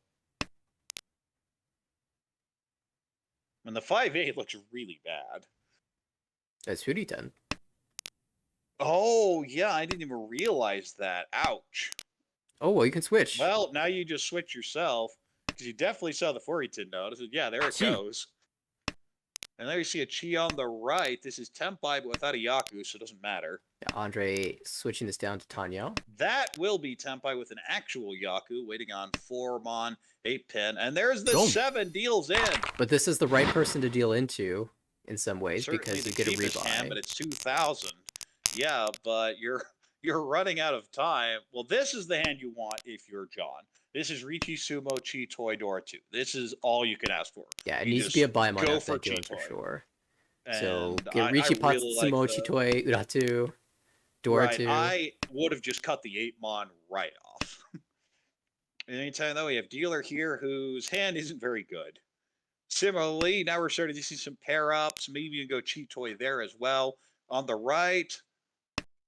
And the 5-8 looks really bad. That's Huriten. Oh, yeah, I didn't even realize that. Ouch. Oh, well, you can switch. Well, now you just switch yourself, because you definitely saw the 4-10 note. Yeah, there it goes. And there you see a Chi on the right. This is Tempai, but without a Yaku, so it doesn't matter. Yeah, Andre switching this down to Tanya. That will be Tempai with an actual Yaku, waiting on 4 Mon, 8 Pin. And there's the 7 deals in. But this is the right person to deal into in some ways, certainly because you get a rebuy. Hand, but it's 2,000. Yeah, but you're running out of time. Well, this is the hand you want if you're John. This is Richi Sumo Chi Toy Dora 2. This is all you can ask for. Yeah, it needs to be a buy mon out that deal for sure. And so get Richi really Sumo Chi Toy Uratu Dora 2. I would have just cut the 8 mon right off. In the meantime, though, we have dealer here whose hand isn't very good. Similarly, now we're starting to see some pair ups. Maybe you can go Chi Toy there as well. On the right,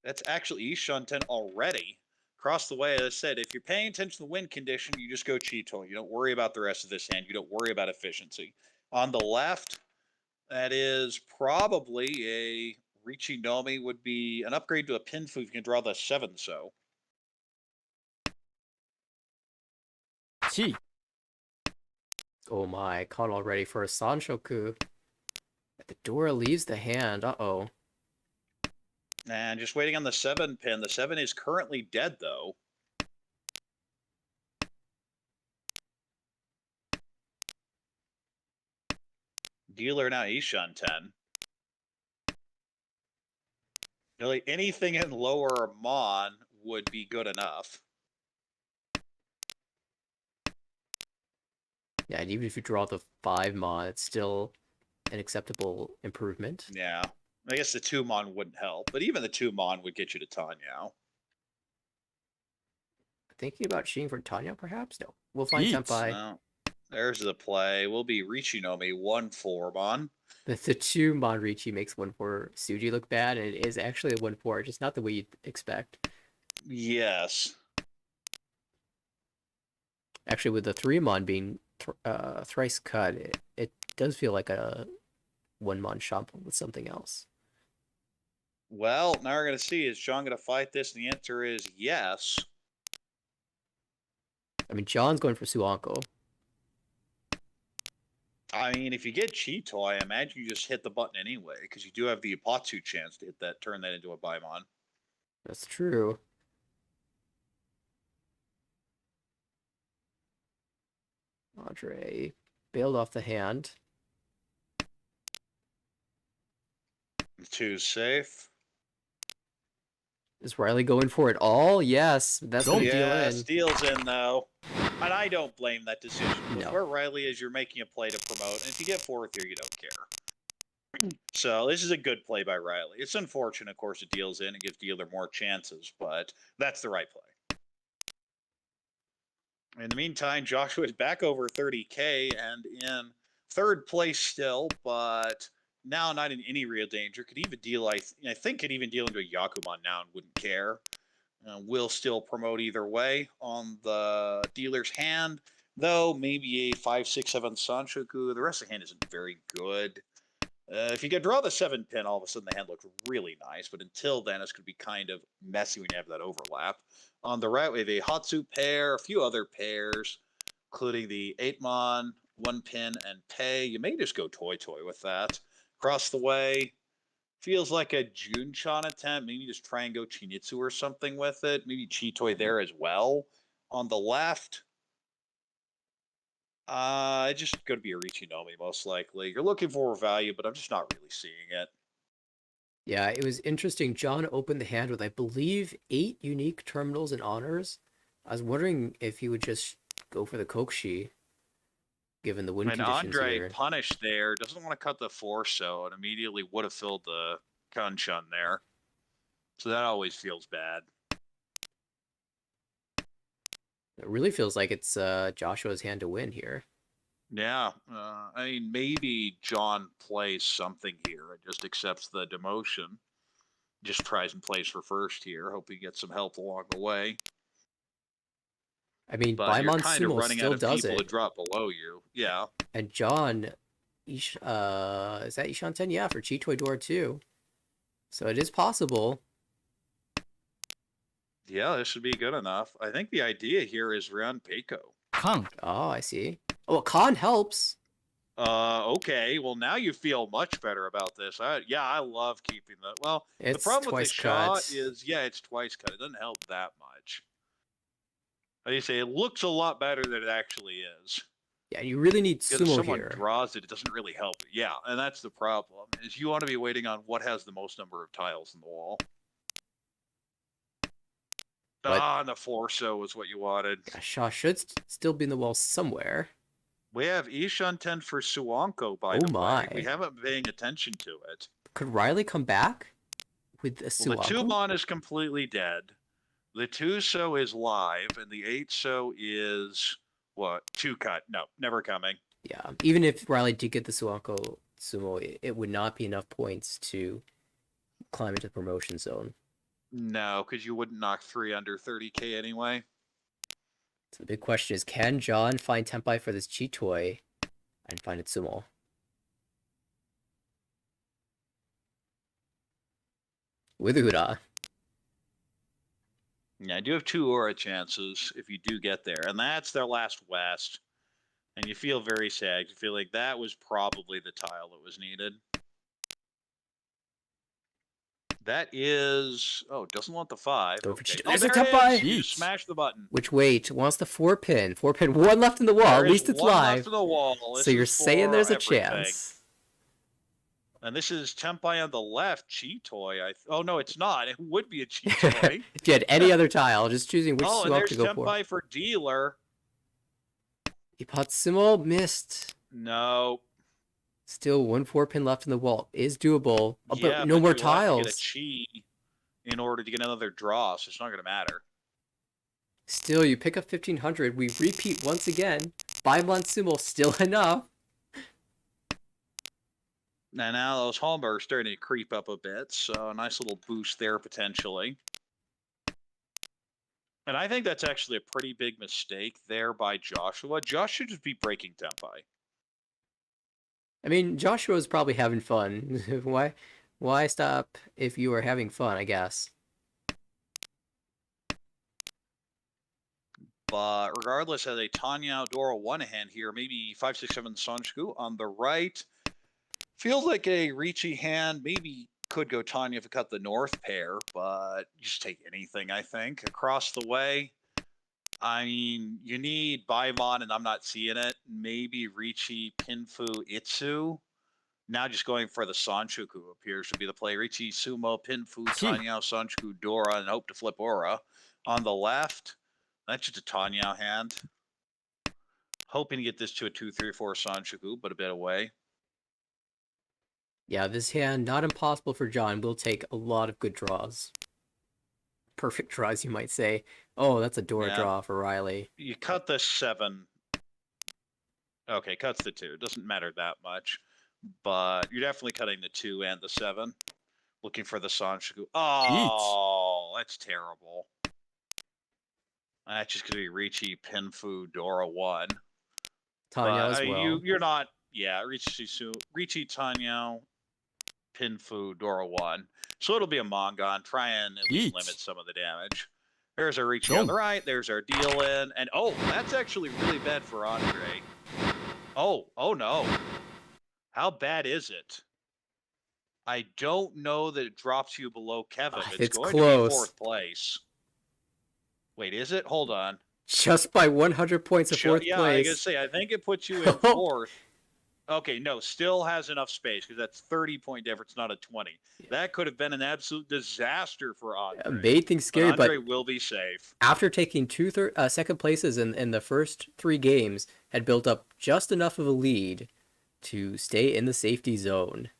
that's actually Ishunten already. Across the way, as I said, if you're paying attention to the win condition, you just go Chi Toy. You don't worry about the rest of this hand. You don't worry about efficiency. On the left, that is probably a Richi Nomi would be an upgrade to a Pinfu if you can draw the 7 so. Chi. Oh my, caught already for a Sanshoku. The Dora leaves the hand. Uh-oh. And just waiting on the 7 pin. The 7 is currently dead, though. Dealer now Ishunten. Really, anything in lower Mon would be good enough. Yeah, and even if you draw the 5 Mon, it's still an acceptable improvement. Yeah. I guess the 2 Mon wouldn't help, but even the 2 Mon would get you to Tanyao. Thinking about cheating for Tanya, perhaps? No. We'll find Tempai. No. There's the play. We'll be Richinomi 1-4 Mon. The 2 Mon Richi makes 1-4 Suji look bad, and it is actually a 1-4, just not the way you'd expect. Yes. Actually, with the 3 Mon being thrice cut, it does feel like a 1 Mon shop with something else. Well, now we're going to see, is John going to fight this? And the answer is yes. I mean, John's going for Suanko. I mean, if you get Cheeto, I imagine you just hit the button anyway, because you do have the Ipatsu chance to hit that, turn that into a Baimon. That's true. Andre bailed off the hand. 2 safe. Is Riley going for it all? Yes, that's going to deal in. Deals in, though. And I don't blame that decision. With where Riley is, you're making a play to promote. And if you get 4th here, you don't care. So this is a good play by Riley. It's unfortunate, of course, it deals in. It gives dealer more chances, but that's the right play. In the meantime, Joshua is back over 30K and in third place still, but now not in any real danger. Could even deal, I think, could even deal into a Yakuman now and wouldn't care. Will still promote either way on the dealer's hand, though maybe a 5-6-7 Sanchoku. The rest of the hand isn't very good. If you could draw the 7-pin, all of a sudden the hand looks really nice, but until then, it's going to be kind of messy when you have that overlap. On the right, we have a Hatsu pair, a few other pairs, including the 8-mon, 1-pin, and Pei. You may just go Toy with that. Across the way, feels like a Junchan attempt. Maybe just try and go Chinitsu or something with it. Maybe Chitoy there as well. On the left, it's just going to be a Richinomi most likely. You're looking for value, but I'm just not really seeing it. Yeah, it was interesting. John opened the hand with, I believe, 8 unique terminals and honors. I was wondering if he would just go for the Kokshi, given the win And conditions Andre here. punished there, doesn't want to cut the Forso, and immediately would have filled the Kanshan there. So that always feels bad. It really feels like it's Joshua's hand to win here. Yeah, I mean, maybe John plays something here and just accepts the demotion. Just tries and plays for first here. Hope he gets some help along the way. I mean, But you're kind of Sumo running out still of does people to it. drop below you. Yeah. And John, is that Ishanten? Yeah, for Chitoy Door too. So it is possible. Yeah, this should be good enough. I think the idea here is run Peiko. Kang. Oh, I see. Oh, well, Khan helps. Okay. Well, now you feel much better about this. I love keeping the. Well, the It's problem with the twice shot cut. is, yeah, it's twice cut. It doesn't help that much. Like you say, it looks a lot better than it actually is. Yeah, you really need Because if Sumo someone here. draws it, it doesn't really help. Yeah, and that's the problem. Is you want to be waiting on what has the most number of tiles in the wall. But and the Forso is what you wanted. yeah, Shaw should still be in the wall somewhere. We have Ishanten for Suanko, by Oh the my. way. We haven't been paying attention to it. Could Riley come back with a Well, the Suanko? 2-mon is completely dead. The 2-so is live, and the 8-so is what? 2-cut. No, never coming. Yeah, even if Riley did get the Suanko Sumo, it would not be enough points to climb into the promotion zone. No, because you wouldn't knock 3 under 30k anyway. So the big question is, can John find Tempai for this Chitoy and find it Sumo? With Ura. Yeah, I do have 2 aura chances if you do get there, and that's their last West. And you feel very sad. You feel like that was probably the tile that was needed. That is... Oh, doesn't want the 5. Go for Okay. Oh, it's a there it Tempai! is. You Jeez. smash the button. Which, wait, wants the 4-pin. 4-pin, 1 left in the wall. There At least is it's 1 live. left in the wall. This So you're is saying for there's a everything. chance. And this is Tempai on the left, Chitoy. Oh, no, it's not. It would be a Chitoy. If you had any other tile, just choosing which Oh, and Suanko there's to go for. Tempai for dealer. Ipatsumo missed. No. Still 1 4-pin left in the wall. Is doable. Oh, Yeah, but no more you will have to tiles. get a chi in order to get another draw, so it's not going to matter. Still, you pick up 1500. We repeat once again. Baimon Sumo still enough. And now those Hallmarks are starting to creep up a bit, so a nice little boost there potentially. And I think that's actually a pretty big mistake there by Joshua. Josh should just be breaking Tempai. I mean, Joshua's probably having fun. Why stop if you are having fun, I guess. But regardless, as a Tanya Dora 1-hand here, maybe 5-6-7 Sanshku on the right. Feels like a Ricci hand. Maybe could go Tanya if it cut the north pair, but just take anything, I think. Across the way, I mean, you need Baimon, and I'm not seeing it. Maybe Ricci, Pinfu, Itsu. Now just going for the Sanchoku appears to be the play. Ricci, Sumo, Pinfu, Tanya, Sanchoku, Dora, and hope to flip Aura. On the left, that's just a Tanya hand. Hoping to get this to a 2-3-4 Sanchoku, but a bit away. Yeah, this hand, not impossible for John, will take a lot of good draws. Perfect draws, you might say. Oh, that's a Dora draw for Riley. You cut the 7. Okay, cuts the 2. Doesn't matter that much. But you're definitely cutting the 2 and the 7. Looking for the Sanchiku. Oh, that's terrible. That's just going to be Ricci, Pinfu, Dora 1. Tanya But as well. you're not. Yeah, Ricci, Tanya, Pinfu, Dora 1. So it'll be a Mongon. Try and at least limit some of the damage. There's our Ricci on the right. There's our deal in. And oh, that's actually really bad for Andre. Oh no. How bad is it? I don't know that it drops you below Kevin. It's It's going to be close. 4th place. Wait, is it? Hold on. Just by 100 points of 4th Yeah, I gotta place. say, I think it puts you in 4th. Okay, no, still has enough space because that's 30-point difference, not a 20. That could have been an absolute disaster for Andre. Made things scary, Andre but will be safe. after taking second places in the first 3 games, had built up just enough of a lead to stay in the safety zone.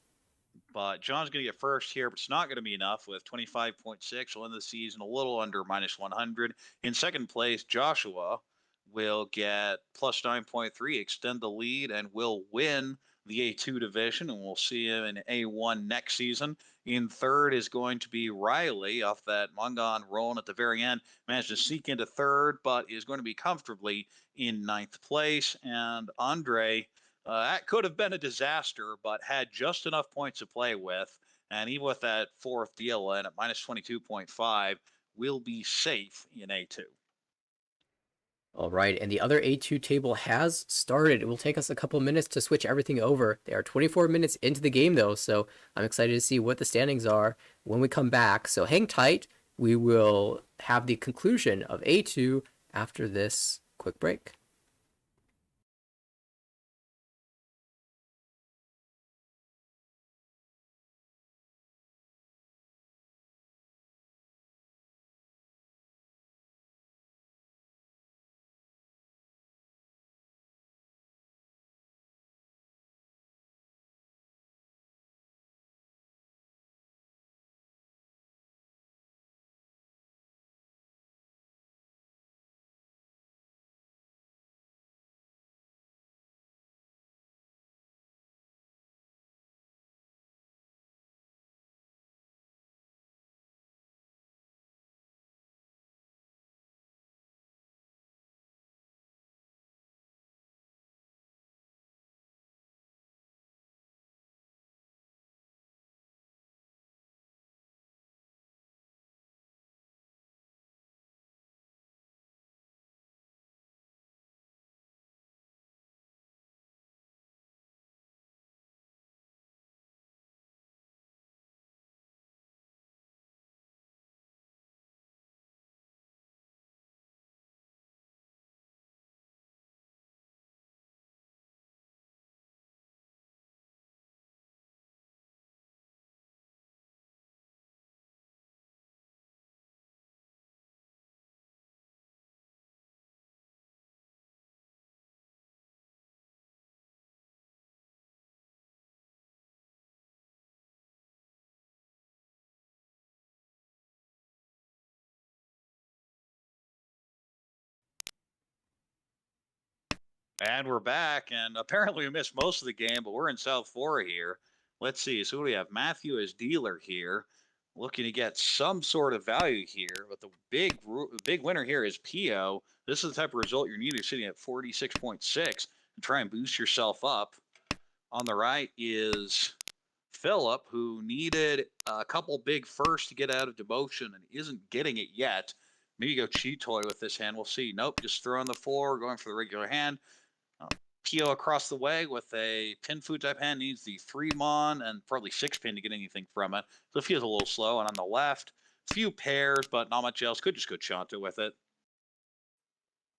But John's going to get first here, but it's not going to be enough with 25.6. Will end the season a little under minus 100. In second place, Joshua will get plus 9.3, extend the lead, and will win the A2 division, and we'll see him in A1 next season. In third is going to be Riley off that Mongon roll at the very end. Managed to sneak into third, but is going to be comfortably in 9th place. And Andre that could have been a disaster, but had just enough points to play with. And even with that 4th deal in at minus 22.5, will be safe in A2. All right, and the other A2 table has started. It will take us a couple minutes to switch everything over. They are 24 minutes into the game, though, so I'm excited to see what the standings are when we come back. So hang tight. We will have the conclusion of A2 after this quick break. And we're back, and apparently we missed most of the game, but we're in South Florida here. Let's see. So, what do we have? Matthew as dealer here, looking to get some sort of value here. But the big winner here is Pio. This is the type of result you're needing, sitting at 46.6 and try and boost yourself up. On the right is Philip, who needed a couple big firsts to get out of demotion and isn't getting it yet. Maybe go cheat toy with this hand. We'll see. Nope, just throw on the floor, going for the regular hand. Pio across the way with a pin food type hand needs the 3 mon and probably 6 pin to get anything from it. So it feels a little slow. And on the left, few pairs, but not much else. Could just go Chanta with it.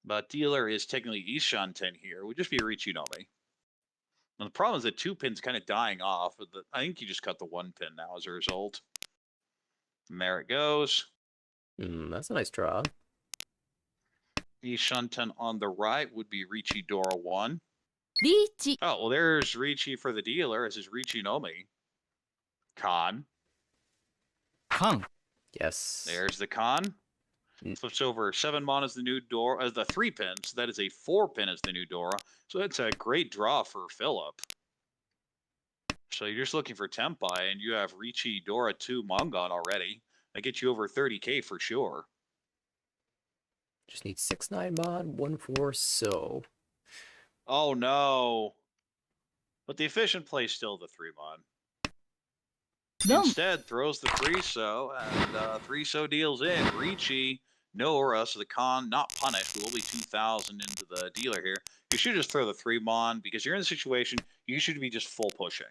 But dealer is technically Ishanten here. Would just be Richinomi. And the problem is that 2 pin's kind of dying off. I think you just cut the 1 pin now as a result. And there it goes. That's a nice draw. Ishanten on the right would be Ricci Dora 1. Ricci. Oh, well, there's Ricci for the dealer. This is Richinomi. Khan. Khan. Yes. There's the Khan. Flips over 7 mon as the new door, as the 3 pin. So that is a 4 pin as the new Dora. So that's a great draw for Philip. So you're just looking for Tempai, and you have Ricci, Dora, 2, Mongon already. That gets you over 30K for sure. Just need 6/9 mod, 1/4 so. Oh no. But the efficient play is still the 3 mon. No. Instead, throws the 3 so, and 3 so deals in. Ricci, no aura, so the con not punished. Will be 2,000 into the dealer here. You should just throw the 3 mon because you're in the situation, you should be just full pushing.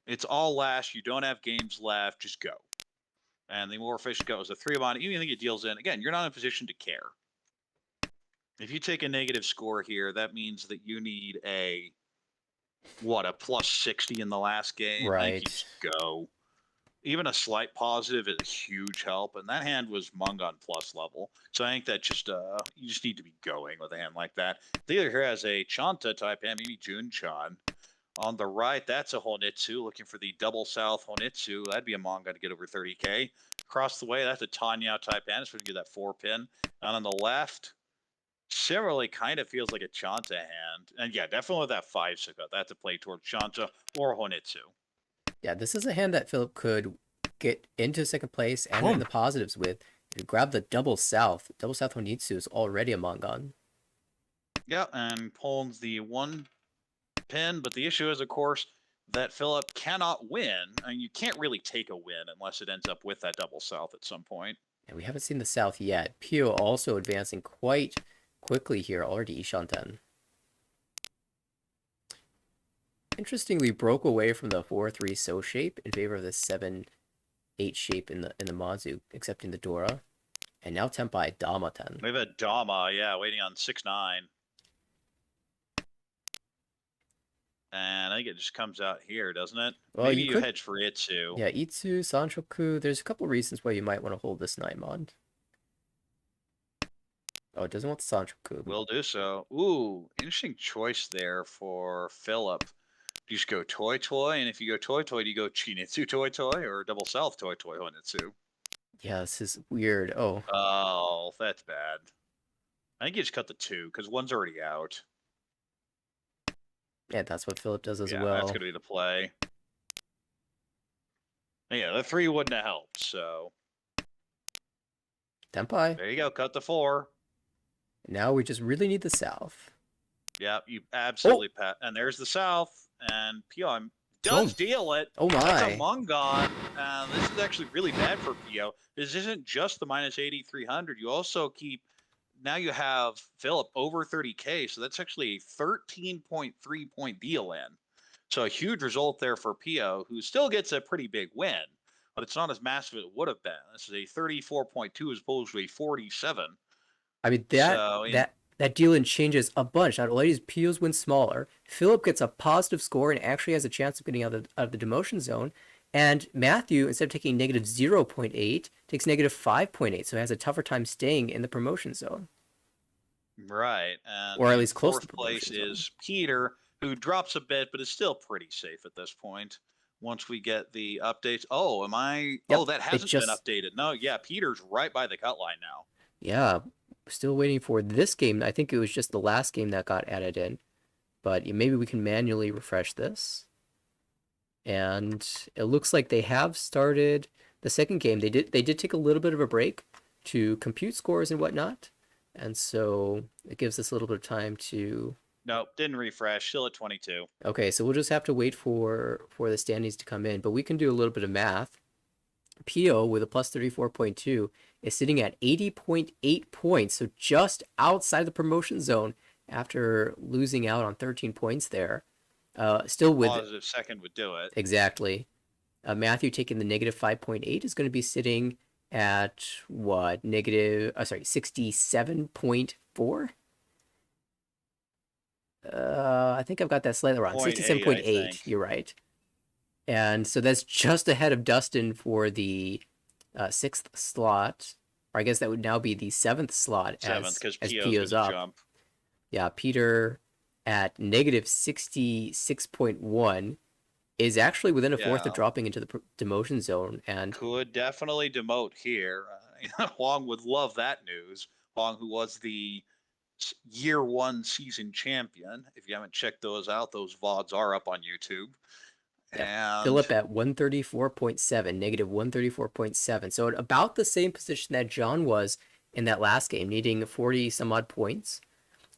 It's all last, you don't have games left, just go. And the more efficient goes, the 3 mon, even if it deals in, again, you're not in a position to care. If you take a negative score here, that means that you need a plus 60 in the last game. I think you just go. Even a slight positive is a huge help, and that hand was Mungon plus level. So I think that just you just need to be going with a hand like that. The other here has a Chanta type hand, maybe Junchan. On the right, that's a Honitsu, looking for the double south Honitsu. That'd be a manga to get over 30K. Across the way, that's a Tanya type hand, so we can get that 4 pin. And on the left, similarly kind of feels like a Chanta hand. And yeah, definitely with that 5 Suka. That's a play towards Chanta or Honitsu. Yeah, this is a hand that Philip could get into second place and in the positives with. If you grab the double south Honitsu is already a Mongon. Yeah, and pulls the 1 pin, but the issue is, of course, that Philip cannot win. I mean, you can't really take a win unless it ends up with that double south at some point. And we haven't seen the south yet. Pio also advancing quite quickly here, already Ishanten. Interestingly, broke away from the 4-3 so shape in favor of the 7-8 shape in the Mazu, accepting the Dora. And now Tempai Dama-ten. We have a Dama, yeah, waiting on 6-9. And I think it just comes out here, doesn't it? Well, Maybe you hedge for Itsu. Yeah, Itsu, Sanchoku. There's a couple reasons why you might want to hold this 9 mod. Oh, it doesn't want the Sanchoku. Will do so. Ooh, interesting choice there for Philip. You just go Toy Toy, and if you go Toy Toy, do you go Chinitsu Toy Toy or Double South Toy Toy Honitsu? Yeah, this is weird. Oh. Oh, that's bad. I think you just cut the 2, because one's already out. Yeah, that's what Philip does as well. Yeah, that's going to be the play. Yeah, the 3 wouldn't have helped, so. Tempai. There you go, cut the 4. Now we just really need the south. Yeah, you absolutely pat. And there's the south, and Pio does deal it. Oh my. That's a Mongon. This is actually really bad for Pio. This isn't just the minus 8,300. You also keep, now you have Philip over 30K, so that's actually a 13.3 point deal in. So a huge result there for Pio, who still gets a pretty big win, but it's not as massive as it would have been. This is a 34.2 as opposed to a 47. I mean, that deal in changes a bunch. Not only does Pio's win smaller, Philip gets a positive score and actually has a chance of getting out of the demotion zone. And Matthew, instead of taking negative 0.8, takes negative 5.8, so he has a tougher time staying in the promotion zone. Right. And or at least close to fourth place is Peter, who drops a bit, but is still pretty safe at this point. Once we get the updates. Oh, am I? Yep, oh, that hasn't been updated. No, yeah, Peter's right by the cut line now. Yeah, still waiting for this game. I think it was just the last game that got added in. But maybe we can manually refresh this. And it looks like they have started the second game. They did take a little bit of a break to compute scores and whatnot. And so it gives us a little bit of time to... Nope, didn't refresh. Still at 22. Okay, so we'll just have to wait for the standings to come in. But we can do a little bit of math. Pio with a plus 34.2 is sitting at 80.8 points, so just outside the promotion zone after losing out on 13 points there. Still with positive second would do it. Exactly. Matthew taking the negative 5.8 is going to be sitting at what? 67.4? I think I've got that slightly wrong. 67.8. You're right. And so that's just ahead of Dustin for the 6th slot. Or I guess that would now be the 7th slot as Pio's up. Jump. Yeah, Peter at negative 66.1 is actually within a fourth of dropping into the demotion zone. And could definitely demote here. Huang would love that news. Huang, who was the year one season champion. If you haven't checked those out, those VODs are up on YouTube. Yeah, And Philip at 134.7, negative 134.7. So at about the same position that John was in that last game, needing 40 some odd points.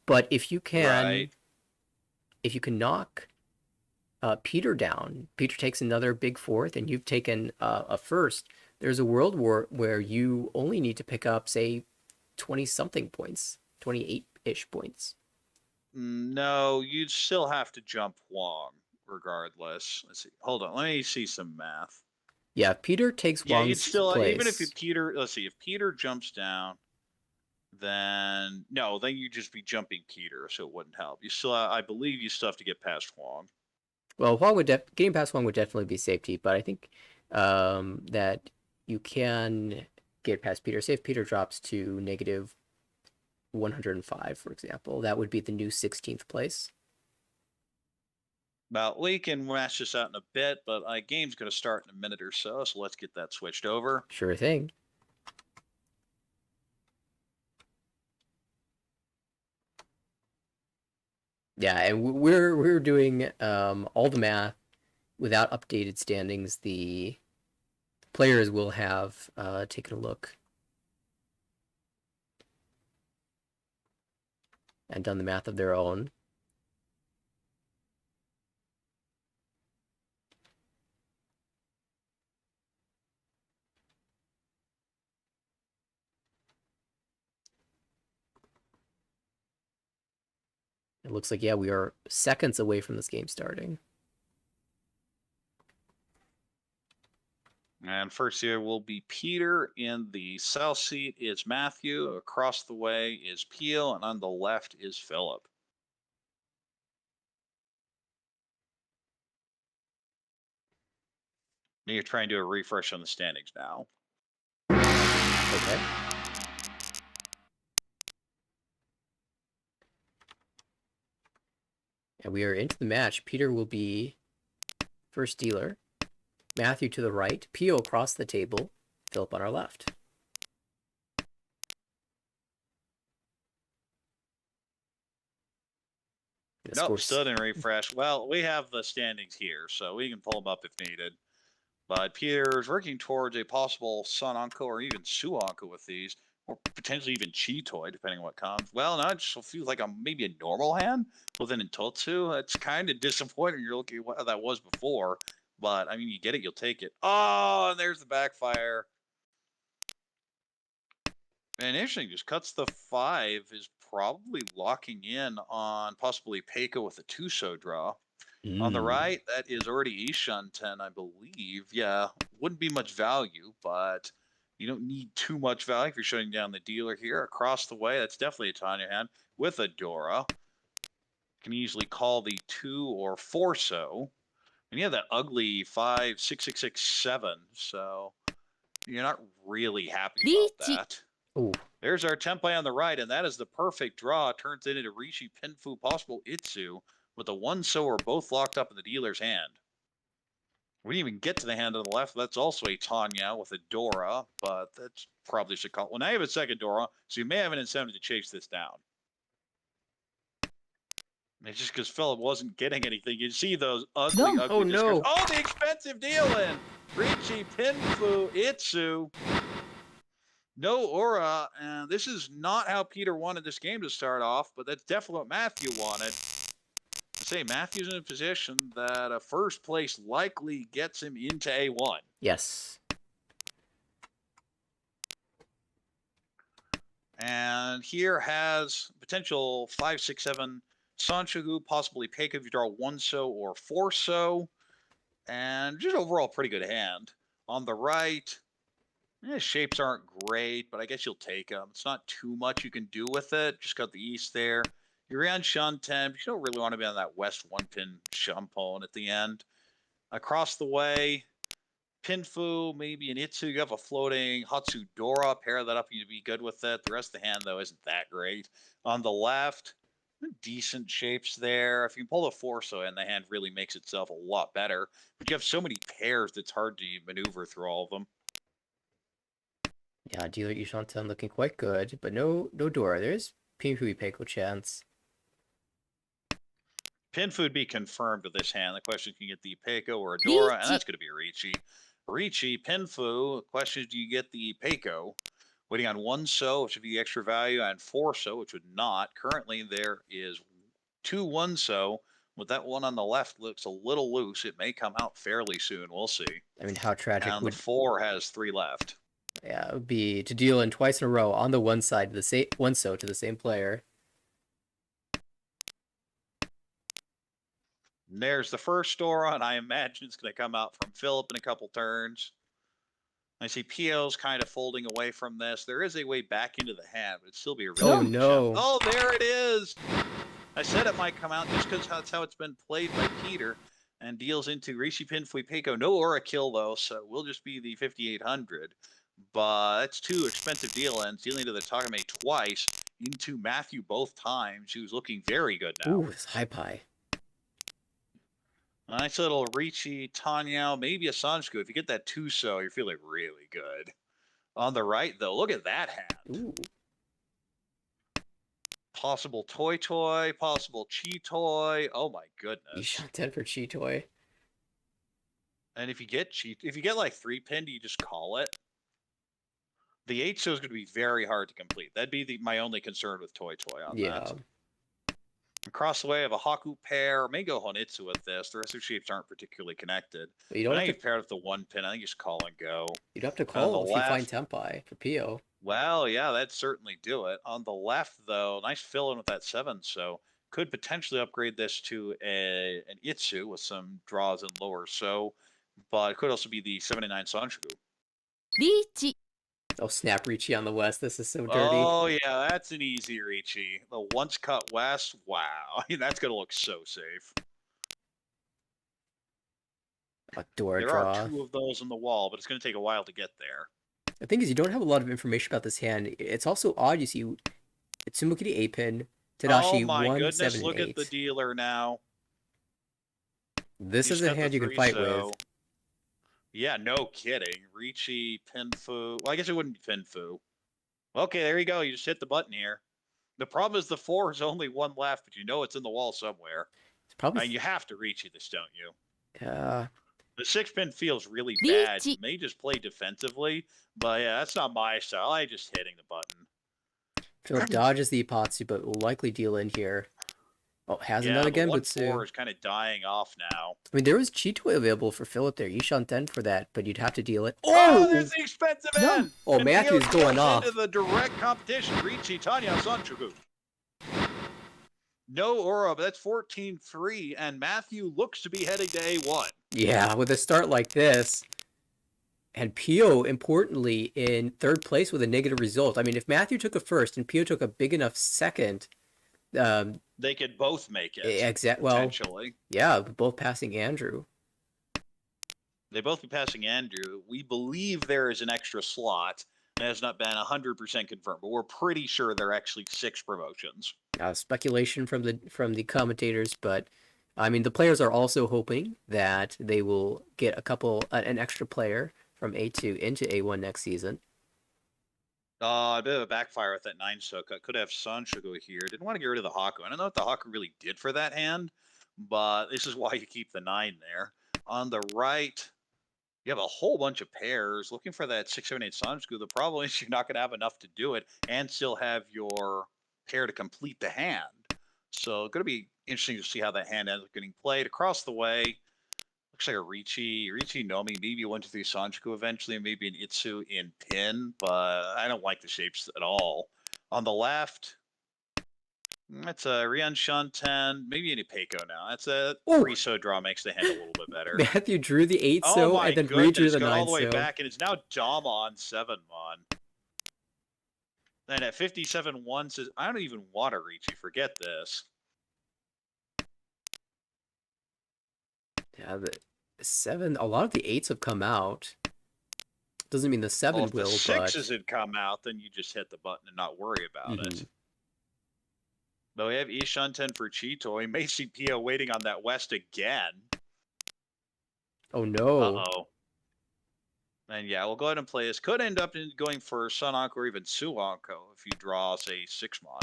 But if you can knock Peter down, Peter takes another big fourth, and you've taken a first. There's a world where you only need to pick up, say, 20 something points, 28-ish points. No, you'd still have to jump Huang regardless. Let's see. Hold on. Let me see some math. Yeah, if Peter takes Yeah, you'd Wang's still, even if place. Peter, let's see, if Peter jumps down, then no, then you just be jumping Peter, so it wouldn't help. You still, I believe you still have to get past Huang. Well, getting past Huang would definitely be safety, but I think that you can get past Peter. Say if Peter drops to negative 105, for example, that would be the new 16th place. Well, we can match this out in a bit, but game's going to start in a minute or so, so let's get that switched over. Sure thing. Yeah, and we're doing all the math without updated standings. The players will have taken a look and done the math of their own. It looks like, yeah, we are seconds away from this game starting. And first here will be Peter. In the south seat is Matthew. Across the way is Peel. And on the left is Philip. You're trying to do a refresh on the standings now. Okay. And we are into the match. Peter will be first dealer. Matthew to the right. Peel across the table. Philip on our left. Nope, still didn't refresh. Well, we have the standings here, so we can pull them up if needed. But Peter is working towards a possible Sun Uncle or even Su Uncle with these, or potentially even Chitoy, depending on what comes. Well, now it just feels like maybe a normal hand with an Intotsu. It's kind of disappointing. You're looking at what that was before, but I mean, you get it, you'll take it. Oh, and there's the backfire. And interesting, just cuts the 5, is probably locking in on possibly Peiko with a Tuso draw. On the right, that is already Ishan 10, I believe. Yeah, wouldn't be much value, but you don't need too much value if you're shutting down the dealer here. Across the way, that's definitely a Tanya hand with a Dora. Can easily call the 2 or 4 so. And you have that ugly 5, 6, 6, 6, 7, so you're not really happy about that. Ooh. There's our template on the right, and that is the perfect draw. Turns it into Rishi, Pinfu, possible Itsu, with the 1 so are both locked up in the dealer's hand. We didn't even get to the hand on the left. That's also a Tanya with a Dora, but that's probably should call. Well, now you have a second Dora, so you may have an incentive to chase this down. It's just because Philip wasn't getting anything. You see those ugly, No. ugly Oh, discards. no. Oh, the expensive deal in. Richi, Pinfu, Itsu. No aura, and this is not how Peter wanted this game to start off, but that's definitely what Matthew wanted. Say Matthew's in a position that a first place likely gets him into A1. Yes. And here has potential 5, 6, 7 Sanchogu, possibly Peika if you draw 1 so or 4 so. And just overall pretty good hand. On the right, shapes aren't great, but I guess you'll take them. It's not too much you can do with it. Just got the east there. You're on Shun 10, but you don't really want to be on that west 1-pin Shumpone at the end. Across the way, Pinfu, maybe an Itsu. You have a floating Hatsudora. Pair that up, you'd be good with it. The rest of the hand, though, isn't that great. On the left, decent shapes there. If you pull a 4 so in, the hand really makes itself a lot better. But you have so many pairs that's hard to maneuver through all of them. Yeah, dealer Ishanten looking quite good, but no Dora. There's Pinhui Peiko chance. Pin would be confirmed with this hand. The question, can you get the Peiko or a Riichi. Dora? And that's going to be Ricci. Ricci, Pinfu. Question is, do you get the Peiko? Waiting on 1 so, which would be extra value, and 4 so, which would not. Currently, there is 2 1 so. With that one on the left looks a little loose. It may come out fairly soon. We'll see. I mean, how tragic And the would 4 has 3 left. yeah, it would be to deal in twice in a row on the one side to the same one so to the same player. And there's the first Dora, and I imagine it's going to come out from Philip in a couple turns. I see PO's kind of folding away from this. There is a way back into the hand, but it'd still be a really Oh no. Oh, there it is. I said it might come out just because that's how it's been played by Peter, and deals into Rishi Pinfui Peiko. No aura kill though, so we'll just be the 5800. But that's 2 expensive deal ends, dealing to the Takame twice, into Matthew both times, who's looking very good now. Ooh, it's high pie. Nice little Ricci, Tanyao, maybe a Sanshku. If you get that 2 so, you're feeling really good. On the right, though, look at that hand. Ooh. Possible Toy, possible Chi Toy. Oh my goodness. Ishanten for Chitoy. And if you get like 3 pinned, you just call it. The 8 so is going to be very hard to complete. That'd be my only concern with Toy on that. Across the way, I have a Haku pair. May go Honitsu with this. The rest of the shapes aren't particularly connected. But you don't have I think to paired with the 1 pin. I think you just call and go. you'd have to call if you find left, Tempai for Pio. Well, yeah, that'd certainly do it. On the left, though, nice fill in with that 7, so could potentially upgrade this to an Itsu with some draws and lower so, but it could also be the 79 Sanshiku. Riichi. Oh snap, Ricci on the west. This is so dirty. Oh yeah, that's an easy Ricci. The once cut west, wow. I mean, that's gonna look so safe. A door there draw. are 2 of those on the wall, but it's gonna take a while to get there. The thing is, you don't have a lot of information about this hand. It's also odd. You see, Tsumukiri 8 pin, Tadashi Oh my 1, goodness, 7, look 8. at the dealer now. This He's is a got the hand you can 3 fight so. with. Yeah, no kidding. Ricci, Pinfu. Well, I guess it wouldn't be Pinfu. Okay, there you go. You just hit the button here. The problem is the 4 is only 1 left, but you know it's in the wall somewhere. It's probably. And you have to reach this, don't you? Yeah. The 6 pin feels really bad. You may just play defensively, but yeah, that's not my style. I just hitting the button. Philip dodges the Ipatsu, but will likely deal in here. Oh, hasn't done again, but 1-4 is kind of dying off now. I mean, there was Chitoy available for Philip there. Ishanten for that, but you'd have to deal it. Oh, there's the expensive end! Oh, And Matthew's Theo going off. into the direct competition. Ricci, Tanya, Sanchuku. No aura, but that's 14-3, and Matthew looks to be heading to A1. Yeah, with a start like this. And Pio, importantly, in 3rd place with a negative result. I mean, if Matthew took a first and Pio took a big enough second, they could both make it. Exactly. Potentially. Well, yeah, both passing Andrew. They both be passing Andrew. We believe there is an extra slot. It has not been 100% confirmed, but we're pretty sure there are actually 6 promotions. Speculation from the commentators, but I mean, the players are also hoping that they will get an extra player from A2 into A1 next season. A bit of a backfire with that 9 Soka. Could have Sanshigo here. Didn't want to get rid of the Haku. I don't know what the Haku really did for that hand, but this is why you keep the 9 there. On the right, you have a whole bunch of pairs looking for that 678 Sanshigo. The problem is you're not going to have enough to do it and still have your pair to complete the hand. So it's going to be interesting to see how that hand ends up getting played. Across the way, looks like a Ricci Nomi, maybe 1-2-3 Sanjiku eventually, and maybe an Itsu in pin, but I don't like the shapes at all. On the left, that's a Rian Shanten, maybe an Ipeiko now. That's a 3 so draw, makes the hand a little bit better. Matthew drew the 8 so and then redrew the 9 so. all the way back, and it's now Dama on 7 mon. And at 57-1 says, I don't even want to Ricci, forget this. Yeah, the 7, a lot of the 8s have come out. Doesn't mean the 7 well, if will, the but... 6s had come out, then you just hit the button and not worry about it. But we have Ishanten for Chito. We may see Pio waiting on that west again. Oh no. Uh-oh. And yeah, we'll go ahead and play this. Could end up going for Sunok or even Suanko if you draw, say, 6-mon.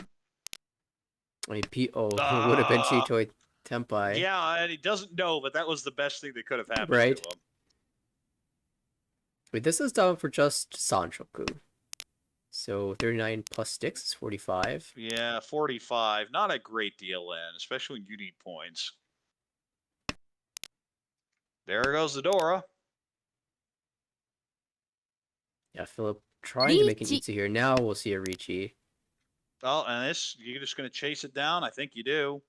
I mean, it would have been Chitoi Tempai. Yeah, and he doesn't know, but that was the best thing that could have happened Right. to him. Wait, this is down for just Sanchoku. So 39 plus sticks is 45. Yeah, 45. Not a great deal in, especially when you need points. There goes the Dora. Yeah, Philip trying to make an Itsu here. Now we'll see a Ricci. Oh, and this, you're just going to chase it down? I think you do.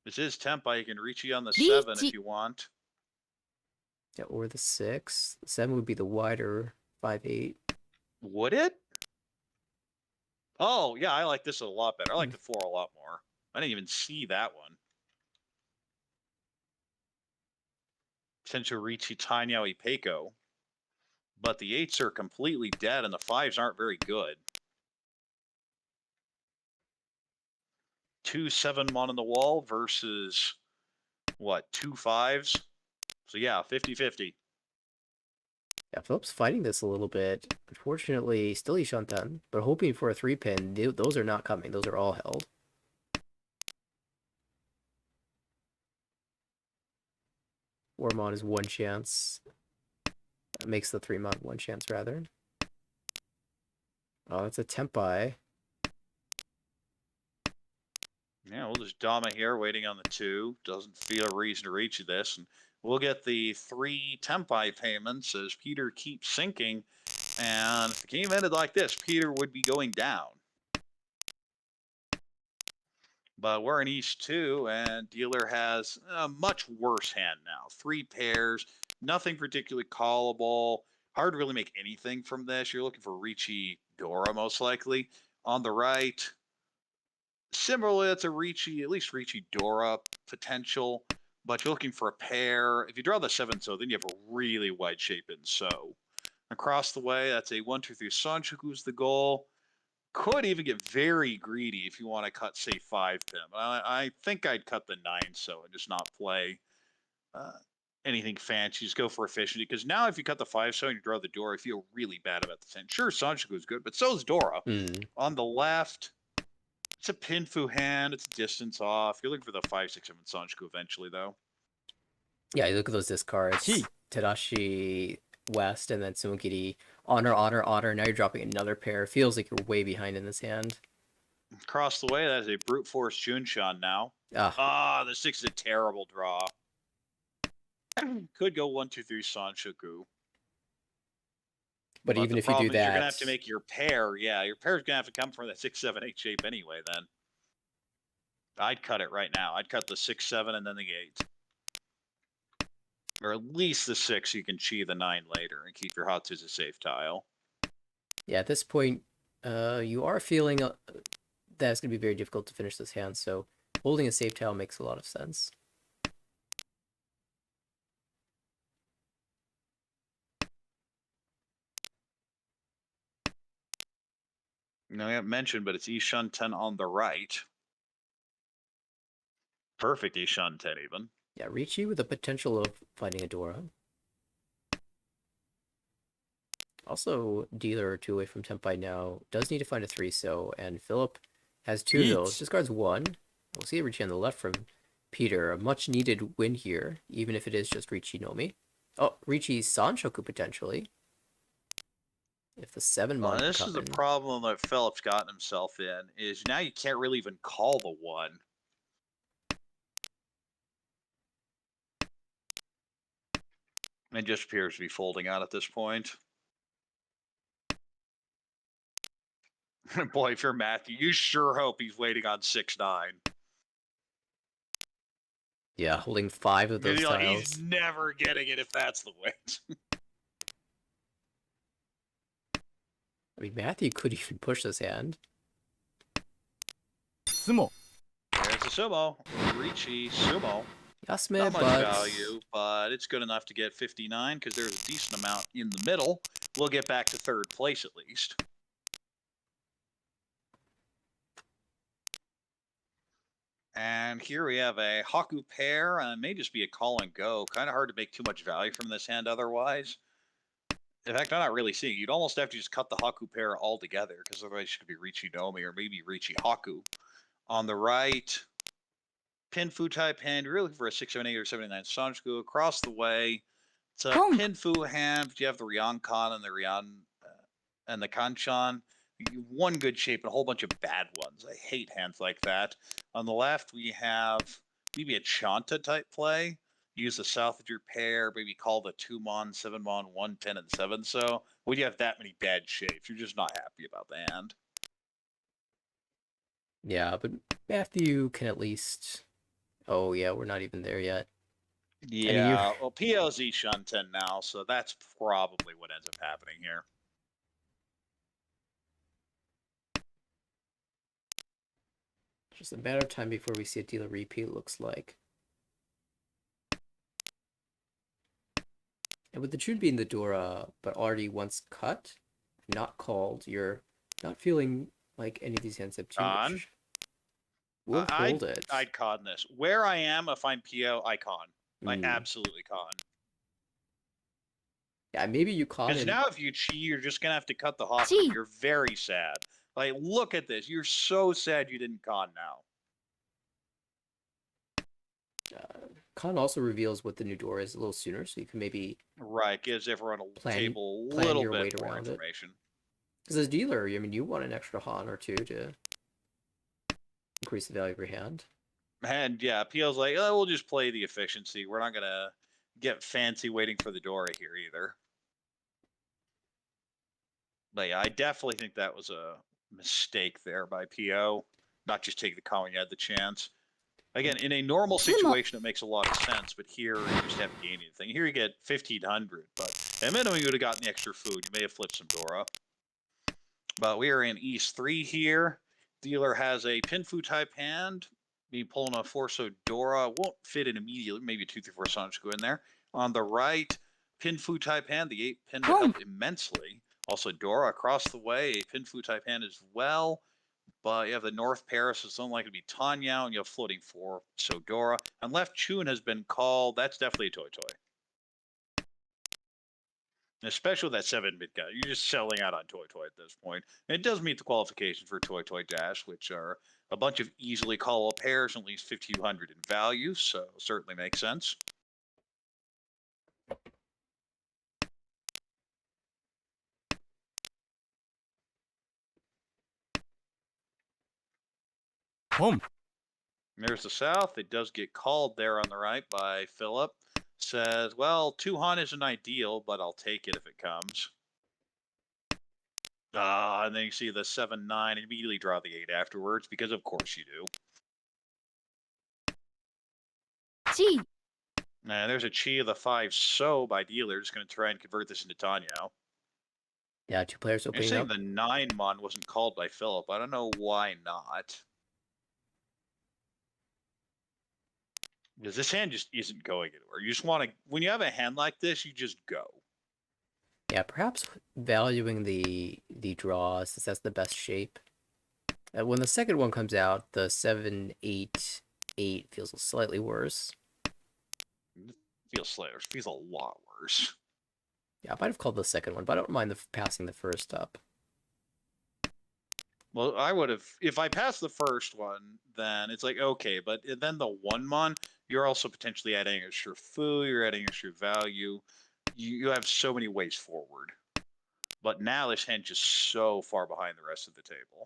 This is Tempai. You can reach you on the 7 if you want. Yeah, or the 6. The 7 would be the wider 5-8. Would it? Oh, yeah, I like this a lot better. I like the 4 a lot more. I didn't even see that one. Potential Ricci Tanyao Ipeco. But the 8s are completely dead and the 5s aren't very good. 2 7-mon on the wall versus what, 2 5s? So yeah, 50-50. Yeah, Philip's fighting this a little bit. Unfortunately, still Ishanten, but hoping for a 3-pin. Those are not coming. Those are all held. Warmon is 1 chance. That makes the 3-mon 1 chance, rather. Oh, that's a Tempai. Yeah, we'll just Dama here, waiting on the 2. Doesn't feel a reason to reach this. And we'll get the 3 Tempai payments as Peter keeps sinking. And if the game ended like this, Peter would be going down. But we're in East 2, and Dealer has a much worse hand now. 3 pairs, nothing particularly callable. Hard to really make anything from this. You're looking for Ricci Dora, most likely. On the right, similarly, it's a Ricci, at least Ricci Dora potential. But you're looking for a pair. If you draw the 7 so, then you have a really wide shape in so. Across the way, that's a 1-2-3 Sanchoku's the goal. Could even get very greedy if you want to cut, say, 5 pim. I think I'd cut the 9 so and just not play anything fancy. Just go for efficiency. Because now if you cut the 5 so and you draw the Dora, I feel really bad about the 10. Sure, Sanchoku is good, but so is Dora. On the left, it's a Pinfu hand. It's distance off. You're looking for the 5, 6, 7 Sanchoku eventually, though. Yeah, you look at those discards. Tadashi West and then Sumogiri. Honor, honor, honor. Now you're dropping another pair. Feels like you're way behind in this hand. Across the way, that is a brute force Junshan now. The 6 is a terrible draw. Could go 1-2-3 Sanchoku. But even if you do that, you're gonna have to make your pair. Yeah, your pair's gonna have to come from that 6, 7, 8 shape anyway. Then I'd cut it right now. I'd cut the 6, 7, and then the 8, or at least the 6. You can chi the 9 later and keep your Hatsu's a safe tile. Yeah, at this point, you are feeling that it's gonna be very difficult to finish this hand. So holding a safe tile makes a lot of sense. No, I haven't mentioned, but it's Ishanten on the right. Perfect Ishanten, even. Yeah, Ricci with the potential of finding a Dora. Also, Dealer 2 away from Tempai now. Does need to find a 3 so, and Philip has 2 of those. Discards 1. We'll see Ricci on the left from Peter. A much needed win here, even if it is just Ricci Nomi. Oh, Ricci Sanchoku potentially. If the 7-mon this is the problem that Philip's gotten himself in, is now you can't really even call the 1. It just appears to be folding out at this point. Boy, if you're Matthew, you sure hope he's waiting on 6-9. Yeah, holding 5 of those tiles. He's never getting it if that's the way. I mean, Matthew could even push this hand. Sumo. There's a sumo. Ricci sumo. Yasume, Not much value, but it's good enough to get 59 because there's a decent amount in the middle. We'll get back to 3rd place at least. And here we have a Haku pair, and it may just be a call and go. Kind of hard to make too much value from this hand otherwise. In fact, I'm not really seeing. You'd almost have to just cut the Haku pair altogether, because otherwise it could be Riichi Nomi or maybe Riichi Haku. On the right, Pinfu type hand. You're looking for a 678 or 79 Sanshku. Across the way, it's a Honk. Pinfu hand. You have the Ryankan and the Ryan and the Kanchan. One good shape and a whole bunch of bad ones. I hate hands like that. On the left, we have maybe a Chanta type play. Use the south of your pair, maybe call the 2-mon, 7-mon, 110, and 7. So when you have that many bad shapes, you're just not happy about the hand. Yeah, but Matthew can at least. Oh yeah, we're not even there yet. Yeah, well, PLZ Shunten now, so that's probably what ends up happening here. Just a matter of time before we see a dealer repeat, it looks like. And with the June being the Dora, but already once cut, not called, you're not feeling like any of these hands have too much. We'll hold it. I'd con this. Where I am, if I'm PO, I con. I absolutely con. Yeah, maybe you con Because it. now if you cheat, you're just going to have to cut the Haku. You're very sad. Like, look at this. You're so sad you didn't con now. Con also reveals what the new door is a little sooner, so you can maybe right gives everyone a table a plan little your bit weight more around information. Because as dealer, I mean, you want an extra Han or two to increase the value of your hand. And yeah, PL's like, oh, we'll just play the efficiency. We're not gonna get fancy waiting for the Dora here either. But yeah, I definitely think that was a mistake there by PO. Not just take the call when you had the chance. Again, in a normal situation, it makes a lot of sense, but here you just haven't gained anything. Here you get 1,500, but at minimum you would have gotten the extra food. You may have flipped some Dora. But we are in East 3 here. Dealer has a Pinfu type hand. Be pulling a Forso Dora. Won't fit in immediately. Maybe a 2, 3, 4 Sonic go in there. On the right, Pinfu type hand. The 8 pin would help immensely. Also, Dora across the way, a Pinfu type hand as well. But you have the North Paris, it's unlikely to be Tanya, and you have floating 4, so Dora. And left Chun has been called. That's definitely a Toy Toy. Especially with that 7-bit guy. You're just selling out on Toy Toy at this point. And it does meet the qualifications for Toy Toy Dash, which are a bunch of easily callable pairs, at least 1,500 in value, so certainly makes sense. Home. There's the South. It does get called there on the right by Philip. Says, well, 2 Han isn't ideal, but I'll take it if it comes. And then you see the 7-9 and immediately draw the 8 afterwards, because of course you do. G. And there's a Chi of the 5 so by dealer. Just going to try and convert this into Tanyo. Yeah, 2 players You're opening saying up. the 9-mon wasn't called by Philip. I don't know why not. Because this hand just isn't going anywhere. You just want to, when you have a hand like this, you just go. Yeah, perhaps valuing the draw, since that's the best shape. When the second one comes out, the 7-8-8 feels slightly worse. It feels a lot worse. Yeah, I might have called the second one, but I don't mind passing the first up. Well, I would have, if I passed the first one, then it's like, okay, but then the 1-mon, you're also potentially adding extra food, you're adding extra value. You have so many ways forward. But now this hand just so far behind the rest of the table.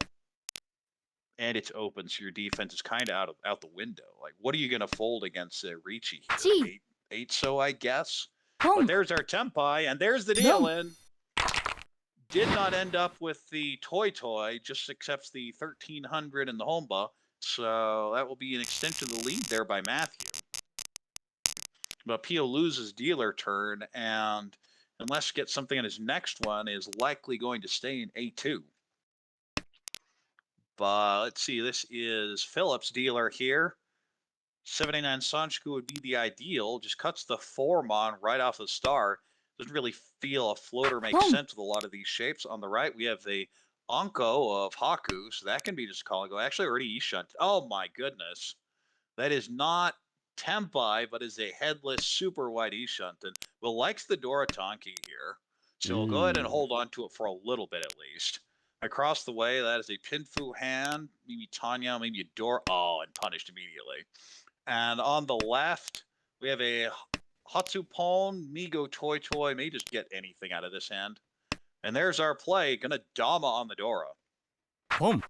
And it's open, so your defense is kind of out the window. Like, what are you going to fold against Riichi here? 8 so, I guess. But there's our Tempai, and there's the deal in. Did not end up with the Toy Toy, just accepts the 1,300 and the Homba. So that will be an extension of the lead there by Matthew. But Pio loses dealer turn, and unless he gets something on his next one, is likely going to stay in A2. But let's see, this is Phillips dealer here. 79 Sanshku would be the ideal. Just cuts the 4-mon right off the start. Doesn't really feel a floater makes sense with a lot of these shapes. On the right, we have the Anko of Haku, so that can be just call and go. Actually, already Ishunt. Oh my goodness. That is not Tempai, but is a headless super wide Ishunten. Will likes the Dora Tonki here. So we'll go ahead and Mm. hold on to it for a little bit at least. Across the way, that is a Pinfu hand, maybe Tanya, maybe a Dora. Oh, and punished immediately. And on the left, we have a Hatsupon, Migo Toy Toy. May just get anything out of this hand. And there's our play. Gonna Dama on the Dora. Home.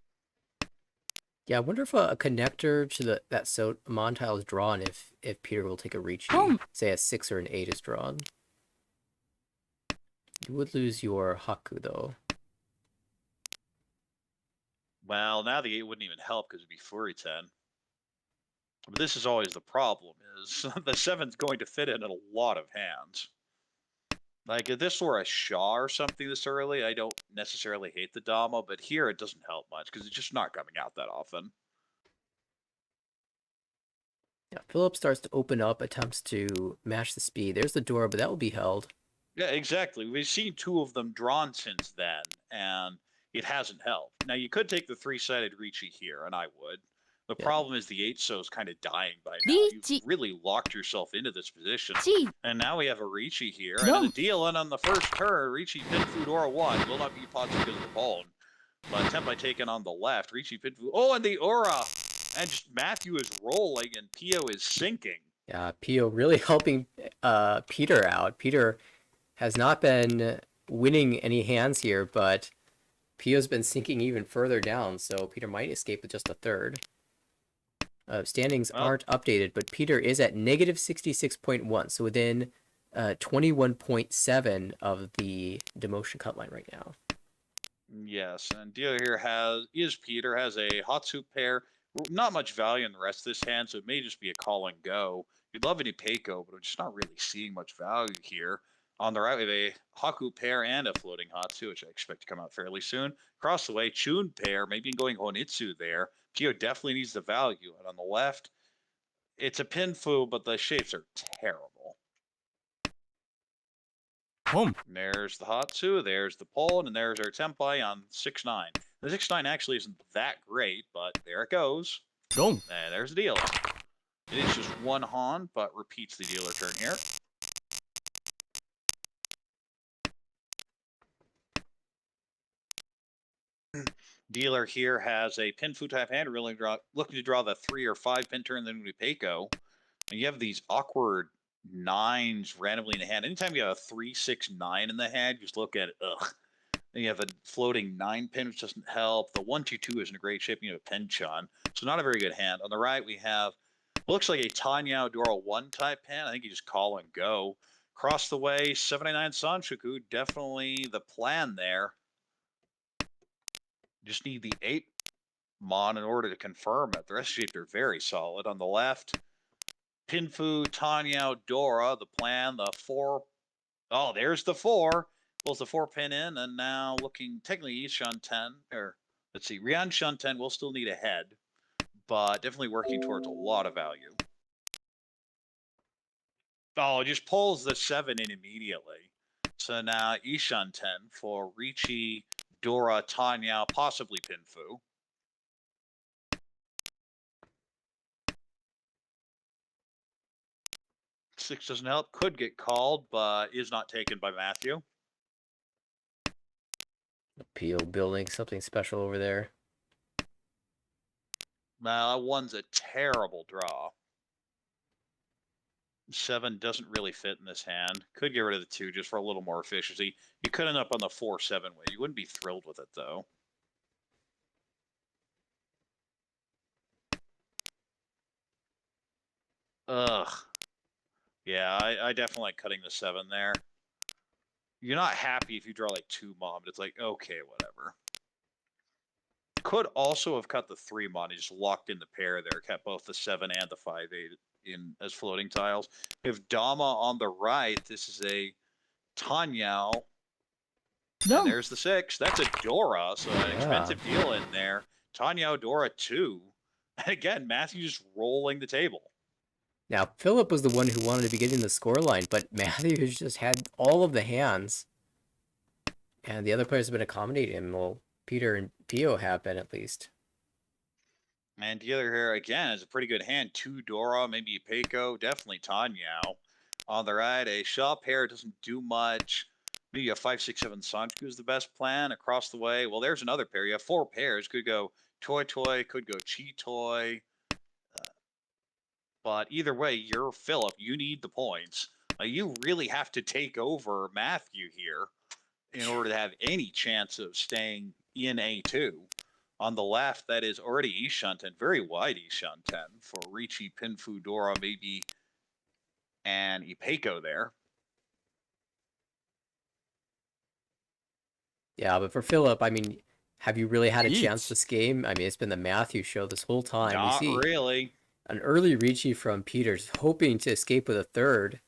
Yeah, I wonder if a connector to that Mon tile is drawn if Peter will take a Ricci. Say a 6 or an 8 is drawn. You would lose your Haku though. Well, now the 8 wouldn't even help because it'd be Fury 10. But this is always the problem, is the 7's going to fit in a lot of hands. Like, if this were a Shaw or something this early, I don't necessarily hate the Dama, but here it doesn't help much because it's just not coming out that often. Yeah, Philip starts to open up, attempts to match the speed. There's the door, but that will be held. Yeah, exactly. We've seen 2 of them drawn since then, and it hasn't helped. Now, you could take the 3-sided Ricci here, and I would. The Yeah. problem is the 8-so is kind of dying by now. You've really locked yourself into this position. And now we have a Ricci here, and a deal in on the first turn. Ricci Pinfu Dora 1 will not be possible because of the bone. But Tempai taken on the left. Ricci Pinfu. Oh, and the Aura! And just Matthew is rolling, and Pio is sinking. Yeah, Pio really helping Peter out. Peter has not been winning any hands here, but Pio's been sinking even further down, so Peter might escape with just a third. Standings aren't updated, but Peter is at negative 66.1, so within 21.7 of the demotion cut line right now. Yes, and dealer here has Peter has a Hatsu pair. Not much value in the rest of this hand, so it may just be a call and go. You'd love any Peiko, but I'm just not really seeing much value here. On the right, we have a Haku pair and a floating Hatsu, which I expect to come out fairly soon. Across the way, Chun pair, maybe going Honitsu there. Pio definitely needs the value. And on the left, it's a Pinfu, but the shapes are terrible. Home. And there's the Hatsu, there's the Poland, and there's our Tempai on 6-9. The 6-9 actually isn't that great, but there it goes. Go. And there's the deal. It is just one Han, but repeats the dealer turn here. Dealer here has a Pinfu type hand, really looking to draw the 3 or 5 pin turn, then we Peiko. And you have these awkward 9s randomly in the hand. Anytime you have a 3, 6, 9 in the hand, you just look at it, ugh. Then you have a floating 9 pin, which doesn't help. The 1-2-2 isn't a great shape. You have a Penchon, so not a very good hand. On the right, we have looks like a Tanya Dora 1 type hand. I think you just call and go. Across the way, 79 Sanshoku, definitely the plan there. Just need the 8 Mon in order to confirm it. The rest of the shape are very solid. On the left, Pinfu, Tanya, Dora, the plan, the 4. Oh, there's the 4. Pulls the 4 pin in, and now looking technically Ishan 10, or let's see, Rian Shun 10 will still need a head, but definitely working towards a lot of value. Oh, it just pulls the 7 in immediately. So now Ishan 10 for Ricci, Dora, Tanya, possibly Pinfu. Six doesn't help. Could get called, but is not taken by Matthew. Pio building something special over there. Now, that one's a terrible draw. 7 doesn't really fit in this hand. Could get rid of the 2 just for a little more efficiency. You could end up on the 4-7 way. You wouldn't be thrilled with it, though. Ugh. Yeah, I definitely like cutting the 7 there. You're not happy if you draw like 2 Mon, but it's like, okay, whatever. Could also have cut the 3 Mon and just locked in the pair there, kept both the 7 and the 5-8 in as floating tiles. If Dama on the right, this is a Tanyao. No. And there's the 6. That's a Dora, so an expensive deal in there. Tanyao Dora 2. And again, Matthew just rolling the table. Now, Philip was the one who wanted to be getting the scoreline, but Matthew has just had all of the hands. And the other players have been accommodating him. Well, Peter and Pio have been, at least. And the other here again is a pretty good hand. Two Dora, maybe Peiko, definitely Tanyao. On the right, a Shaw pair doesn't do much. Maybe a 5, 6, 7 Sanchu is the best plan across the way. Well, there's another pair. You have 4 pairs. Could go Toy Toy, could go Chi Toy. But either way, you're Philip. You need the points. You really have to take over Matthew here in order to have any chance of staying in A2. On the left, that is already Ishunten, very wide Ishunten for Ricci, Pinfu, Dora, maybe, and Ipeco there. Yeah, but for Philip, I mean, have you really had a chance Yeet. this game? I mean, it's been the Matthew show this whole time. We Not see really. an early Ricci from Peters, hoping to escape with a third.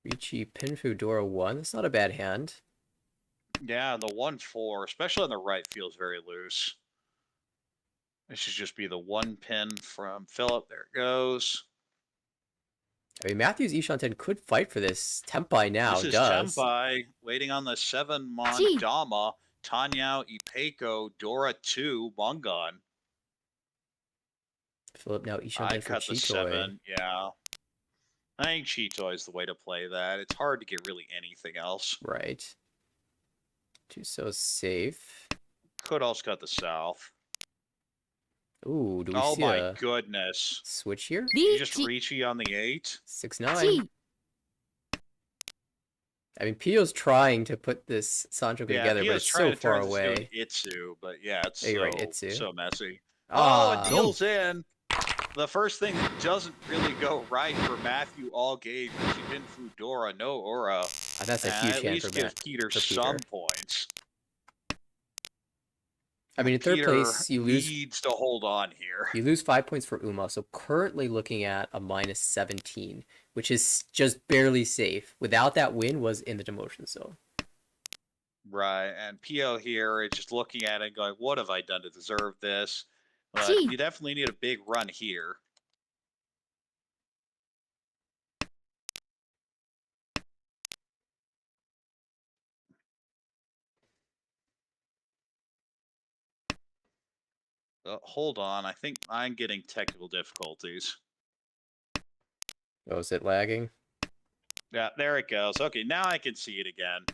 Ricci, Pinfu, Dora 1. That's not a bad hand. Yeah, the 1-4, especially on the right, feels very loose. This should just be the 1 pin from Philip. There it goes. I mean, Matthew's Ishanten could fight for this. Tempai now This is does. Tempai waiting on the 7 Gee. Dama, Tanyao, Ipeco, Dora 2, Mongon. Philip now I Ishanten for cut the Chitoy. 7, yeah. I think Chitoy is the way to play that. It's hard to get really anything else. Right. So safe. Could also cut the south. Ooh, do we Oh see my a goodness. switch here? You just Ricci on the 8? 6-9. I mean, Pio's trying to put this Sancho Yeah, together, but Pio's it's trying so to far turn this away. into Itsu, but yeah, it's Yeah, you're right, Itsu. so messy. Ah, it deals in. The first thing that doesn't really go right for Matthew all game is he didn't Fudora, no Aura. that's a huge At hand least for gives Peter. some points. I mean, in third Peter place, you lose needs to hold on here. You lose 5 points for Uma, so currently looking at a minus 17, which is just barely safe. Without that win, was in the demotion zone. Right, and Pio here is just looking at it and going, what have I done to deserve this? But Gee. you definitely need a big run here. Hold on, I think I'm getting technical difficulties. Oh, is it lagging? Yeah, there it goes. Okay, now I can see it again.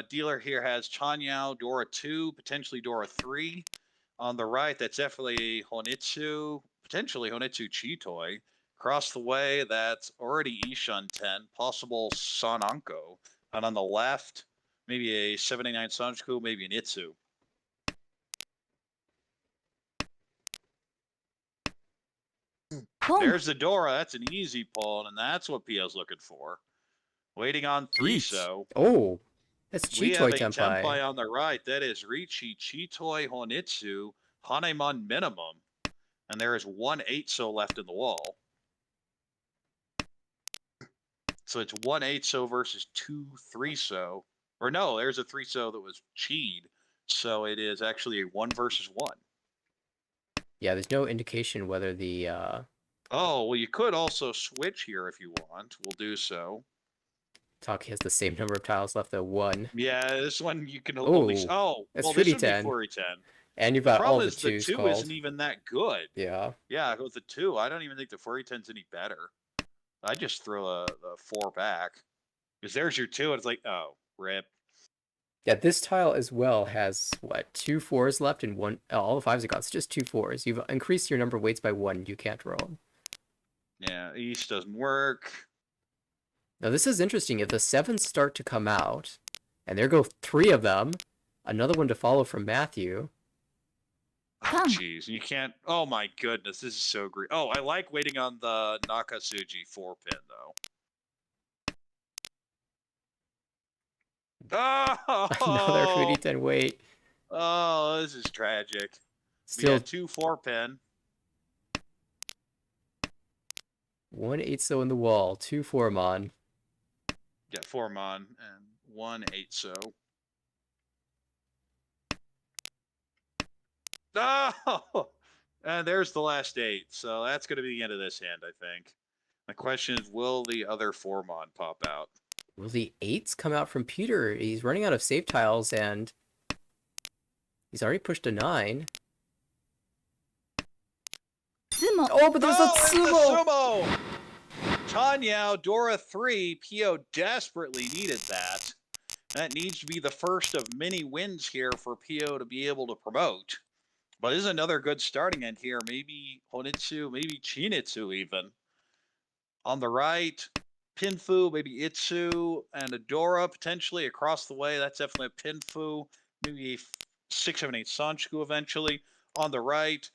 Dealer here has Chanyao, Dora 2, potentially Dora 3. On the right, that's definitely Honitsu, potentially Honitsu Chitoy. Across the way, that's already Ishunten, possible Sananko. And on the left, maybe a 79 Sanjiku, maybe an Itsu. Boom. There's the Dora. That's an easy pull, and that's what Pio's looking for. Waiting on 3 Yeet. so. Oh, that's We have Chitoy a Tempai Tempai. on the right. That is Ricci, Chitoy, Honitsu, Hanemon minimum. And there is 1 so left in the wall. So it's 1 so versus 2 so. Or no, there's a 3 so that was cheed. So it is actually a 1 versus 1. Yeah, there's no indication whether the Oh, well, you could also switch here if you want. We'll do so. Taki has the same number of tiles left at 1. Yeah, this one you can Ooh, only. Oh, that's well, this would be 3d10. 4e10. And you've got all Problem the is the 2s 2 called. isn't even that good. Yeah. Yeah, with the 2, I don't even think the 4e10's any better. I just throw the 4 back. Because there's your 2, and it's like, oh, rip. Yeah, this tile as well has, what, 2 4s left and one... all the 5s it got. It's just 2 4s. You've increased your number of weights by 1. You can't roll them. Yeah, East doesn't work. Now, this is interesting. If the 7s start to come out, and there go 3 of them, another one to follow from Matthew. Oh, Come. jeez. You can't. Oh, my goodness. This is so great. Oh, I like waiting on the Nakasuji 4-pin, though. Another Oh, 3d10 weight. oh, this is tragic. Still, Yeah, 2 4-pin. 1 8-so in the wall. 2 4-mon. Yeah, 4-mon and 1 8-so. Oh, and there's the last 8. So that's going to be the end of this hand, I think. The question is, will the other 4-mon pop out? Will the 8s come out from Peter? He's running out of save tiles, and he's already pushed a 9. Sumo. Oh, but there's that there's sumo. the sumo! Tanya, Dora 3, Pio desperately needed that. That needs to be the first of many wins here for Pio to be able to promote. But this is another good starting end here. Maybe Honitsu, maybe Chinitsu even. On the right, Pinfu, maybe Itsu, and Adora potentially across the way. That's definitely a Pinfu. Maybe 6, 7, 8 Sanchiku eventually. On the right,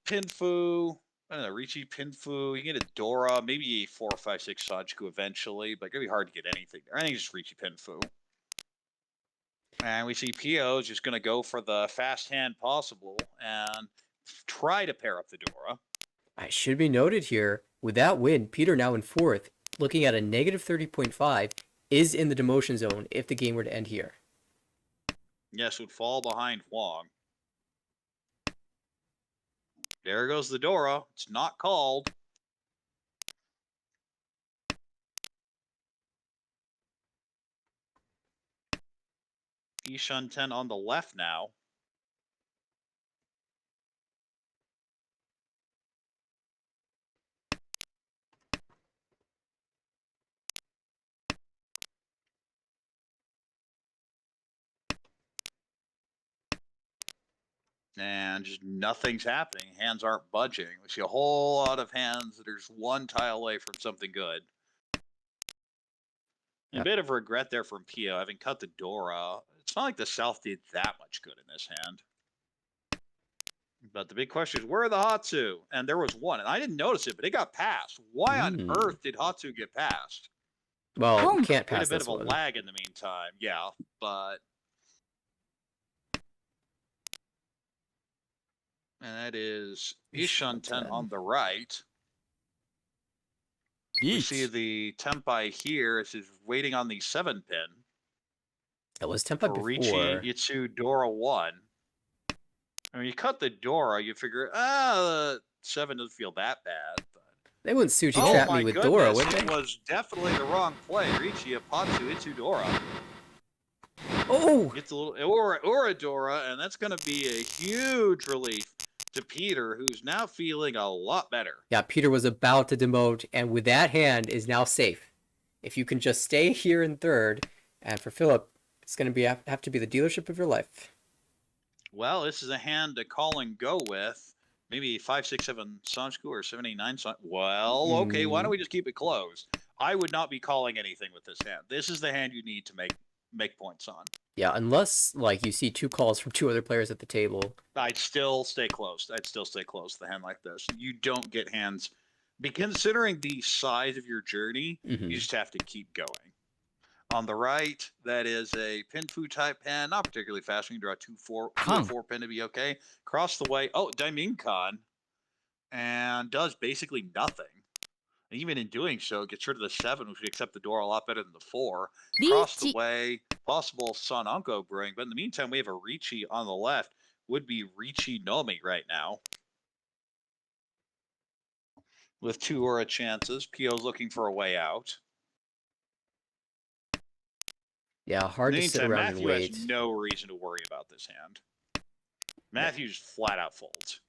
Pinfu. I don't know, Richi, Pinfu. You get Adora, maybe a 4, 5, 6 Sanchiku eventually, but it's gonna be hard to get anything there. I think it's just Richi, Pinfu. And we see Pio is just going to go for the fast hand possible and try to pair up the Dora. It should be noted here, with that win, Peter now in fourth, looking at a negative 30.5, is in the demotion zone if the game were to end here. Yes, would fall behind Huang. There goes the Dora. It's not called. Ishan 10 on the left now. And just nothing's happening. Hands aren't budging. We see a whole lot of hands that are just one tile away from something good. A bit of regret there from Pio, having cut the Dora. It's not like the South did that much good in this hand. But the big question is, where are the Hatsu? And there was one, and I didn't notice it, but it got passed. Why on earth did Hatsu get passed? Well, can't We had pass a bit this of a one. lag in the meantime, yeah, but... And that is Ishan 10 on the right. We see the Tempai here. This is waiting on the 7-pin. That was Tempai For before. Richi, Itsu, Dora 1. I mean, you cut the Dora, you figure, 7 doesn't feel that bad, but... They wouldn't Suchi trap me with Dora, would they? It was definitely the wrong play. Richi, Apatsu, Itsu, Dora. Oh! Gets a little Ura Dora, and that's going to be a huge relief to Peter, who's now feeling a lot better. Yeah, Peter was about to demote, and with that hand is now safe. If you can just stay here in third, and for Philip, it's going to have to be the dealership of your life. Well, this is a hand to call and go with. Maybe 5, 6, 7 Sanchiku or 7, 8, 9 Sanchiku. Well, okay, why don't we just keep it closed? I would not be calling anything with this hand. This is the hand you need to make points on. Yeah, unless like you see two calls from two other players at the table. I'd still stay close. I'd still stay close to a hand like this. You don't get hands. Considering the size of your journey, you just have to keep going. On the right, that is a Pinfu type hand, not particularly fast. We can draw 2-4 pin to be okay. Across the way, Daiminkan, and does basically nothing. And even in doing so, gets rid of the 7, which would accept the door a lot better than the 4. Across the way, possible Son Unko Brewing, but in the meantime, we have a Richi on the left. Would be Richi Nomi right now. With 2 Aura chances, Pio's looking for a way out. Yeah, hard to sit around Matthew and wait. has no reason to worry about this hand. Matthew just flat out folds.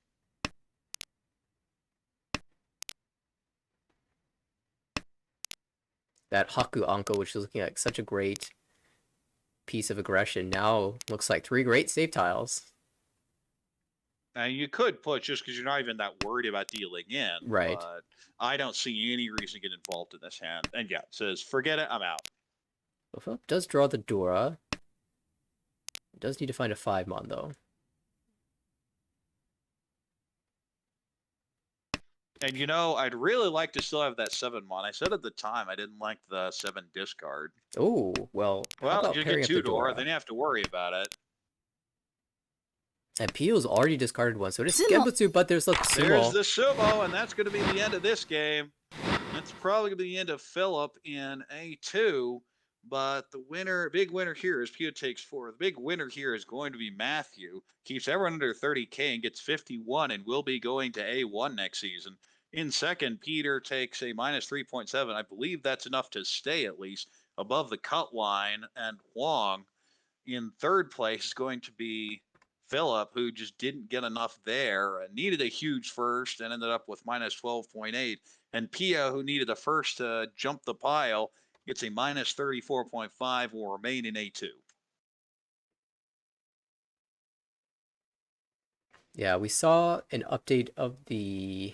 That Haku Anko, which is looking like such a great piece of aggression, now looks like 3 great save tiles. Now, you could push just because you're not even that worried about dealing in. Right. But I don't see any reason to get involved in this hand. And yeah, it says, forget it, I'm out. Well, Philip does draw the Dora. Does need to find a 5-mon, though. And you know, I'd really like to still have that 7-mon. I said at the time I didn't like the 7 discard. Oh, well, how about you pairing get up the 2 Dora, Dora? then you have to worry about it. And Pio's already discarded one, so it is Genbutsu, but there's like Sumo. There's the Sumo, and that's going to be the end of this game. That's probably going to be the end of Philip in A2. But the winner, big winner here is Pio takes 4. The big winner here is going to be Matthew. Keeps everyone under 30K and gets 51 and will be going to A1 next season. In second, Peter takes a minus 3.7. I believe that's enough to stay at least above the cut line. And Huang in third place is going to be Phillip, who just didn't get enough there, needed a huge first and ended up with minus 12.8. And Pia, who needed a first to jump the pile, gets a minus 34.5, will remain in A2. Yeah, we saw an update of these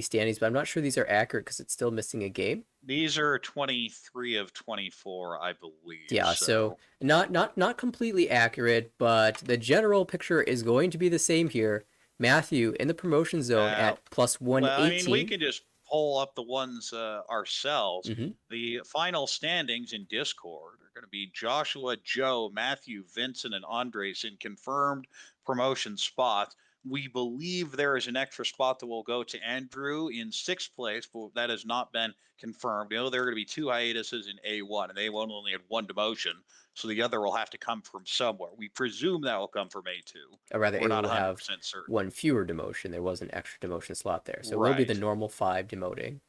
standings, but I'm not sure these are accurate because it's still missing a game. These are 23 of 24, I believe. Yeah, so So, not completely accurate, but the general picture is going to be the same here. Matthew in the promotion zone uh, at plus well, I mean, we 118. can just pull up the ones ourselves. Hmm. The final standings in Discord are going to be Joshua, Joe, Matthew, Vincent, and Andres in confirmed promotion spots. We believe there is an extra spot that will go to Andrew in sixth place, but that has not been confirmed. You know, there are going to be two hiatuses in A1, and A1 only had one demotion, so the other will have to come from somewhere. We presume that will come from A2. Or rather, We're A not will have 100% certain. one fewer demotion. There was an extra demotion slot there, so it will be the Right. normal 5 demoting.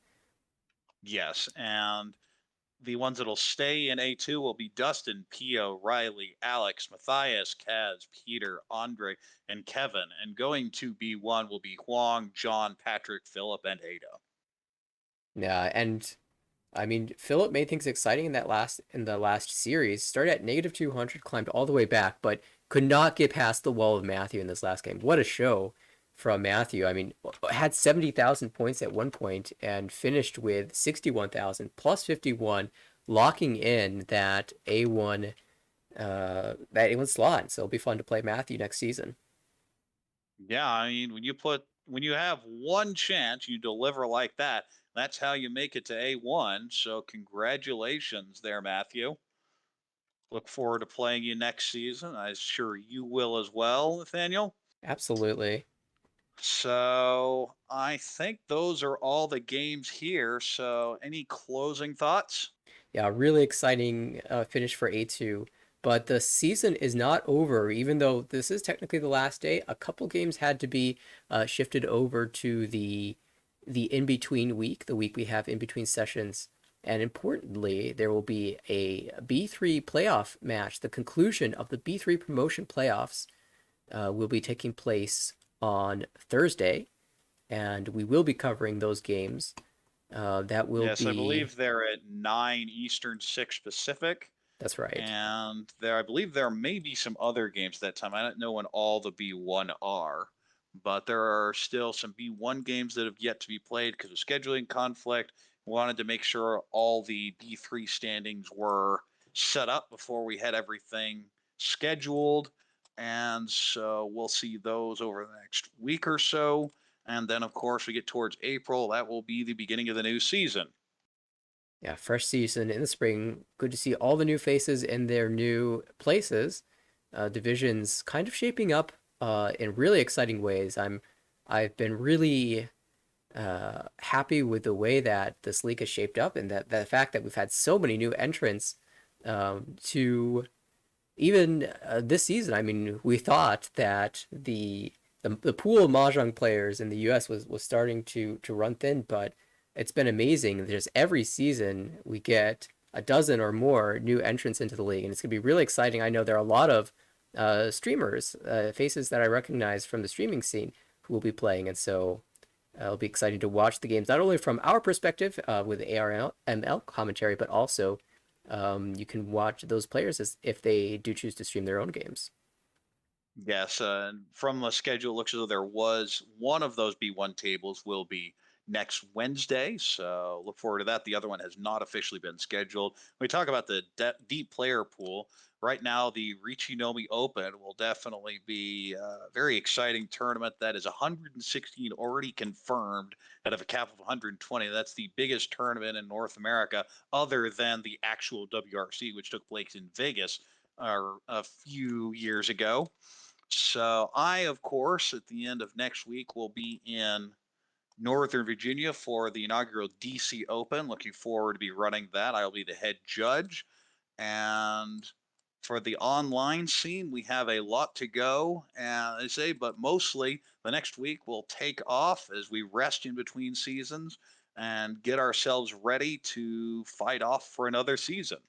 Yes. And the ones that'll stay in A2 will be Dustin, Pio, Riley, Alex, Matthias, Kaz, Peter, Andre, and Kevin. And going to B1 will be Huang, John, Patrick, Philip, and Ada. Yeah, and I mean, Philip made things exciting in the last series. Started at negative 200, climbed all the way back, but could not get past the wall of Matthew in this last game. What a show from Matthew! I mean, had 70,000 points at one point and finished with 61,000 plus 51, locking in that A1 slot. So it'll be fun to play Matthew next season. Yeah, I mean, when you have one chance, you deliver like that. That's how you make it to A1. So congratulations there, Matthew. Look forward to playing you next season. I'm sure you will as well, Nathaniel. Absolutely. So I think those are all the games here. So any closing thoughts? Yeah, really exciting finish for A2. But the season is not over, even though this is technically the last day. A couple games had to be shifted over to the in-between week, the week we have in between sessions. And importantly, there will be a B3 playoff match. The conclusion of the B3 promotion playoffs will be taking place on Thursday, and we will be covering those games. That will Yes, I be, believe they're at 9 Eastern, 6 Pacific. that's right. And there, I believe there may be some other games that time. I don't know when all the B1 are, but there are still some B1 games that have yet to be played because of scheduling conflict. We wanted to make sure all the B3 standings were set up before we had everything scheduled. And so we'll see those over the next week or so. And then, of course, we get towards April. That will be the beginning of the new season. Yeah, fresh season in the spring. Good to see all the new faces in their new places. Divisions kind of shaping up in really exciting ways. I've been really happy with the way that this league has shaped up, and that the fact that we've had so many new entrants to even this season. I mean, we thought that the pool of mahjong players in the U.S. was starting to run thin, but it's been amazing. There's every season we get a dozen or more new entrants into the league, and it's gonna be really exciting. I know there are a lot of streamers, faces that I recognize from the streaming scene who will be playing, and so it'll be exciting to watch the games not only from our perspective with ARML commentary, but also you can watch those players as if they do choose to stream their own games. Yes, from the schedule, it looks as though there was one of those B1 tables will be next Wednesday. So look forward to that. The other one has not officially been scheduled. When we talk about the deep player pool, right now the Richinomi Open will definitely be a very exciting tournament. That is 116 already confirmed out of a cap of 120. That's the biggest tournament in North America, other than the actual WRC, which took place in Vegas a few years ago. So I, of course, at the end of next week will be in Northern Virginia for the inaugural DC Open. Looking forward to be running that. I'll be the head judge. And for the online scene, we have a lot to go, and I say, but mostly the next week we'll take off as we rest in between seasons and get ourselves ready to fight off for another season.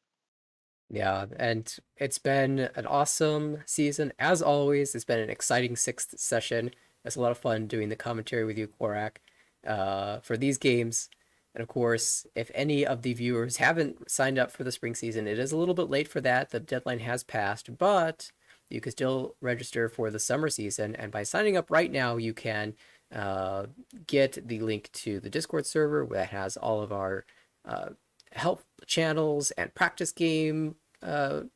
Yeah, and it's been an awesome season. As always, it's been an exciting sixth session. It's a lot of fun doing the commentary with you, Korak, for these games. And of course, if any of the viewers haven't signed up for the spring season, it is a little bit late for that. The deadline has passed, but you can still register for the summer season. And by signing up right now, you can uh, get the link to the Discord server that has all of our uh, help channels and practice game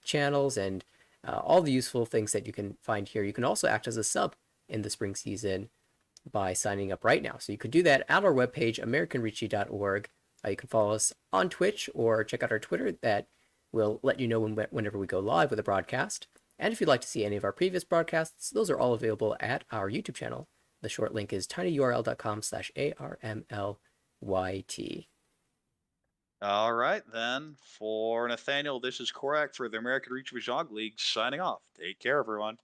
channels and all the useful things that you can find here. You can also act as a sub in the spring season by signing up right now. So you could do that at our webpage, americanrichi.org. You can follow us on Twitch or check out our Twitter that will let you know whenever we go live with a broadcast. And if you'd like to see any of our previous broadcasts, those are all available at our YouTube channel. The short link is tinyurl.com/ARMLYT. All right, then. For Nathaniel, this is Korak for the American Reach Mahjong League signing off. Take care, everyone.